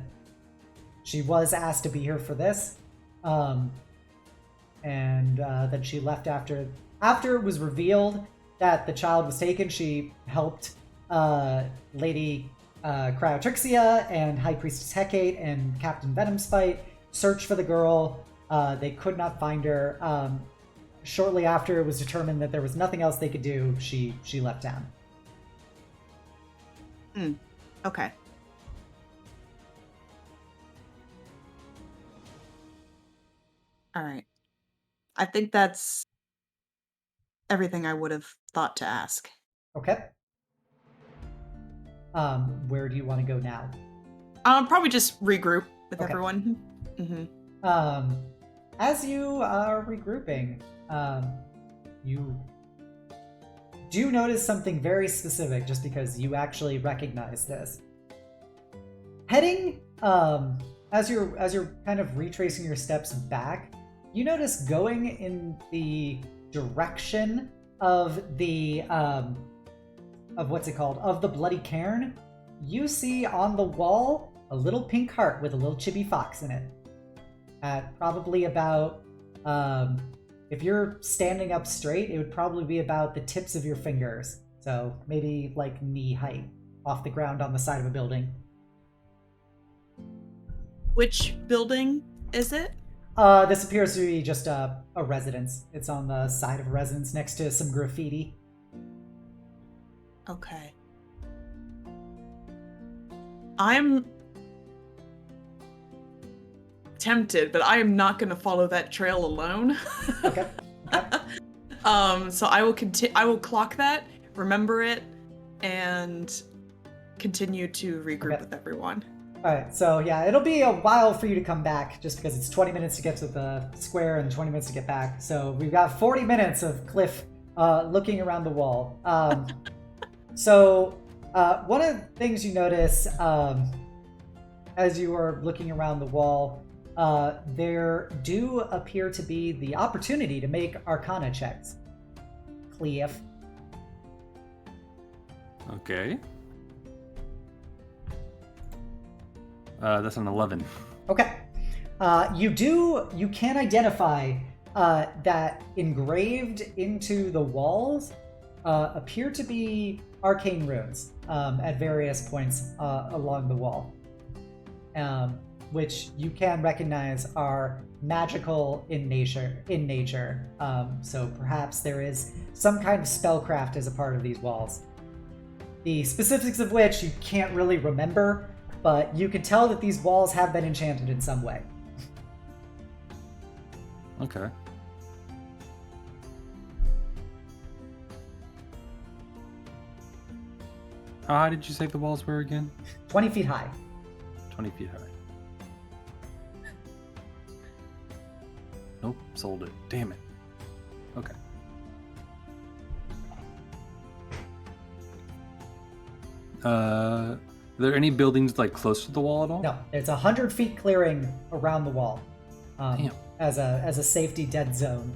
she was asked to be here for this, and then she left after it was revealed that the child was taken. She helped Lady Cryotrixia and High Priestess Hecate and Captain Venomspite search for the girl. They could not find her. Shortly after it was determined that there was nothing else they could do, she left town. Okay. All right. I think that's everything I would have thought to ask. Okay. Where do you want to go now? Probably just regroup with everyone. Mm-hmm. As you are regrouping, you do notice something very specific, just because you actually recognize this. Heading, as you're kind of retracing your steps back, you notice going in the direction of the of the Bloody Cairn, you see on the wall a little pink heart with a little chibi fox in it. At probably about, if you're standing up straight, it would probably be about the tips of your fingers. So maybe knee height off the ground on the side of a building. Which building is it? This appears to be just a residence. It's on the side of a residence next to some graffiti. Okay. I'm tempted, but I am not going to follow that trail alone. Okay. So I will I will clock that, remember it, and continue to regroup with everyone. Alright, so yeah, it'll be a while for you to come back, just because it's 20 minutes to get to the square and 20 minutes to get back. So we've got 40 minutes of Kliff looking around the wall. So one of the things you notice as you are looking around the wall, there do appear to be the opportunity to make Arcana checks. Kliff. Okay. That's an 11. Okay. You can identify that engraved into the walls appear to be arcane runes at various points along the wall, which you can recognize are magical in nature. So perhaps there is some kind of spellcraft as a part of these walls. The specifics of which you can't really remember, but you can tell that these walls have been enchanted in some way. Okay. How high did you say the walls were again? 20 feet high. 20 feet high. Nope, sold it. Damn it. Okay. Are there any buildings like close to the wall at all? No, it's 100 feet clearing around the wall Damn. as a safety dead zone.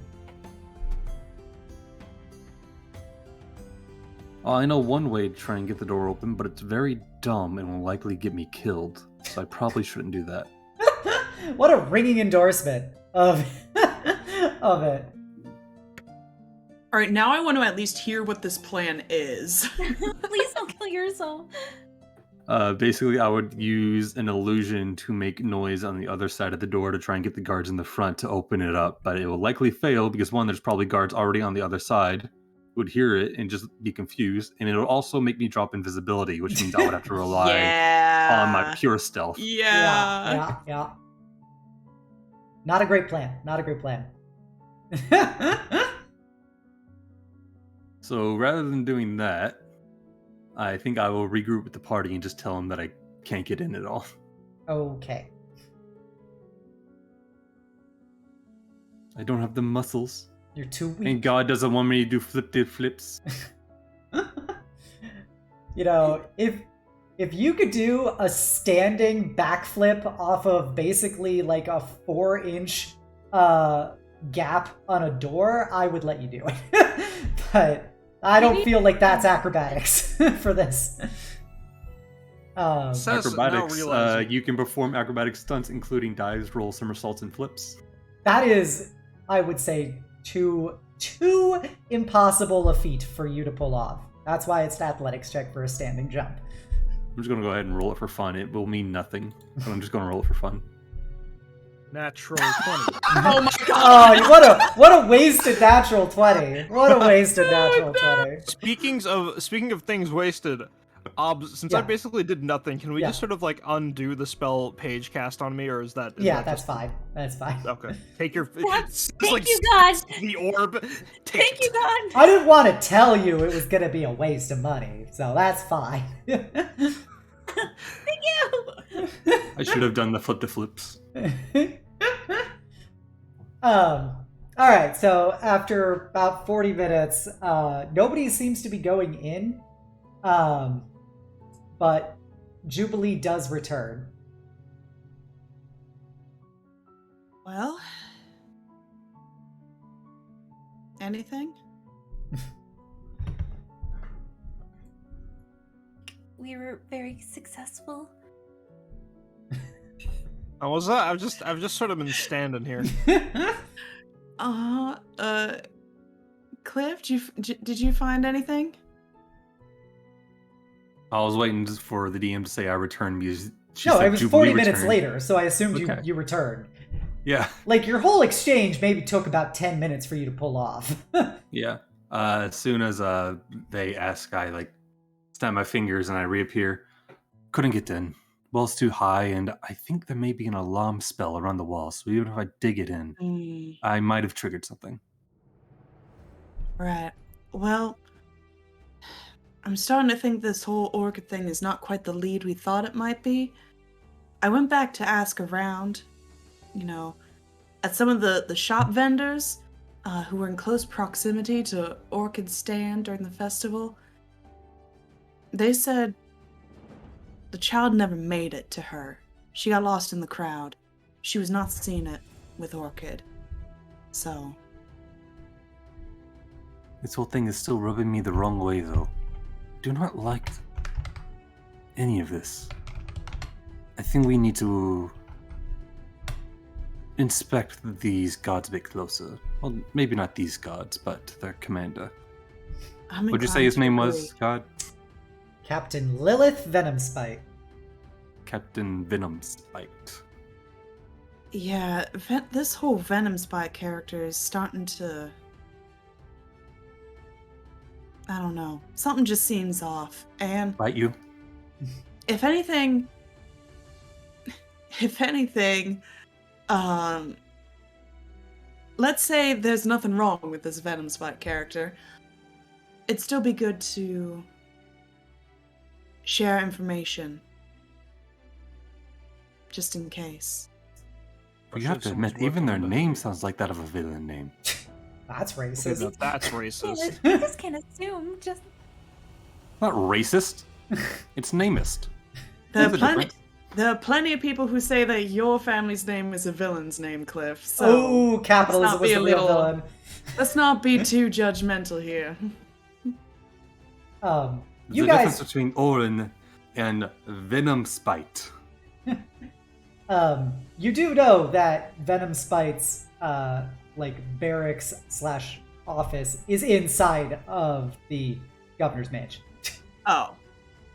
Well, I know one way to try and get the door open, but it's very dumb and will likely get me killed. So I probably shouldn't do that. What a ringing endorsement of of it. All right, now I want to at least hear what this plan is. Please don't kill yourself. Basically, I would use an illusion to make noise on the other side of the door to try and get the guards in the front to open it up, but it will likely fail because one, there's probably guards already on the other side who would hear it and just be confused, and it'll also make me drop invisibility, which means I would have to rely on my pure stealth. Yeah. Not a great plan. Not a great plan. So rather than doing that, I think I will regroup with the party and just tell them that I can't get in at all. Okay. I don't have the muscles. You're too weak. And God doesn't want me to do flips. You know, if you could do a standing backflip off of basically like a 4-inch gap on a door, I would let you do it. But I don't feel like that's acrobatics for this. Acrobatics, you can perform acrobatic stunts, including dives, rolls, somersaults, and flips. That is, I would say, too impossible a feat for you to pull off. That's why it's an athletics check for a standing jump. I'm just going to go ahead and roll it for fun. It will mean nothing, but I'm just going to roll it for fun. Natural 20. Oh my god! Oh, what a wasted natural 20. What a wasted natural 20. Speaking of things wasted, since I basically did nothing, can we just sort of like undo the spell page cast on me, or is that? That's fine. That's fine. Okay. Take your. Thank you, God. The orb. Thank you, God. I didn't want to tell you it was gonna be a waste of money, so that's fine. Thank you. I should have done the flip to flips. All right, so after about 40 minutes, nobody seems to be going in, but Jubilee does return. Well, anything? We were very successful. Oh, was that? I've just sort of been standing here. Kliff, did you find anything? I was waiting for the DM to say I returned because she No, said it was Jubilee 40 minutes returned. later, so I assumed Okay. you returned. Yeah. Like, your whole exchange maybe took about 10 minutes for you to pull off. Yeah. As soon as they ask, I like snap my fingers and I reappear. Couldn't get in. Wall's too high, and I think there may be an alarm spell around the wall, so even if I dig it in, I might have triggered something. Right. Well, I'm starting to think this whole orchid thing is not quite the lead we thought it might be. I went back to ask around, at some of the shop vendors who were in close proximity to Orchid's stand during the festival. They said the child never made it to her. She got lost in the crowd. She was not seen it with Orchid. So... This whole thing is still rubbing me the wrong way, though. Do not like any of this. I think we need to inspect these gods a bit closer. Well, maybe not these gods, but their commander. Would you say his name was, God? Captain Lilith Venomspite. Captain Venomspite. Yeah, this whole Venomspite character is starting to... I don't know. Something just seems off. And Bite you? if anything, let's say there's nothing wrong with this Venomspite character. It'd still be good to share information. Just in case. But you have to admit, even their name sounds like that of a villain name. That's racist. That's racist. You just can't assume. Just Not racist. It's namist. There There's a are difference. There are plenty of people who say that your family's name is a villain's name, Kliff. So Oh, capitalism let's not was be the a real little- villain. let's not be too judgmental here. You There's a guys, difference between Orin and Venomspite. you do know that Venomspite's barracks / office is inside of the governor's mansion. Oh.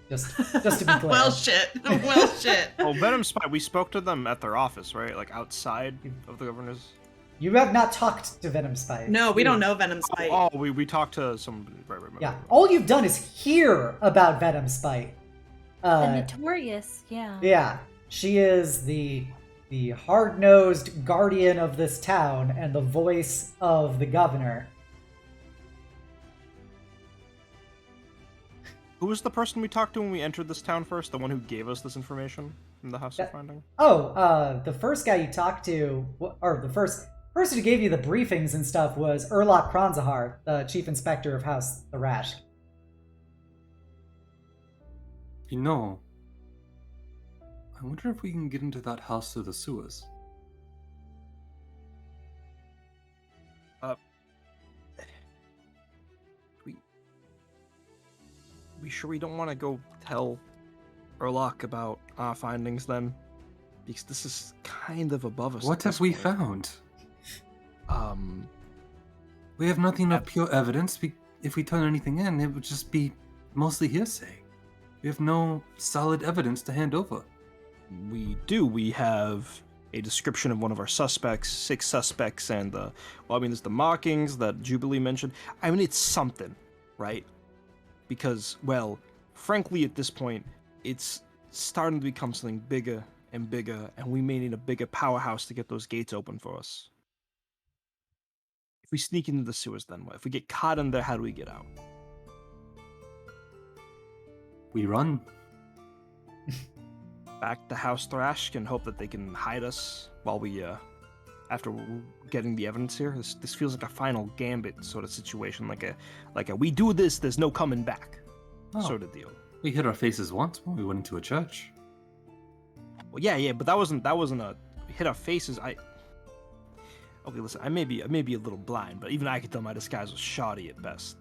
Just to be clear. Well, shit. Well, shit. Oh, Venomspite, we spoke to them at their office, right? Like outside of the governor's. You have not talked to Venomspite. No, we don't know Venomspite. Oh, we talked to some. Right. Yeah, all you've done is hear about Venomspite. the notorious, yeah. Yeah, she is the hard-nosed guardian of this town and the voice of the governor. Who was the person we talked to when we entered this town first? The one who gave us this information from the House of Finding? The first guy you talked to, or the first person who gave you the briefings and stuff was Erlock Kronzahar, the chief inspector of House Thrash. You know, I wonder if we can get into that house through the sewers. We sure we don't want to go tell Erlock about our findings then? Because this is kind of above us. What at have this we point. found? We have nothing of pure evidence. If we turn anything in, it would just be mostly hearsay. We have no solid evidence to hand over. We do. We have a description of one of our suspects, 6 suspects, and there's the markings that Jubilee mentioned. I mean, it's something, right? Because, well, frankly, at this point, it's starting to become something bigger and bigger, and we may need a bigger powerhouse to get those gates open for us. If we sneak into the sewers, then what? If we get caught in there, how do we get out? We run. Back to House Thrash and hope that they can hide us while we, after getting the evidence here. This feels like a final gambit sort of situation, like a we do this, there's no coming back sort of deal. We hit our faces once when we went into a church. Well, yeah, but that wasn't a hit our faces. Okay, listen, I may be a little blind, but even I could tell my disguise was shoddy at best.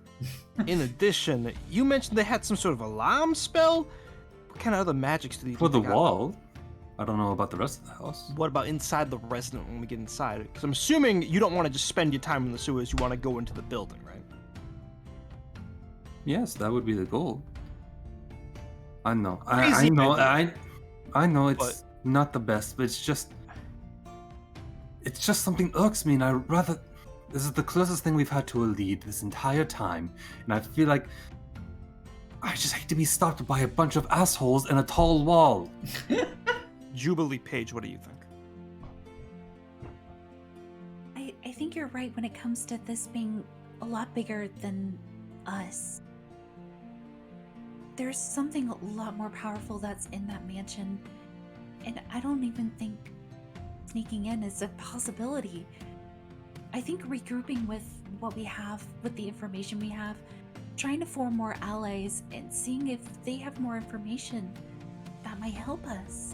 In addition, you mentioned they had some sort of alarm spell. What kind of other magics do they For the think I- wall. I don't know about the rest of the house. What about inside the resident when we get inside? Because I'm assuming you don't want to just spend your time in the sewers. You want to go into the building, right? Yes, that would be the goal. I know. Crazy idea. I know it's But- not the best, but it's just it's just something irks me, and I rather... This is the closest thing we've had to a lead this entire time, and I feel like I just hate to be stopped by a bunch of assholes in a tall wall. Jubilee Page, what do you think? I think you're right when it comes to this being a lot bigger than us. There's something a lot more powerful that's in that mansion, and I don't even think sneaking in is a possibility. I think regrouping with what we have, with the information we have, trying to form more allies, and seeing if they have more information, that might help us.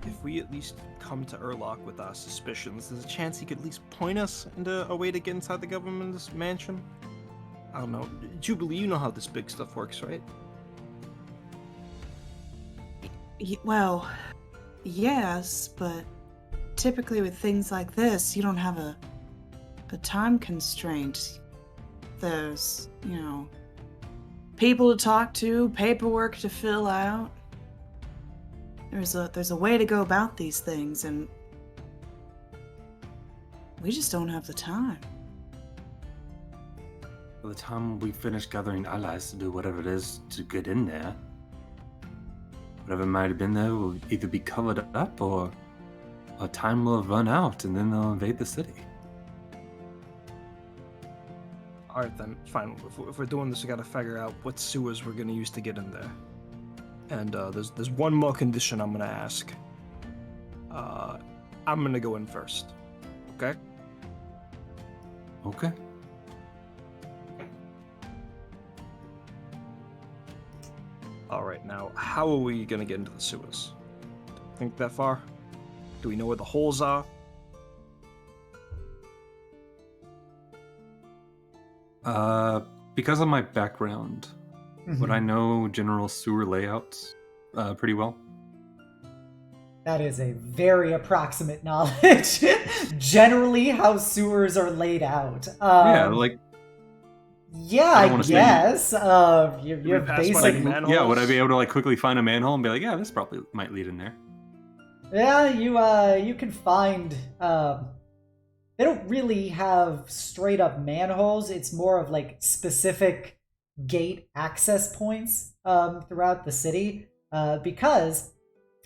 If we at least come to Urlock with our suspicions, there's a chance he could at least point us into a way to get inside the government's mansion. I don't know. Jubilee, you know how this big stuff works, right? Well, yes, but typically with things like this, you don't have a time constraint. There's, people to talk to, paperwork to fill out. There's a way to go about these things, and we just don't have the time. By the time we finish gathering allies to do whatever it is to get in there, whatever might have been there will either be covered up or time will have run out, and then they'll invade the city. Alright then, fine. If we're doing this, we gotta figure out what sewers we're gonna use to get in there. And there's one more condition I'm gonna ask. I'm gonna go in first. Okay? Okay. Alright, now, how are we gonna get into the sewers? Think that far? Do we know where the holes are? Because of my background, would I know general sewer layouts pretty well? That is a very approximate knowledge. Generally, how sewers are laid out. Yeah, like... Yeah, I guess. You have basic... Yeah, would I be able to quickly find a manhole and be like, yeah, this probably might lead in there? Yeah, you can find... They don't really have straight up manholes. It's more of specific gate access points throughout the city, because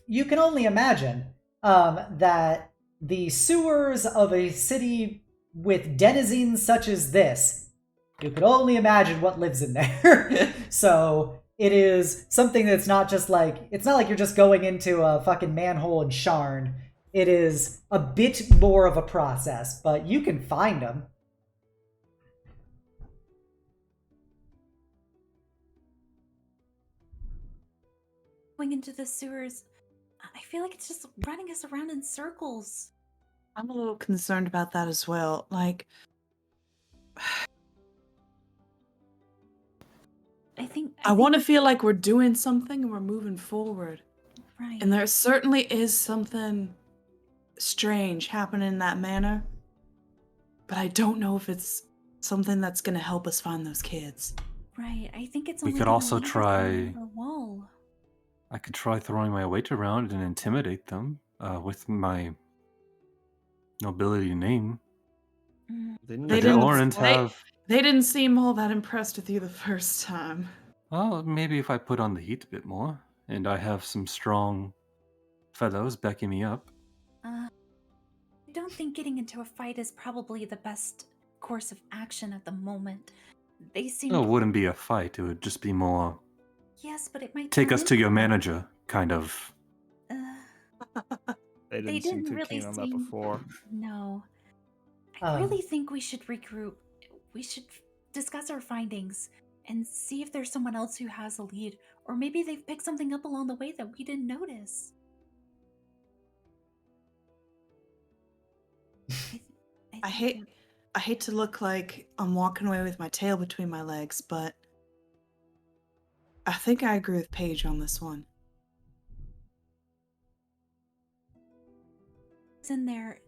you can only imagine that the sewers of a city with denizens such as this, you could only imagine what lives in there. So it is something that's not just it's not like you're just going into a fucking manhole in Sharn. It is a bit more of a process, but you can find them. Going into the sewers, I feel like it's just running us around in circles. I'm a little concerned about that as well. I want to feel like we're doing something and we're moving forward. Right. And there certainly is something strange happening in that manor, but I don't know if it's something that's going to help us find those kids. Right. I think it's We only could gonna also lead us try... around the wall. I could try throwing my weight around and intimidate them with my nobility name. They didn't seem all that impressed with you the first time. Well, maybe if I put on the heat a bit more, and I have some strong fellows backing me up. I don't think getting into a fight is probably the best course of action at the moment. They seem... It wouldn't be a fight, it would just be more... Yes, but it might take turn us to your into... manager, kind of. They didn't seem too keen on that before. No. I really think we should regroup. We should discuss our findings and see if there's someone else who has a lead, or maybe they've picked something up along the way that we didn't notice. I hate to look like I'm walking away with my tail between my legs, but I think I agree with Paige on this one. It's in there.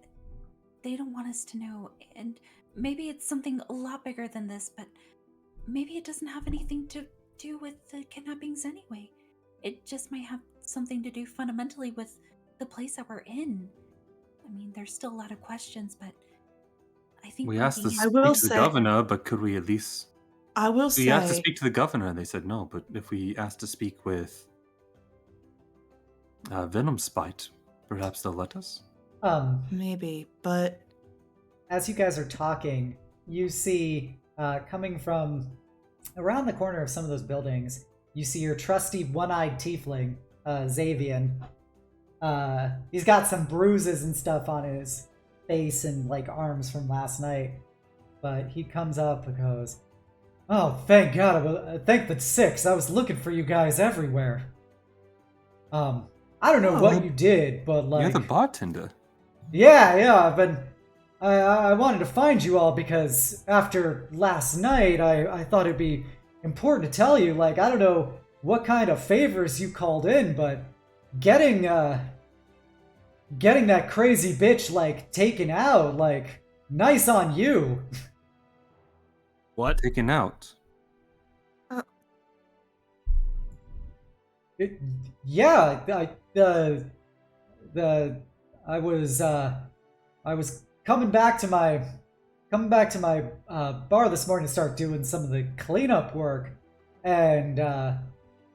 They don't want us to know, and maybe it's something a lot bigger than this, but maybe it doesn't have anything to do with the kidnappings anyway. It just might have something to do fundamentally with the place that we're in. I mean, there's still a lot of questions, but I think We we're asked to being- I will speak to the say- governor, but could we at least... I will We asked to say, speak to the governor, and they said no, but if we asked to speak with Venom Spite, perhaps they'll let us? maybe, but As you guys are talking, you see, coming from around the corner of some of those buildings, you see your trusty one-eyed tiefling, Xavian. He's got some bruises and stuff on his face and, like, arms from last night. But he comes up and goes, "Oh, thank God, thank the six. I was looking for you guys everywhere. I don't know what you did, but, like... You're the bartender. Yeah, but I wanted to find you all because after last night, I thought it'd be important to tell you, like, I don't know what kind of favors you called in, but getting that crazy bitch, like, taken out, like, nice on you." What? Taken out. I was coming back to my bar this morning to start doing some of the cleanup work, and I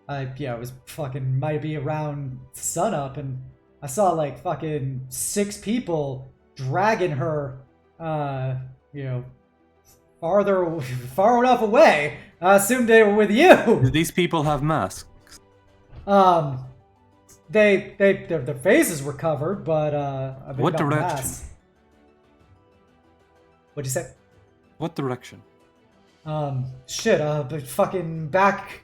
was fucking might be around sunup, and I saw like fucking 6 people dragging her, far enough away. I assumed they were with you. Do these people have masks? Their faces were covered, but I mean, What not direction? masks. What'd you say? What direction? But fucking back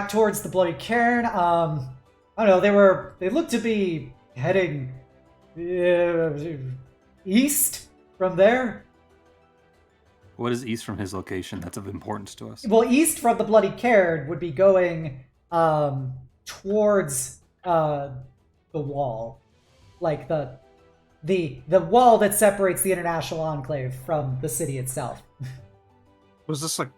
towards the bloody cairn. I don't know. They looked to be heading east from there. What is east from his location that's of importance to us? Well, east from the bloody cairn would be going towards the wall, like the wall that separates the International Enclave from the city itself. Was this like...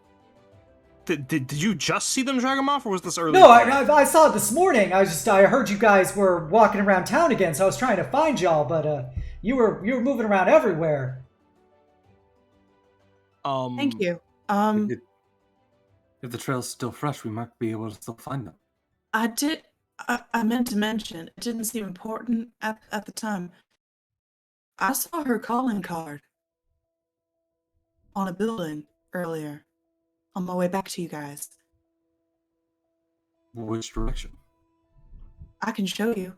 Did you just see them drag him off, or was this earlier? No, I saw it this morning. I heard you guys were walking around town again, so I was trying to find y'all, but you were moving around everywhere. thank you. If the trail's still fresh, we might be able to still find them. I meant to mention, it didn't seem important at the time. I saw her calling card on a building earlier on my way back to you guys. Which direction? I can show you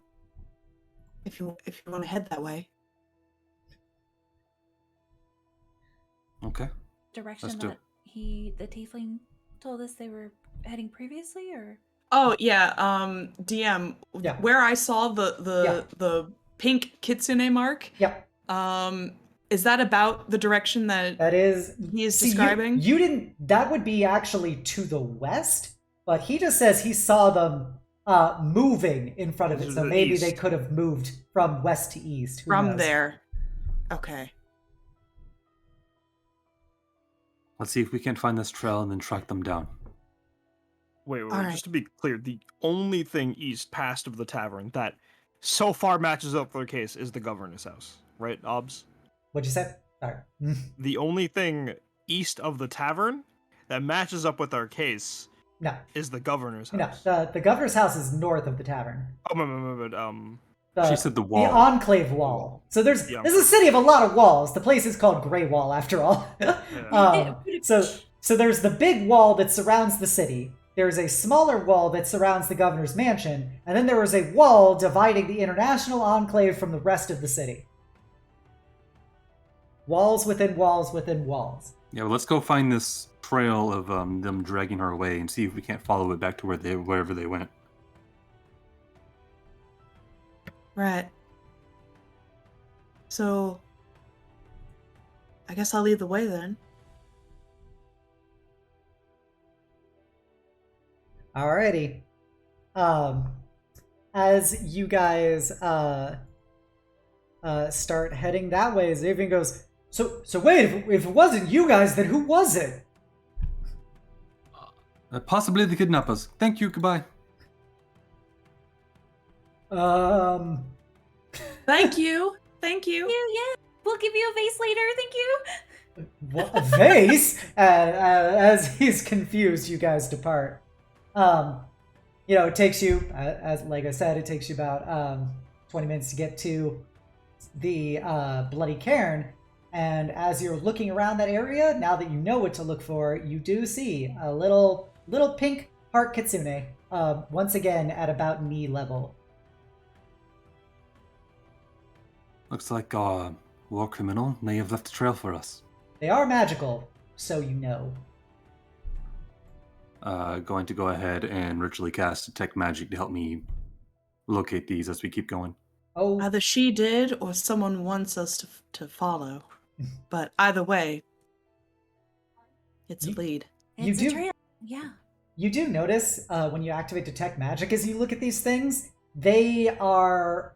if you want to head that way. Okay. direction Let's do that it. the tiefling told us they were heading previously, or? Oh yeah, DM. Yeah. Where I saw the pink kitsune mark. Yep. Is that about the direction that That is... he is See, describing? You didn't... That would be actually to the west, but he just says he saw them moving in front of it, To so the maybe east. they could have moved from west to east. Who From knows? there. Okay. Let's see if we can't find this trail and then track them down. Wait, Alright. just to be clear, the only thing east past of the tavern that so far matches up for their case is the governor's house, right, Obs? What'd you say? Sorry. The only thing east of the tavern that matches up with our case No. is the governor's No, house. the governor's house is north of the tavern. Oh, The, She said the wall. The enclave wall. So The this is a enclave. city of a lot of walls. The place is called Grey Wall, after all. So there's the big wall that surrounds the city. There's a smaller wall that surrounds the governor's mansion, and then there is a wall dividing the international enclave from the rest of the city. Walls within walls within walls. Yeah, well, let's go find this trail of them dragging her away and see if we can't follow it back to wherever they went. Right. So, I guess I'll lead the way then. Alrighty. As you guys start heading that way, Xavier goes, So wait, if it wasn't you guys, then who was it? Possibly the kidnappers. Thank you, goodbye. Thank you. Thank you. Yeah. We'll give you a vase later. Thank you. What, a vase? As he's confused, you guys depart. It takes you, as like I said, it takes you about 20 minutes to get to the Bloody Cairn. And as you're looking around that area, now that you know what to look for, you do see a little pink heart kitsune, once again at about knee level. Looks like our war criminal may have left a trail for us. They are magical, so you know. Going to go ahead and ritually cast Detect Magic to help me locate these as we keep going. Oh, Either she did or someone wants us to follow. But either way, it's a lead. It's a trail. Yeah. You do notice when you activate Detect Magic, as you look at these things, they are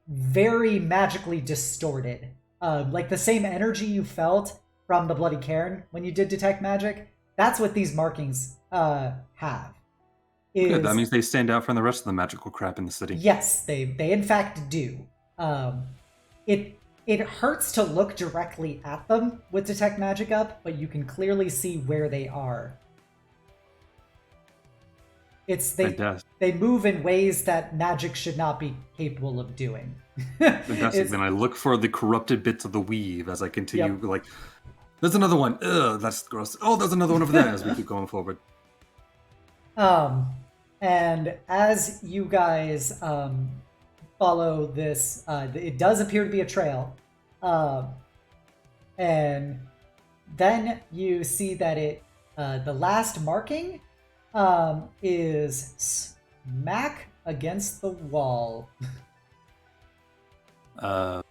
very magically distorted. Like the same energy you felt from the Bloody Cairn when you did Detect Magic, that's what these markings have. Good, that means they stand out from the rest of the magical crap in the city. Yes, they in fact do. It hurts to look directly at them with Detect Magic up, but you can clearly see where they are. They move in ways that magic should not be capable of doing. Fantastic. Then I look for the corrupted bits of the weave as I continue, like, there's another one. Ugh, that's gross. Oh, there's another one over there as we keep going forward. And as you guys follow this, it does appear to be a trail. And then you see that the last marking is smack against the wall. The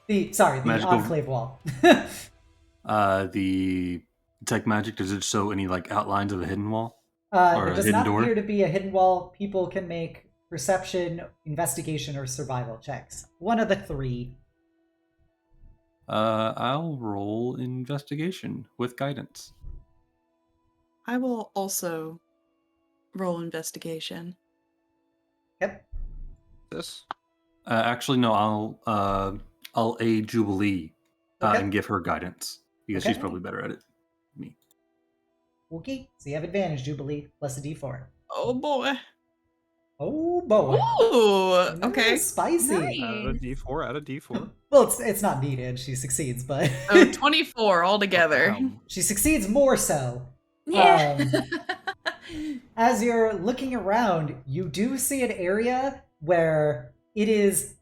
Enclave wall. The Detect Magic, does it show any like outlines of a hidden wall? It does not appear to be a hidden wall. People can make perception, investigation, or survival checks. One of the three. I'll roll investigation with guidance. I will also roll investigation. Yep. This? Actually, no. I'll aid Jubilee and give her guidance because she's probably better at it than me. Okay, so you have advantage, Jubilee, plus a d4. Oh boy. Oh boy. Ooh, okay. Spicy. Nice. Add a d4. Well, it's not needed. She succeeds, but... Oh, 24 altogether. She succeeds more so. Yeah. As you're looking around, you do see an area where it is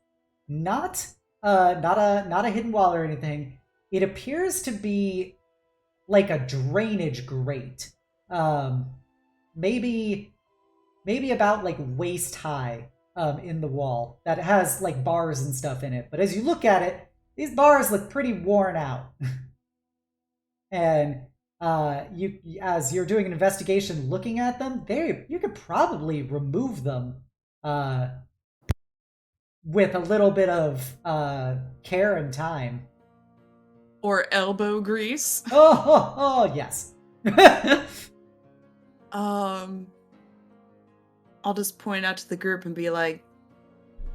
not a hidden wall or anything. It appears to be like a drainage grate. Maybe about like waist high in the wall that has like bars and stuff in it. But as you look at it, these bars look pretty worn out. And as you're doing an investigation looking at them, you could probably remove them with a little bit of care and time. Or elbow grease. Oh yes. I'll just point out to the group and be like,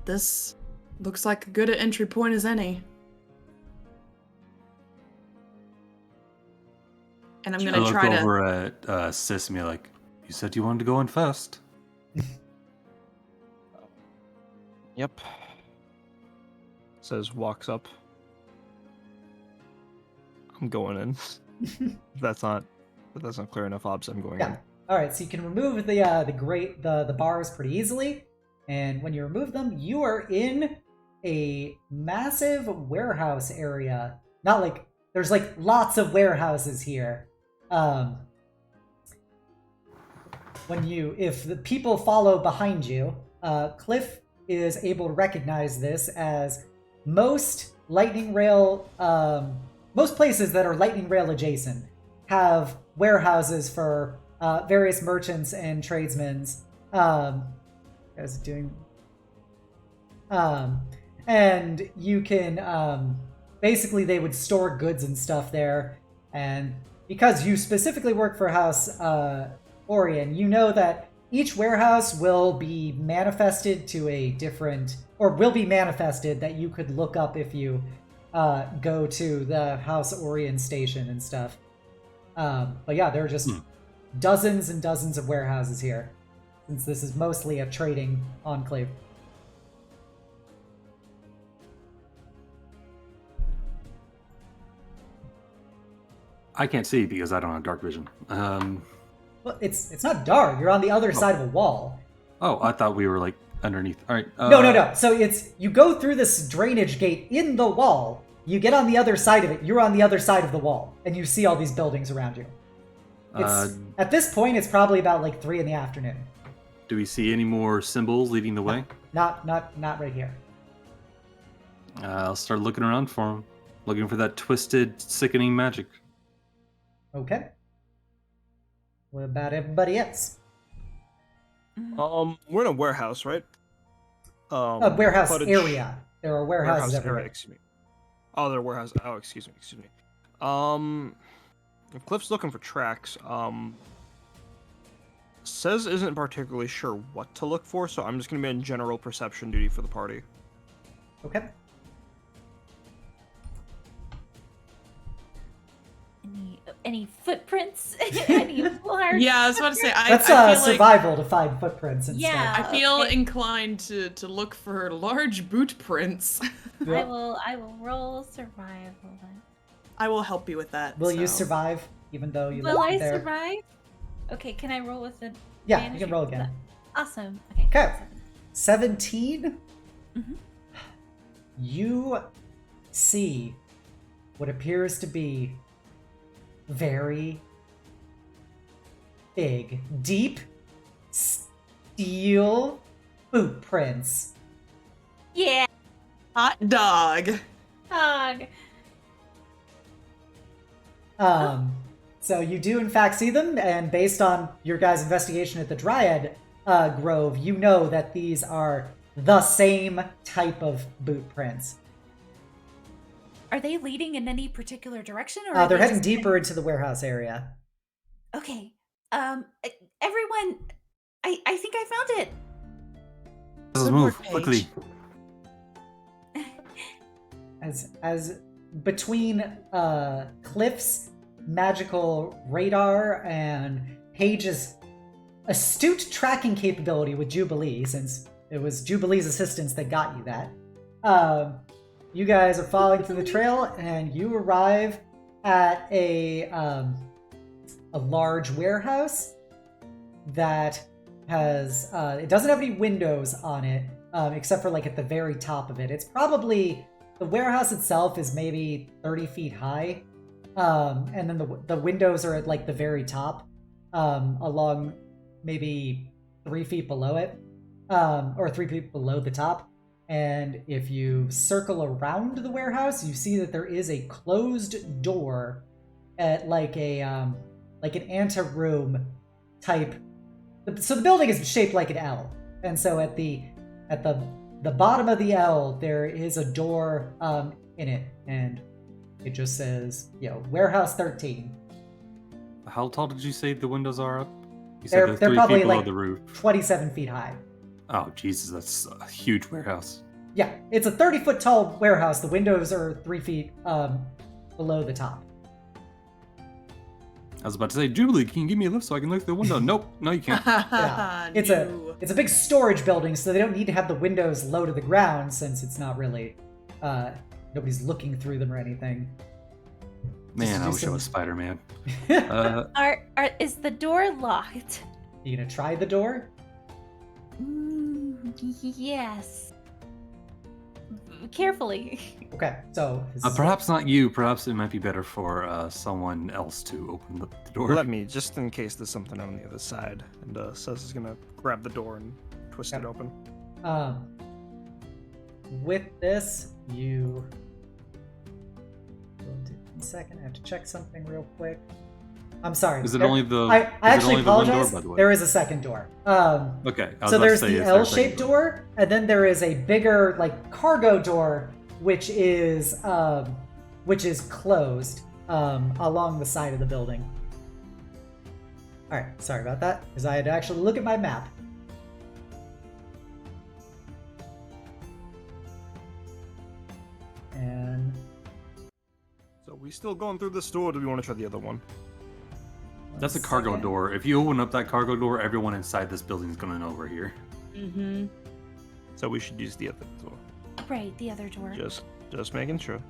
this looks like as good an entry point as any. And I'm gonna try to... look over at Sis and be like, you said you wanted to go in first. Yep. Says walks up. I'm going in. If that's not clear enough, Obs, I'm going in. All right, so you can remove the bars pretty easily, and when you remove them, you are in a massive warehouse area. Not like there's like lots of warehouses here. If the people follow behind you, Kliff is able to recognize this as most places that are lightning rail adjacent have warehouses for various merchants and tradesmen. And you can basically they would store goods and stuff there. And because you specifically work for House Orion, you know that each warehouse will be manifested to a different, or will be manifested that you could look up if you go to the House Orion station and stuff. But yeah, there are just dozens and dozens of warehouses here, since this is mostly a trading enclave. I can't see because I don't have dark vision. Well, it's not dark. You're on the other side of a wall. Oh, I thought we were like underneath. All right. No. So you go through this drainage gate in the wall. You get on the other side of it. You're on the other side of the wall, and you see all these buildings around you. At this point, it's probably about like 3 PM. Do we see any more symbols leading the way? Not right here. I'll start looking around for them, looking for that twisted, sickening magic. Okay. What about everybody else? We're in a warehouse, right? A warehouse footage- area. There are warehouses everywhere. area, excuse me. Oh, there are warehouses. Oh, excuse me. If Kliff's looking for tracks, says isn't particularly sure what to look for, so I'm just gonna be in general perception duty for the party. Okay. Any footprints? Any large? Yeah, I was about to say. That's I feel survival to find footprints and Yeah. stuff. I feel Okay. inclined to look for large boot prints. Yep. I will roll survival then. I will help you with that. Will you so. survive, even though you Will live I there? survive? Okay, can I roll with the Yeah, you advantage can roll or- again. Awesome. Okay. Okay. 17? Mhm. You see what appears to be very big, deep steel boot prints. Yeah, Hot dog. dog. So you do in fact see them, and based on your guys' investigation at the Dryad Grove, you know that these are the same type of boot prints. Are they leading in any particular direction, or They're are they heading just- deeper into the warehouse area. Okay. Everyone, I think I found it. Let's Good move work, quickly. Paige. As between Kliff's magical radar and Paige's astute tracking capability with Jubilee, since it was Jubilee's assistance that got you that, you guys are following through the trail, and you arrive at a large warehouse that has it doesn't have any windows on it, except for like at the very top of it. It's probably, the warehouse itself is maybe 30 feet high, and then the windows are at like the very top, along maybe 3 feet below it, or 3 feet below the top. And if you circle around the warehouse, you see that there is a closed door at like an anteroom type. So the building is shaped like an L, and so at the bottom of the L there is a door in it, and it just says, Warehouse 13. How tall did you say the windows are up? You said They're 3 probably feet below like the roof. 27 feet high. Oh, Jesus, that's a huge warehouse. Yeah, it's a 30-foot tall warehouse. The windows are 3 feet below the top. I was about to say, Jubilee, can you give me a lift so I can look through the window? Nope, no, you can't. Yeah. It's No. a big storage building, so they don't need to have the windows low to the ground, since it's not really nobody's looking through them or anything. Man, I do wish I some- was Spider-Man. Is the door locked? You gonna try the door? Yes. Carefully. Okay, so Perhaps not you. Perhaps it might be better for someone else to open the door. Let me, just in case there's something on the other side. And Sez is gonna grab the door and twist it open. With this, you. One second, I have to check something real quick. I'm sorry. Is it there- only the? I is it actually only the one apologize. door, by the way? There is a second door. Okay. I was So about to there's say, the is there a second L-shaped door, and then there is a bigger, like, cargo door, which is closed along the side of the building. Alright, sorry about that, because I had to actually look at my map. And So we still going through this door, or do we want to try the other one? That's a cargo door. If you open up that cargo door, everyone inside this building is going to know we're here. Mm-hmm. So we should use the other door. Right, the other door. Just making sure.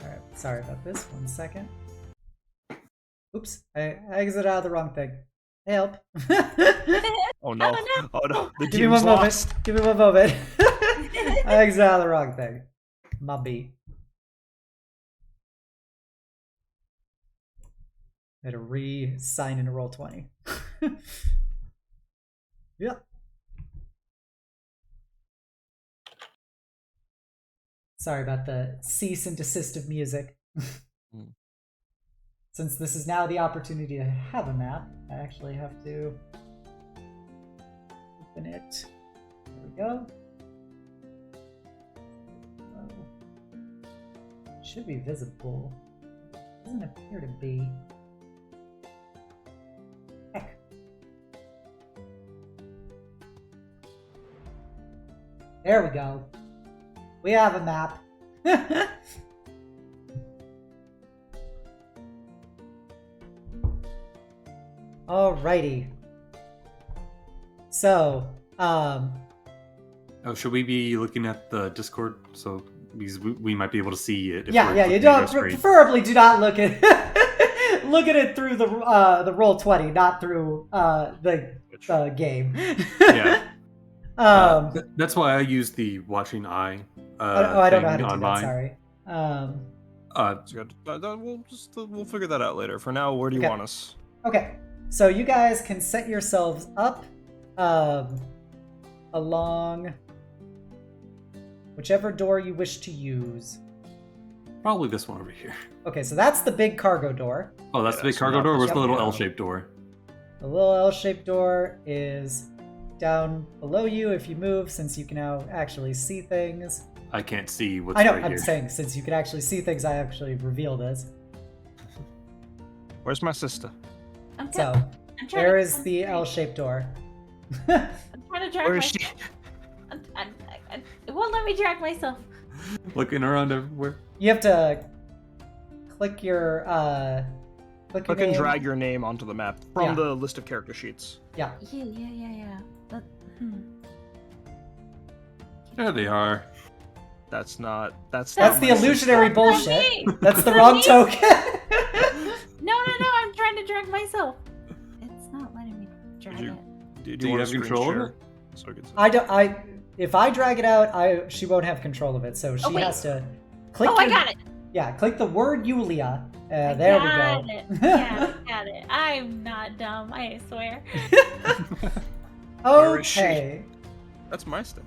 Alright, sorry about this. 1 second. Oops, I exited out of the wrong thing. Help. Oh no. Oh, no. Oh no. The Give me one team's moment. lost. Give me one moment. I exited out of the wrong thing. My beat. I had to re-sign into Roll20. Yeah. Sorry about the cease and desist of music. Since this is now the opportunity to have a map, I actually have to open it. There we go. It should be visible. Doesn't appear to be. Heck. There we go. We have a map. Alrighty. So, Oh, should we be looking at the Discord? So because we might be able to see it. If yeah, we're yeah. You looking at don't our screen. preferably do not look at look at it through the Roll20, not through the game. Yeah. That's That's why I use the watching eye. I don't know how to thing do on that. mine. Sorry. It's good. We'll figure that out later. For now, where do you Okay. want us? Okay, so you guys can set yourselves up along whichever door you wish to use. Probably this one over here. Okay, so that's the big cargo door. Oh, that's Yeah, the big so cargo not door. this Where's the one, little yeah. L-shaped door? The little L-shaped door is down below you if you move, since you can now actually see things. I can't see what's I know, right I'm here. saying since you can actually see things, I actually reveal this. Where's my sister? I'm So, I'm trying there to is the concentrate. L-shaped door. I'm trying to drag Where is myself. she? It won't let me drag myself. Looking around everywhere. You have to click your Click and name. drag your name onto the map from Yeah. the list of character sheets. Yeah. Yeah. There they are. That's not. That's That's not the my sister. illusionary That's not bullshit. me. That's the That's wrong me. token. No, I'm trying to drag myself. It's not letting me drag you- it. Do Do you want have to control of share? it? So I can see. I don't. If I drag it out, she won't have control of it. So she wait. has to click. Oh, I your- got it. Yeah, click the word Yulia. I There we got go. it. Got it. I'm not dumb, I swear. Where is she? Okay. That's my stick.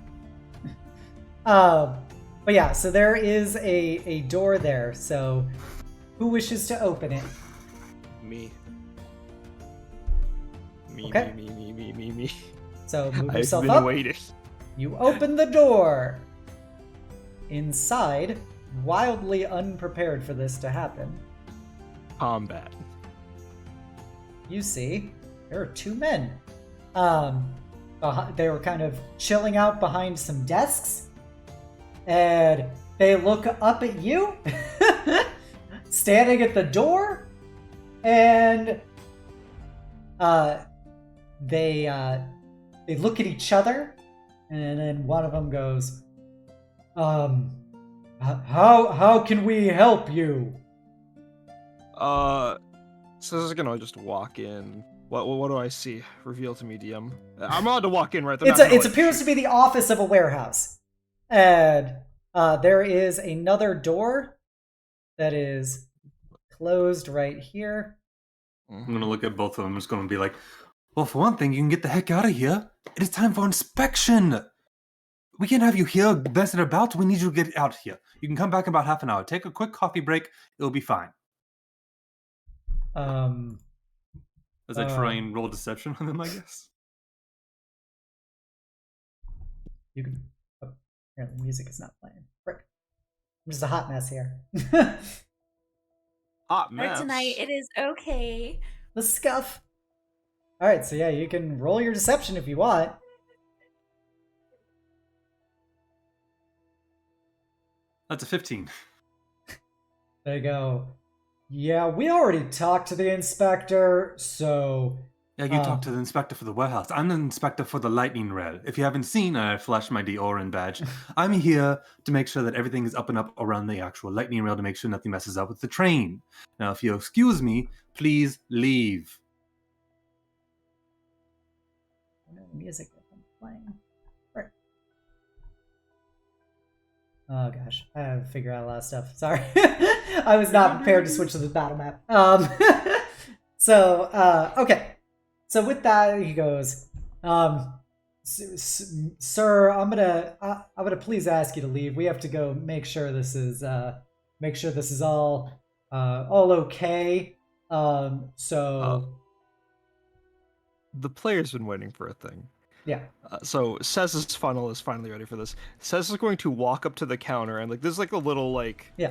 But yeah, so there is a door there. So who wishes to open it? Me. Me. Okay. Me. So move I've yourself been up. waiting. You open the door. Inside, wildly unprepared for this to happen, Combat. you see there are two men. They were kind of chilling out behind some desks, and they look up at you, standing at the door, and they look at each other, and then one of them goes, how can we help you? So this is gonna just walk in. What do I see? Reveal to me, DM. I'm allowed to walk in, right? They're not gonna, It like, appears to be the office of a warehouse, and there is another door that is closed right here. I'm gonna look at both of them. I'm just gonna be like, well, for one thing, you can get the heck out of here. It is time for inspection. We can't have you here messing about. We need you to get out of here. You can come back in about half an hour. Take a quick coffee break. It'll be fine. As I try and roll deception on them, I guess. You can. Oh, apparently, music is not playing. Frick. I'm just a hot mess here. Hot For mess. tonight, it is okay. The scuff. All right, so yeah, you can roll your deception if you want. That's a 15. They go, yeah, we already talked to the inspector, so... Yeah, you talked to the inspector for the warehouse. I'm the inspector for the lightning rail. If you haven't seen, I flashed my Deorin badge. I'm here to make sure that everything is up and up around the actual lightning rail to make sure nothing messes up with the train. Now, if you'll excuse me, please leave. Music that I'm playing. Right. Oh gosh, I have to figure out a lot of stuff. Sorry. I was not prepared to switch to the battle map. Okay. So with that, he goes, sir, I'm gonna please ask you to leave. We have to go make sure this is all okay. The player's been waiting for a thing. Yeah. So Cez's funnel is finally ready for this. Cez is going to walk up to the counter and there's a little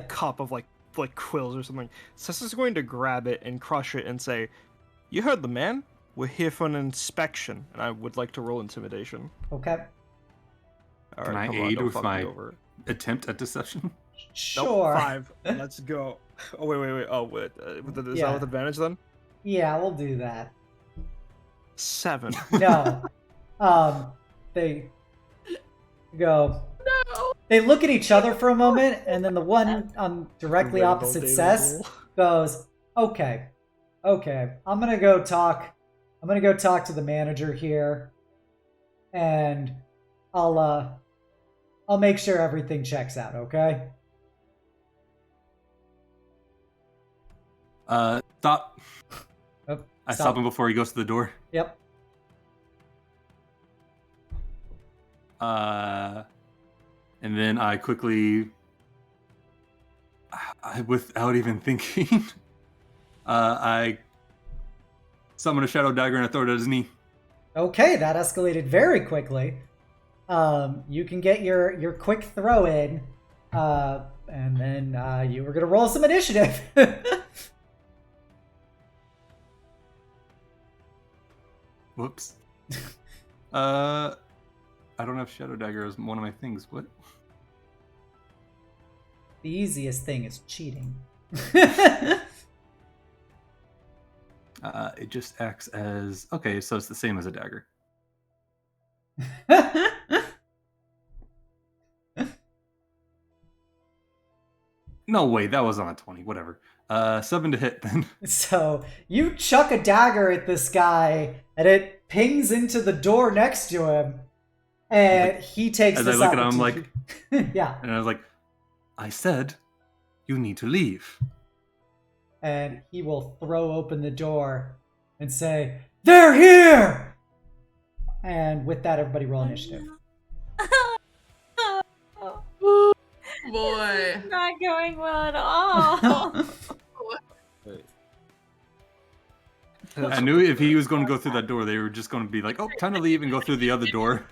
cup of like quills or something. Cez is going to grab it and crush it and say, "You heard the man. We're here for an inspection, and I would like to roll intimidation." Okay. All Can right, I aid with my attempt at deception? Sure. Nope, 5. Let's go. Oh wait. Oh wait. Is that with advantage then? Yeah, we'll do that. 7. No. They go. No. They look at each other for a moment, and then the one directly opposite Cez goes, "Okay, I'm gonna go talk to the manager here, and I'll make sure everything checks out, okay?" Stop. Oh, I stop him before he goes to the door. Yep. And then I quickly, without even thinking, I summon a shadow dagger and I throw it at his knee. Okay, that escalated very quickly. You can get your quick throw in, and then you were gonna roll some initiative. Whoops. I don't have shadow dagger as one of my things. What? The easiest thing is cheating. It just acts as... Okay, so it's the same as a dagger. No, wait, that was on a 20. Whatever. 7 to hit, then. So, you chuck a dagger at this guy, and it pings into the door next to him, and he takes this opportunity. As I look at him, I'm like... Yeah. And I was like, I said, you need to leave. And he will throw open the door and say, "They're here!" And with that, everybody roll initiative. Boy. This is not going well at all. I knew if he was going to go through that door, they were just going to be like, "Oh, time to leave," and go through the other door.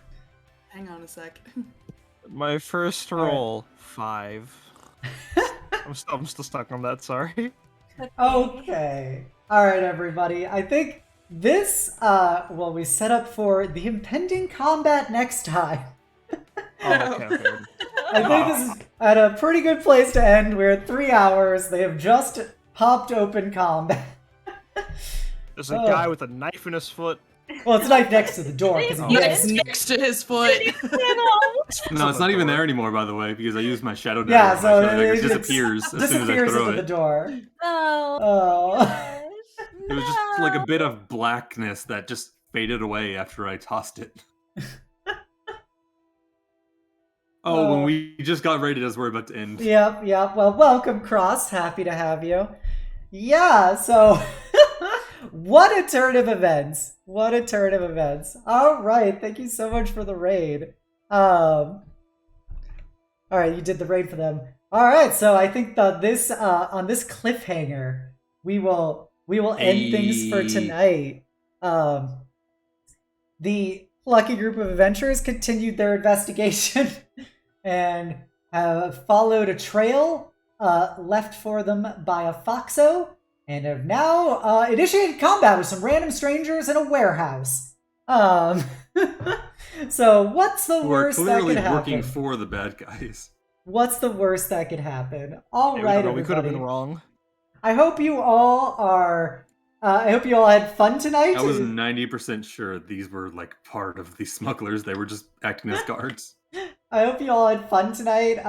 Hang on a sec. My first roll, 5. I'm still stuck on that. Sorry. Okay. All right, everybody. I think this we set up for the impending combat next time. Okay. I think this is at a pretty good place to end. We're at 3 hours. They have just popped open combat. There's a guy with a knife in his foot. Well, it's a knife next to the door because It's next to his foot. No, it's not even there anymore, by the way, because I used my shadow dagger. Yeah, My so shadow dagger it disappears as soon as I disappears throw into the it. door. Oh. Oh. It was just like a bit of blackness that just faded away after I tossed it. When we just got rated as we're about to end. Yep. Well, welcome, Cross. Happy to have you. Yeah, so what a turn of events. All right, thank you so much for the raid. All right, you did the raid for them. All right, so I think that this on this cliffhanger, we will end things for tonight. The plucky group of adventurers continued their investigation and have followed a trail left for them by a foxo and have now initiated combat with some random strangers in a warehouse. So what's the We're worst that clearly could happen? working for the bad guys. What's the worst that could happen? All Hey, right, we could have been everybody. wrong. I hope you all are. I hope you all had fun tonight. I was 90% sure these were like part of the smugglers. They were just acting as guards. I hope you all had fun tonight.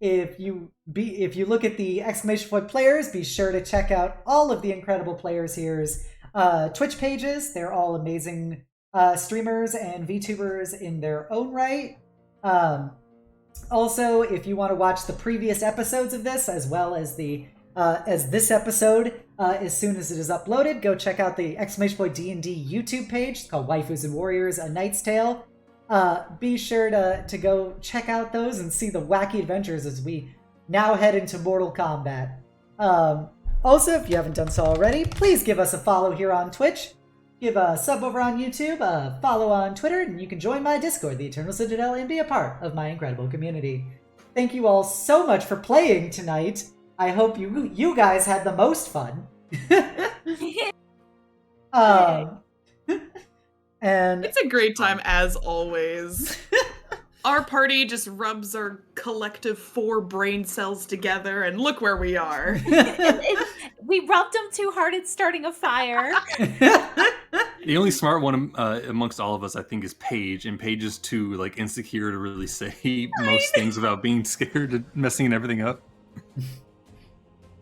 If you look at the exclamation point players, be sure to check out all of the incredible players here's Twitch pages. They're all amazing streamers and VTubers in their own right. Also, if you want to watch the previous episodes of this as well as the as this episode, as soon as it is uploaded, go check out the exclamation point D&D YouTube page. It's called Waifus and Warriors: A Knight's Tale. Be sure to go check out those and see the wacky adventures as we now head into Mortal Kombat. Also, if you haven't done so already, please give us a follow here on Twitch. Give a sub over on YouTube, a follow on Twitter, and you can join my Discord, the Eternal Citadel, and be a part of my incredible community. Thank you all so much for playing tonight. I hope you guys had the most fun. And It's a great time as always. Our party just rubs our collective 4 brain cells together, and look where we are. We rubbed them too hard at starting a fire. The only smart one amongst all of us, I think, is Paige, and Paige is too like insecure to really say most things without being scared and messing everything up.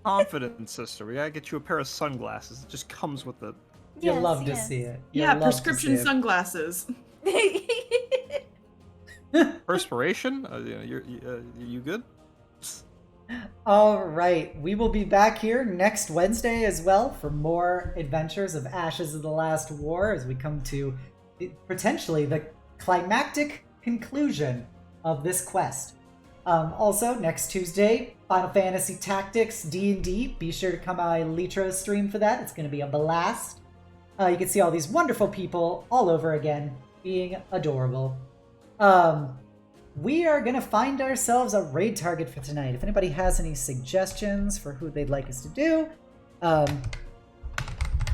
Confidence, sister. We gotta get you a pair of sunglasses. It just comes with it. you'll Yes, love to yes. see it. Yeah, You'll love to prescription see it. sunglasses. Perspiration? You good? All right, we will be back here next Wednesday as well for more adventures of Ashes of the Last War as we come to potentially the climactic conclusion of this quest. Also, next Tuesday, Final Fantasy Tactics D&D. Be sure to come by Litro's stream for that. It's going to be a blast. You can see all these wonderful people all over again, being adorable. We are going to find ourselves a raid target for tonight. If anybody has any suggestions for who they'd like us to do,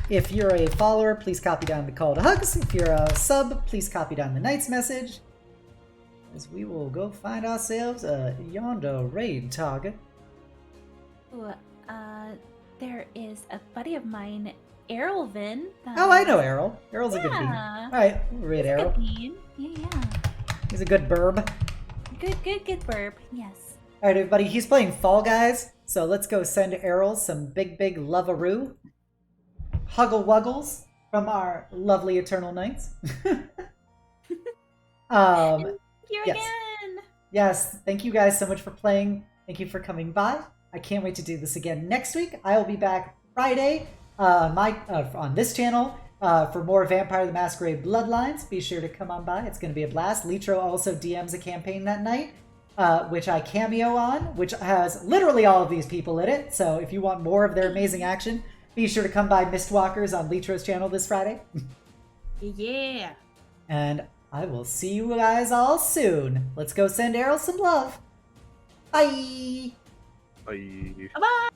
if you're a follower, please copy down the call to hugs. If you're a sub, please copy down the knight's message. As we will go find ourselves a yonder raid target. Ooh, there is a buddy of mine, Errolvin. Oh, I know Errol. Errol's a good bean. Yeah. All right, we'll raid Errol. Good bean. Yeah. He's a good burb. Good burp. Yes. All right, everybody, he's playing Fall Guys, so let's go send Errol some big love-a-roo. Huggle-wuggles from our lovely Eternal Knights. You Yes. again. Yes, thank you guys so much for playing. Thank you for coming by. I can't wait to do this again next week. I will be back Friday on this channel for more Vampire the Masquerade Bloodlines. Be sure to come on by. It's going to be a blast. Litro also DMs a campaign that night, which I cameo on, which has literally all of these people in it. So if you want more of their amazing action, be sure to come by Mistwalkers on Litro's channel this Friday. Yeah. And I will see you guys all soon. Let's go send Errol some love. Bye! Bye. Bye-bye.